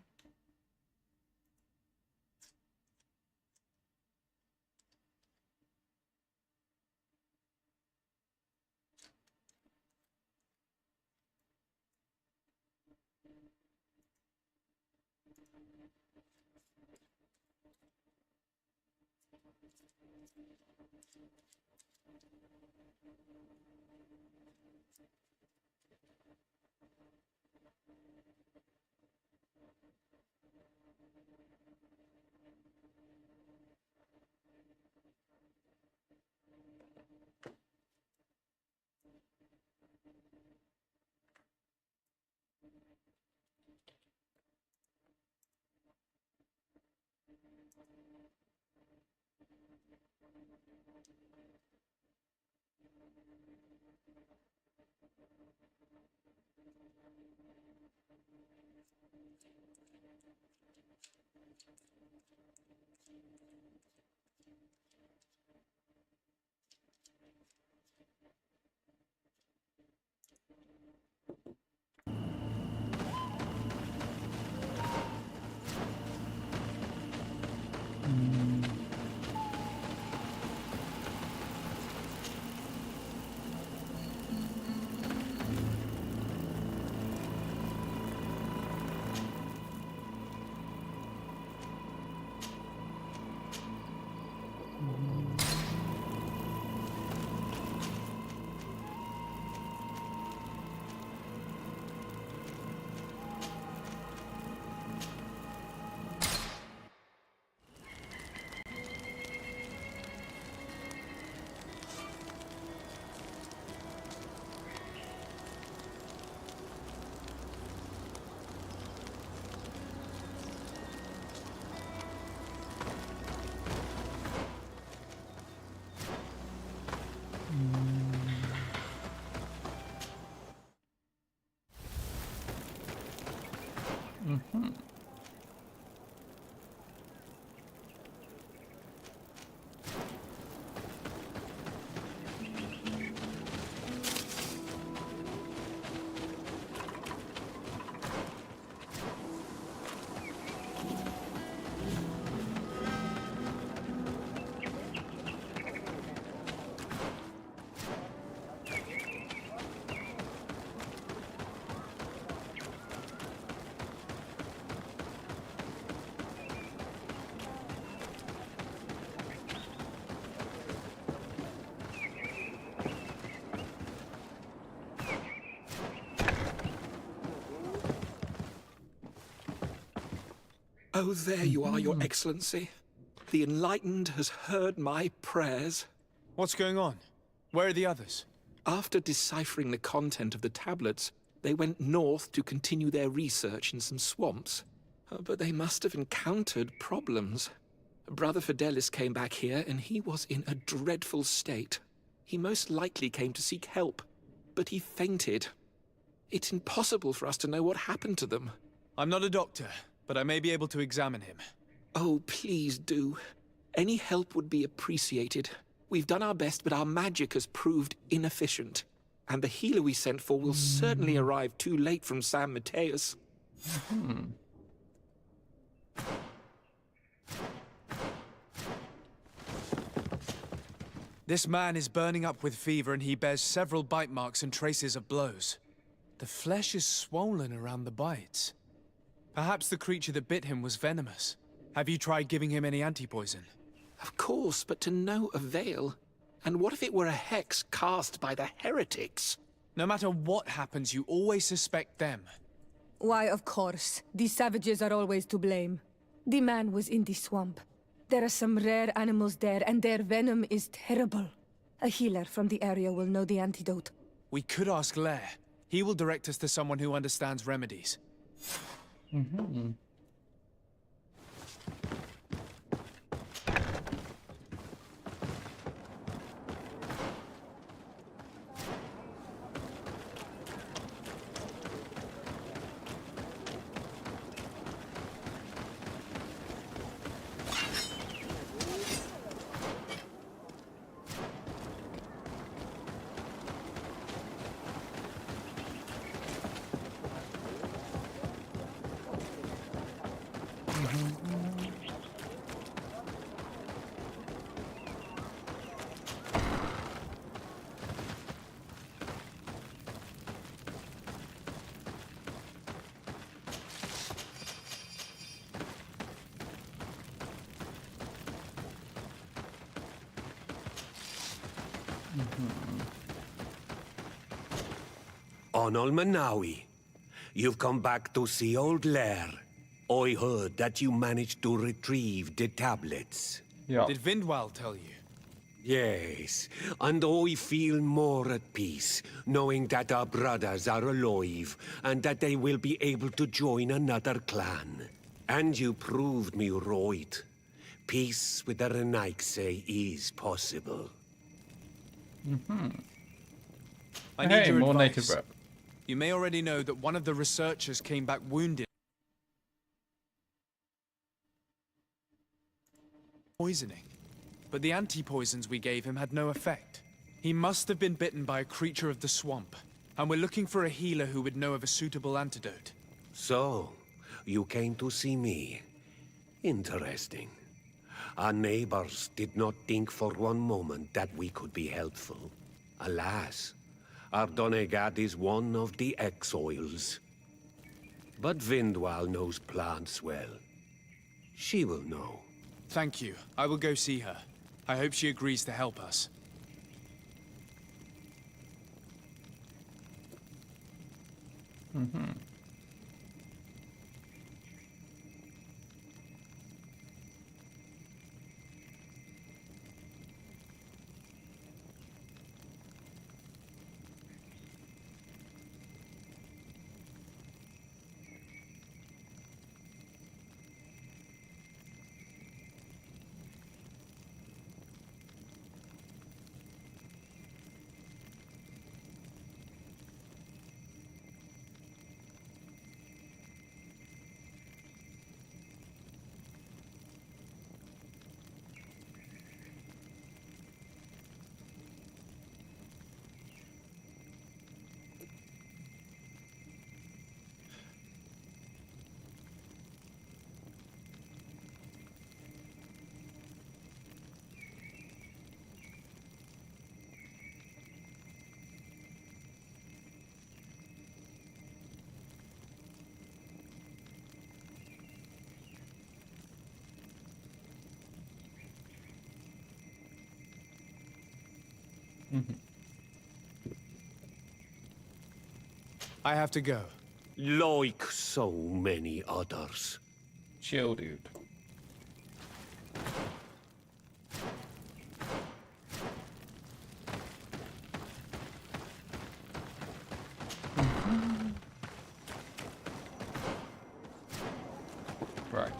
Oh, there you are, Your Excellency. The Enlightened has heard my prayers. What's going on? Where are the others? After deciphering the content of the tablets, they went north to continue their research in some swamps. But they must have encountered problems. Brother Fidelis came back here, and he was in a dreadful state. He most likely came to seek help, but he fainted. It's impossible for us to know what happened to them. I'm not a doctor, but I may be able to examine him. Oh, please do. Any help would be appreciated. We've done our best, but our magic has proved inefficient. And the healer we sent for will certainly arrive too late from San Mateus. This man is burning up with fever and he bears several bite marks and traces of blows. The flesh is swollen around the bites. Perhaps the creature that bit him was venomous. Have you tried giving him any anti-poison? Of course, but to no avail. And what if it were a hex cast by the heretics? No matter what happens, you always suspect them. Why, of course. These savages are always to blame. The man was in the swamp. There are some rare animals there, and their venom is terrible. A healer from the area will know the antidote. We could ask Lair. He will direct us to someone who understands remedies. Onol Manawi, you've come back to see old Lair. I heard that you managed to retrieve the tablets. Yeah. Did Vindwal tell you? Yes, and I feel more at peace, knowing that our brothers are alive, and that they will be able to join another clan. And you proved me right. Peace with the Renaigse is possible. I need your more advice. native rep. You may already know that one of the researchers came back wounded. Poisoning. But the anti-poisons we gave him had no effect. He must have been bitten by a creature of the swamp, and we're looking for a healer who would know of a suitable antidote. So, you came to see me. Interesting. Our neighbors did not think for one moment that we could be helpful. Alas, our Donegad is one of the exiles. But Vindwal knows plants well. She will know. Thank you. I will go see her. I hope she agrees to help us. I have to go. Like so many others. Chill, dude. Right.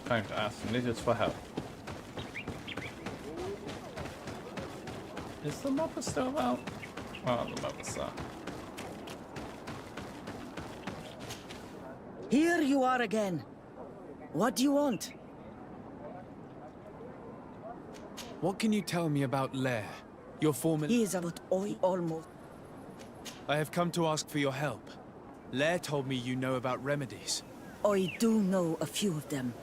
Time to ask ninjas for help. Is the mother still out? Oh, the mother's there. Here you are again. What do you want? What can you tell me about Lair, your former... He is about Oi almost. I have come to ask for your help. Lair told me you know about remedies. I do know a few of them.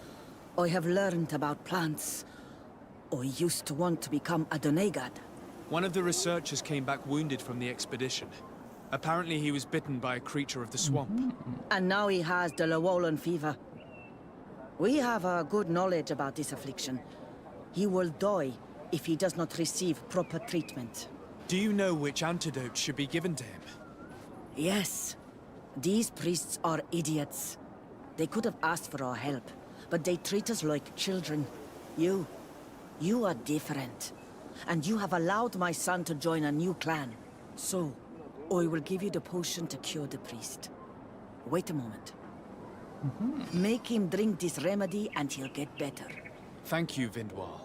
I have learned about plants. I used to want to become a Donegad. One of the researchers came back wounded from the expedition. Apparently he was bitten by a creature of the swamp. And now he has the Llewellyn fever. We have a good knowledge about this affliction. He will die if he does not receive proper treatment. Do you know which antidote should be given to him? Yes. These priests are idiots. They could have asked for our help, but they treat us like children. You are different. And you have allowed my son to join a new clan. So, I will give you the potion to cure the priest. Wait a moment. Make him drink this remedy and he'll get better. Thank you, Vindwal.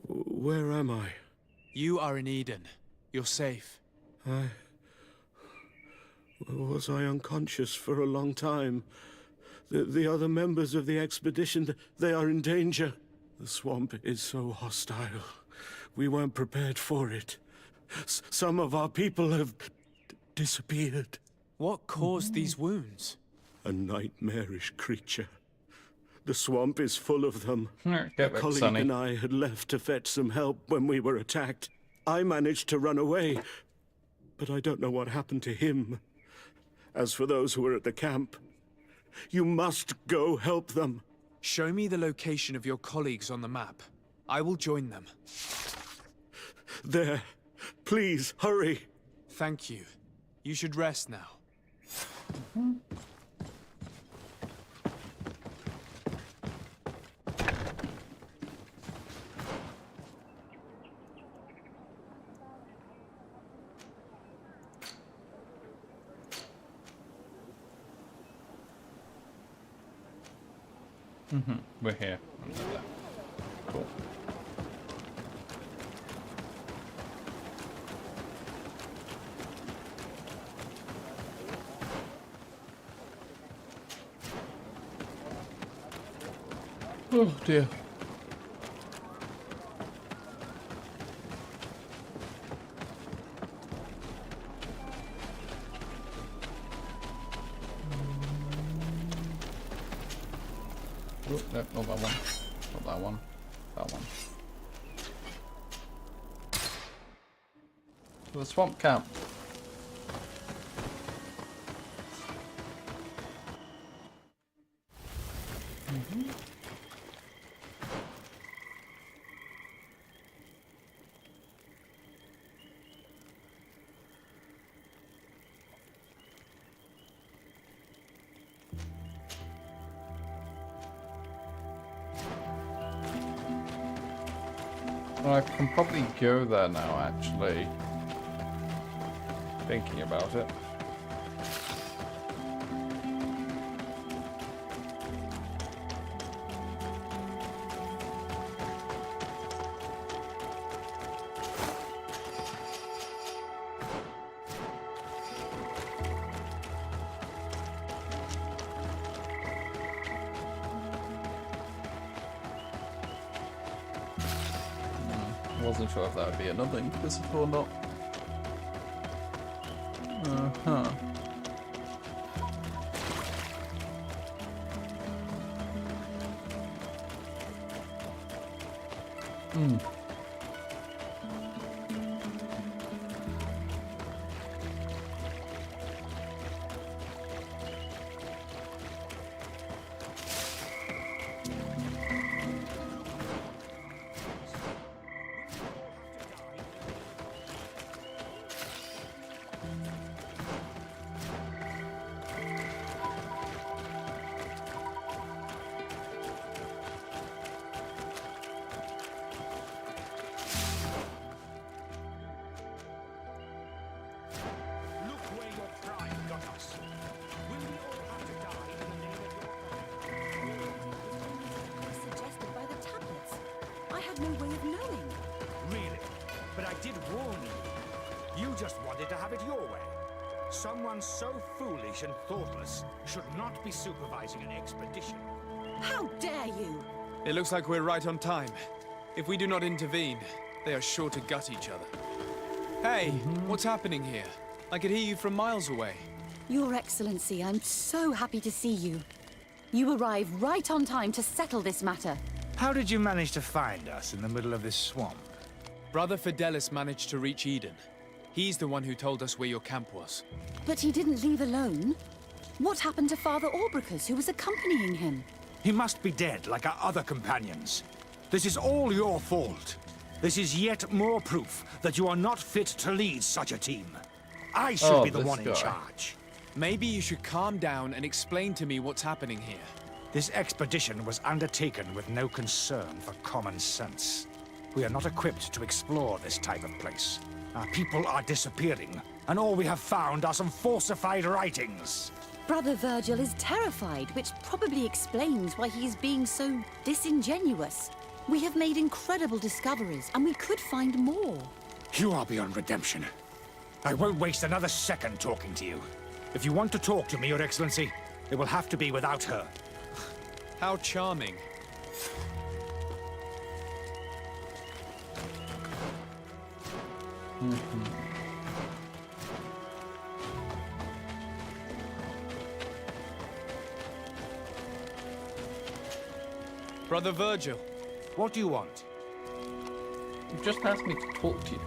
Where am I? You are in Eden. You're safe. Was I unconscious for a long time? The other members of the expedition, they are in danger. The swamp is so hostile. We weren't prepared for it. Some of our people have disappeared. What caused these wounds? A nightmarish creature. The swamp is full of them. Get A back, colleague Sonny. and I had left to fetch some help when we were attacked. I managed to run away, but I don't know what happened to him. As for those who were at the camp, you must go help them. Show me the location of your colleagues on the map. I will join them. There. Please, hurry. Thank you. You should rest now. We're here. Cool. Oh dear. Oh, no, not that one. Not that one. That one. To the swamp camp. Well, I can probably go there now, actually. Thinking about it. Wasn't sure if that would be another Inquisitor or not. Uh-huh. Suggested by the tablets. I had no way of knowing. Really? But I did warn you. You just wanted to have it your way. Someone so foolish and thoughtless should not be supervising an expedition. How dare you! It looks like we're right on time. If we do not intervene, they are sure to gut each other. Hey, what's happening here? I could hear you from miles away. Your Excellency, I'm so happy to see you. You arrived right on time to settle this matter. How did you manage to find us in the middle of this swamp? Brother Fidelis managed to reach Eden. He's the one who told us where your camp was. But he didn't leave alone. What happened to Father Orbricus, who was accompanying him? He must be dead, like our other companions. This is all your fault. This is yet more proof that you are not fit to lead such a team. I should be the one in charge. Maybe you should calm down and explain to me what's happening here. This expedition was undertaken with no concern for common sense. We are not equipped to explore this type of place. Our people are disappearing, and all we have found are some falsified writings. Brother Virgil is terrified, which probably explains why he is being so disingenuous. We have made incredible discoveries, and we could find more. You are beyond redemption. I won't waste another second talking to you. If you want to talk to me, Your Excellency, it will have to be without her. How charming. Brother Virgil. What do you want? You just asked me to talk to you.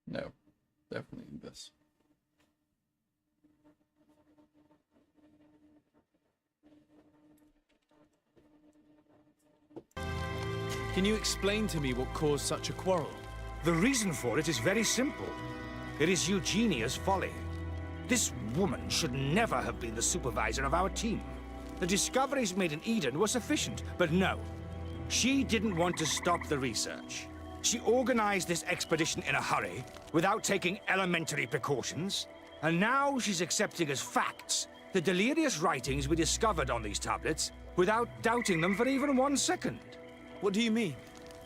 No, definitely this. Can you explain to me what caused such a quarrel? The reason for it is very simple. It is Eugenia's folly. This woman should never have been the supervisor of our team. The discoveries made in Eden were sufficient, but no. She didn't want to stop the research. She organized this expedition in a hurry, without taking elementary precautions, and now she's accepting as facts the delirious writings we discovered on these tablets, without doubting them for even 1 second. What do you mean?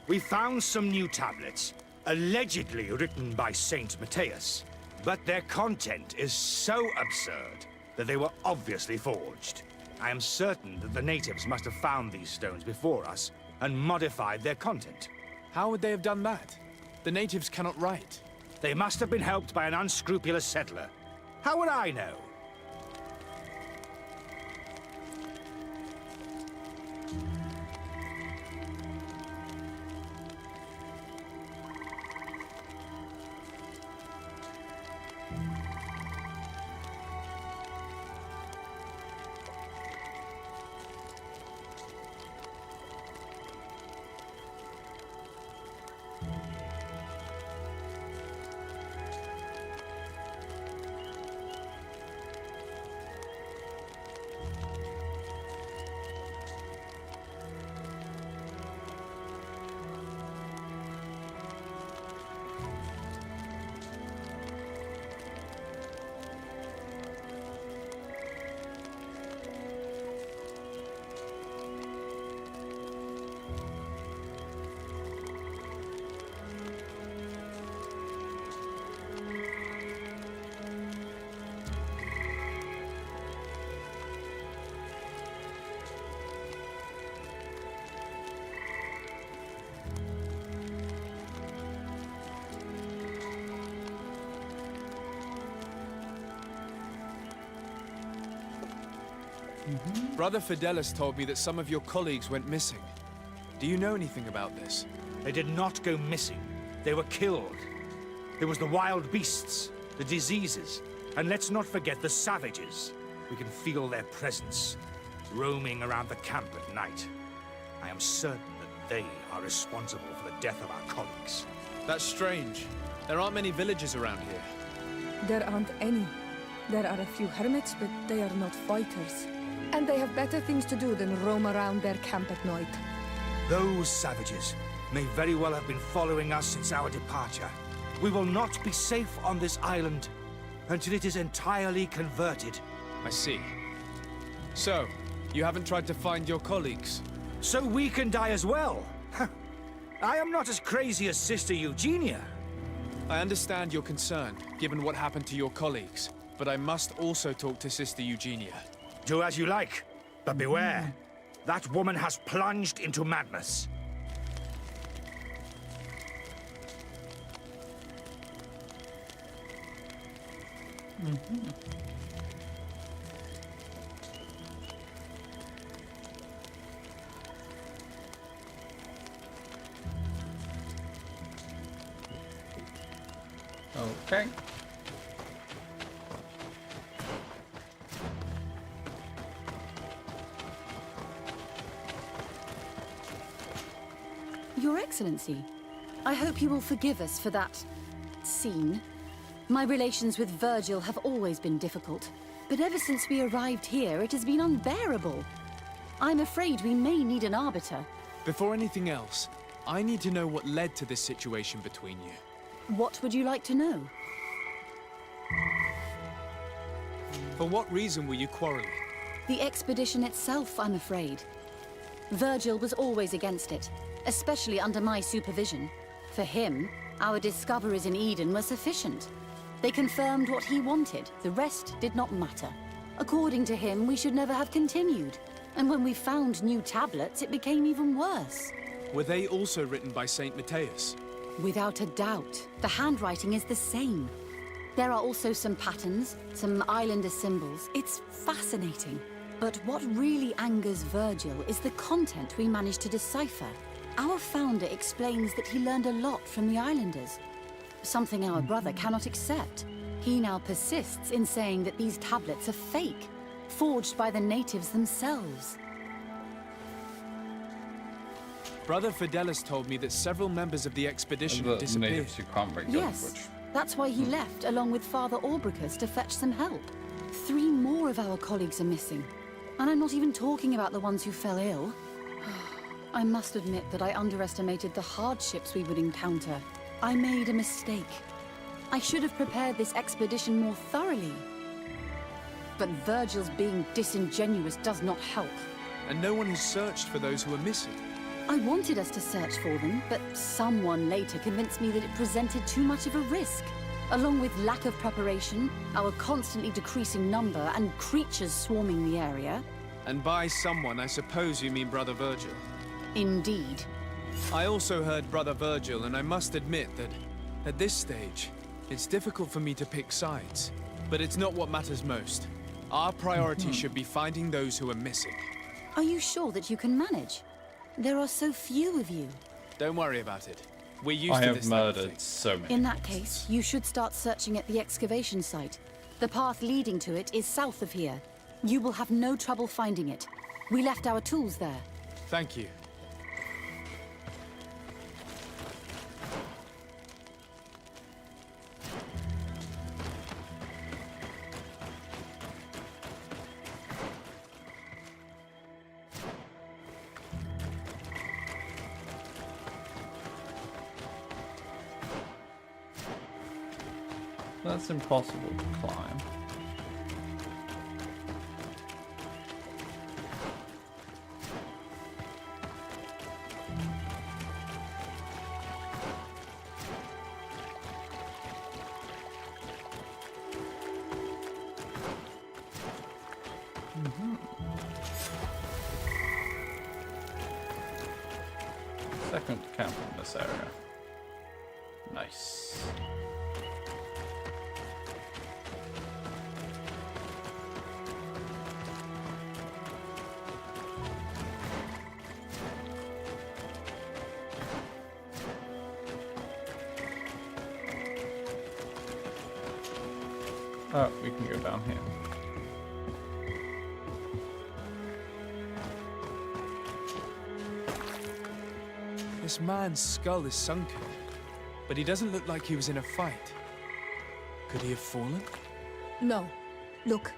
We found some new tablets, allegedly written by Saint Matthias, but their content is so absurd, that they were obviously forged. I am certain that the natives must have found these stones before us and modified their content. How would they have done that? The natives cannot write. They must have been helped by an unscrupulous settler. How would I know? Brother Fidelis told me that some of your colleagues went missing. Do you know anything about this? They did not go missing. They were killed. There was the wild beasts, the diseases, and let's not forget the savages. We can feel their presence, roaming around the camp at night. I am certain that they are responsible for the death of our colleagues. That's strange. There aren't many villages around here. There aren't any. There are a few hermits, but they are not fighters. And they have better things to do than roam around their camp at night. Those savages may very well have been following us since our departure. We will not be safe on this island until it is entirely converted. I see. So, you haven't tried to find your colleagues? So we can die as well? I am not as crazy as Sister Eugenia. I understand your concern, given what happened to your colleagues. But I must also talk to Sister Eugenia. Do as you like, but beware. That woman has plunged into madness. Okay. Your Excellency, I hope you will forgive us for that scene. My relations with Virgil have always been difficult, but ever since we arrived here, it has been unbearable. I'm afraid we may need an arbiter. Before anything else, I need to know what led to this situation between you. What would you like to know? For what reason were you quarreling? The expedition itself, I'm afraid. Virgil was always against it, especially under my supervision. For him, our discoveries in Eden were sufficient. They confirmed what he wanted. The rest did not matter. According to him, we should never have continued. And when we found new tablets, it became even worse. Were they also written by Saint Matthias? Without a doubt. The handwriting is the same. There are also some patterns, some islander symbols. It's fascinating. But what really angers Virgil is the content we managed to decipher. Our founder explains that he learned a lot from the islanders. Something our brother cannot accept. He now persists in saying that these tablets are fake, forged by the natives themselves. Brother Fidelis told me that several members of the expedition had disappeared. Natives who can't break Yes, language. that's why he left along with Father Orbricus to fetch some help. 3 more of our colleagues are missing. And I'm not even talking about the ones who fell ill. I must admit that I underestimated the hardships we would encounter. I made a mistake. I should have prepared this expedition more thoroughly. But Virgil's being disingenuous does not help. And no one has searched for those who are missing. I wanted us to search for them, but someone later convinced me that it presented too much of a risk. Along with lack of preparation, our constantly decreasing number, and creatures swarming the area. And by someone, I suppose you mean Brother Virgil. Indeed. I also heard Brother Virgil, and I must admit that, at this stage, it's difficult for me to pick sides. But it's not what matters most. Our priority should be finding those who are missing. Are you sure that you can manage? There are so few of you. Don't worry about it. We're used I to have this type of murdered thing. so many. In that case, you should start searching at the excavation site. The path leading to it is south of here. You will have no trouble finding it. We left our tools there. Thank you. That's impossible to climb. Second camp in this area. Nice. Oh, we can go down here. This man's skull is sunken, but he doesn't look like he was in a fight. Could he have fallen? No. Look,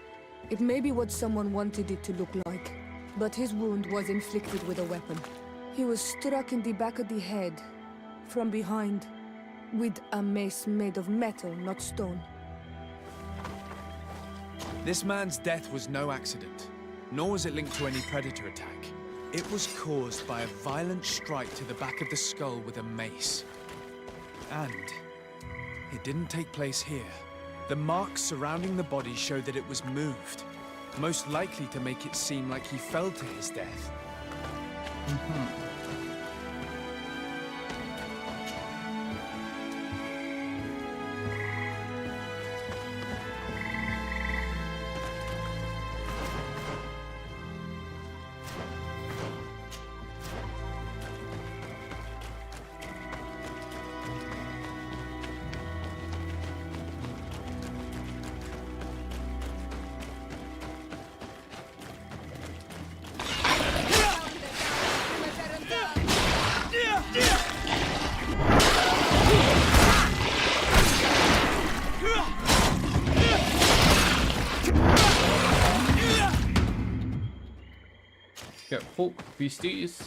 it may be what someone wanted it to look like, but his wound was inflicted with a weapon. He was struck in the back of the head, from behind, with a mace made of metal, not stone. This man's death was no accident, nor was it linked to any predator attack. It was caused by a violent strike to the back of the skull with a mace. And it didn't take place here. The marks surrounding the body show that it was moved, most likely to make it seem like he fell to his death. Get full beasties.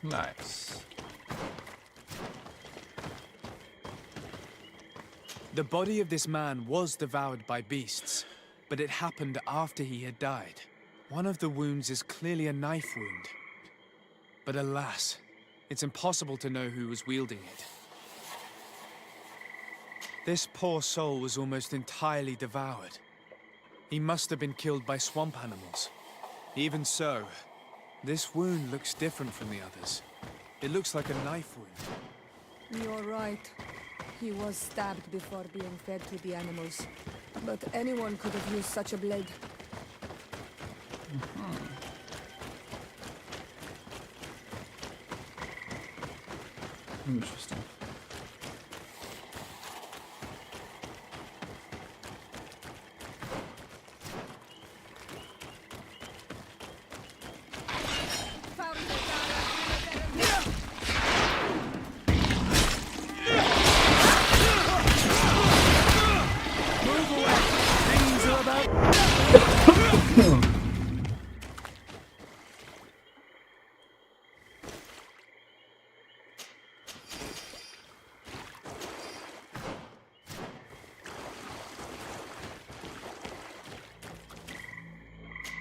Nice. The body of this man was devoured by beasts, but it happened after he had died. One of the wounds is clearly a knife wound. But alas, it's impossible to know who was wielding it. This poor soul was almost entirely devoured. He must have been killed by swamp animals. Even so, this wound looks different from the others. It looks like a knife wound. You're right. He was stabbed before being fed to the animals. But anyone could have used such a blade. Mm-hmm. Interesting.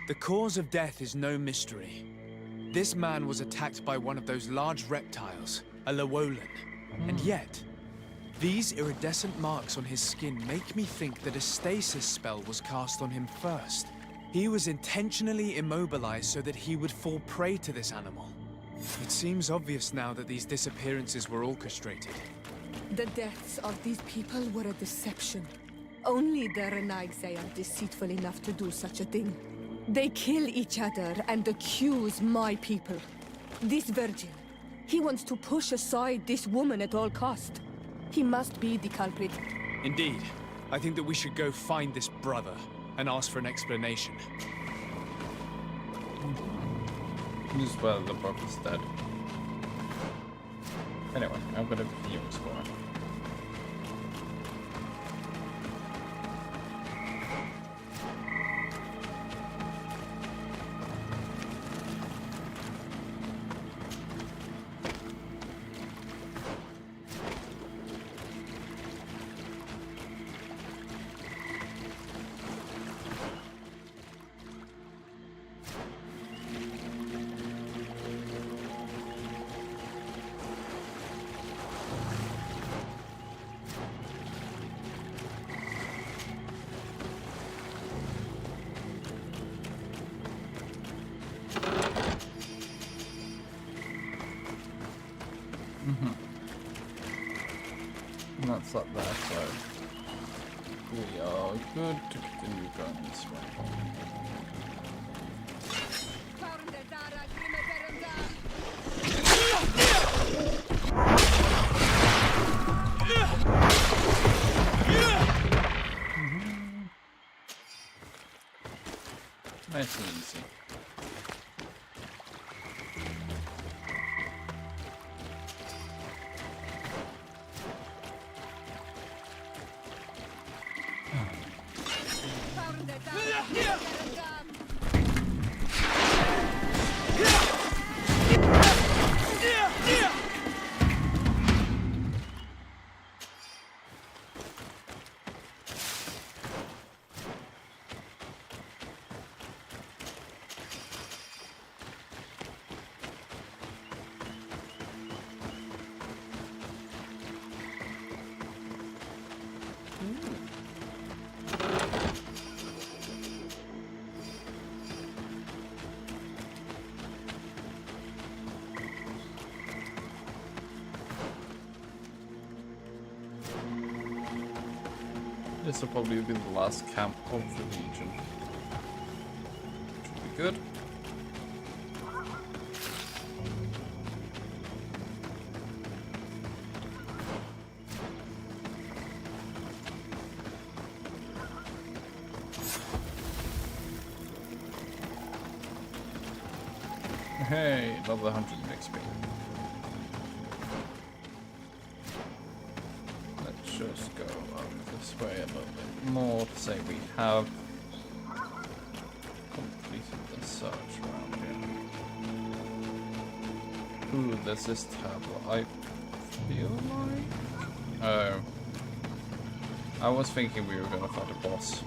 The cause of death is no mystery. This man was attacked by one of those large reptiles, a Llewellyn. And yet, these iridescent marks on his skin make me think that a stasis spell was cast on him first. He was intentionally immobilized so that he would fall prey to this animal. It seems obvious now that these disappearances were orchestrated. The deaths of these people were a deception. Only the Renaigse are deceitful enough to do such a thing. They kill each other and accuse my people. This Virgil, he wants to push aside this woman at all cost. He must be the culprit. Indeed. I think that we should go find this brother and ask for an explanation. This is where the brother's dead. Anyway, I'm gonna continue exploring. And that's up there, so we are good to continue going this way. Nice and easy. This will probably be the last camp of the Legion. Which will be good. Hey, another 100 XP. Let's just go this way a little bit more to say we have completed the search around here. Ooh, there's this tablet. I feel like... Oh. I was thinking we were going to fight a boss.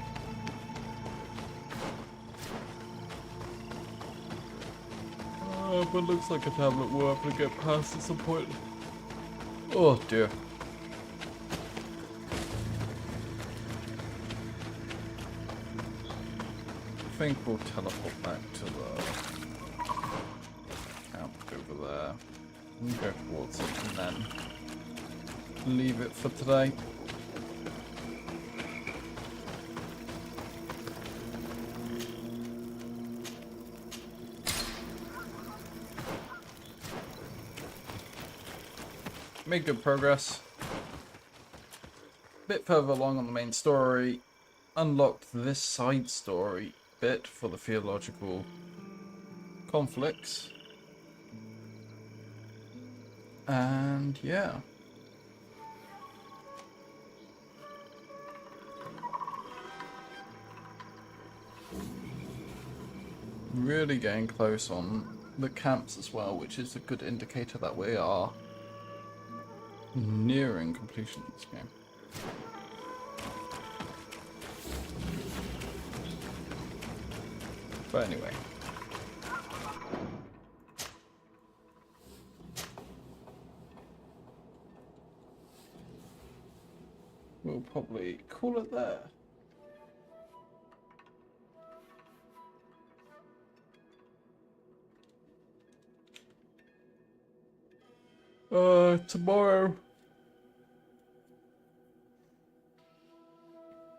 But looks like a tablet we'll have to get past at some point. Oh dear. I think we'll teleport back to the camp over there and go towards it and then leave it for today. made good progress. Bit further along on the main story. Unlocked this side story bit for the theological conflicts. And yeah. Really getting close on the camps as well, which is a good indicator that we are nearing completion of this game. But anyway. We'll probably call it there. Tomorrow.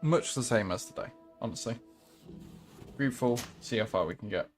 Much the same as today, honestly. Greedfall, see how far we can get.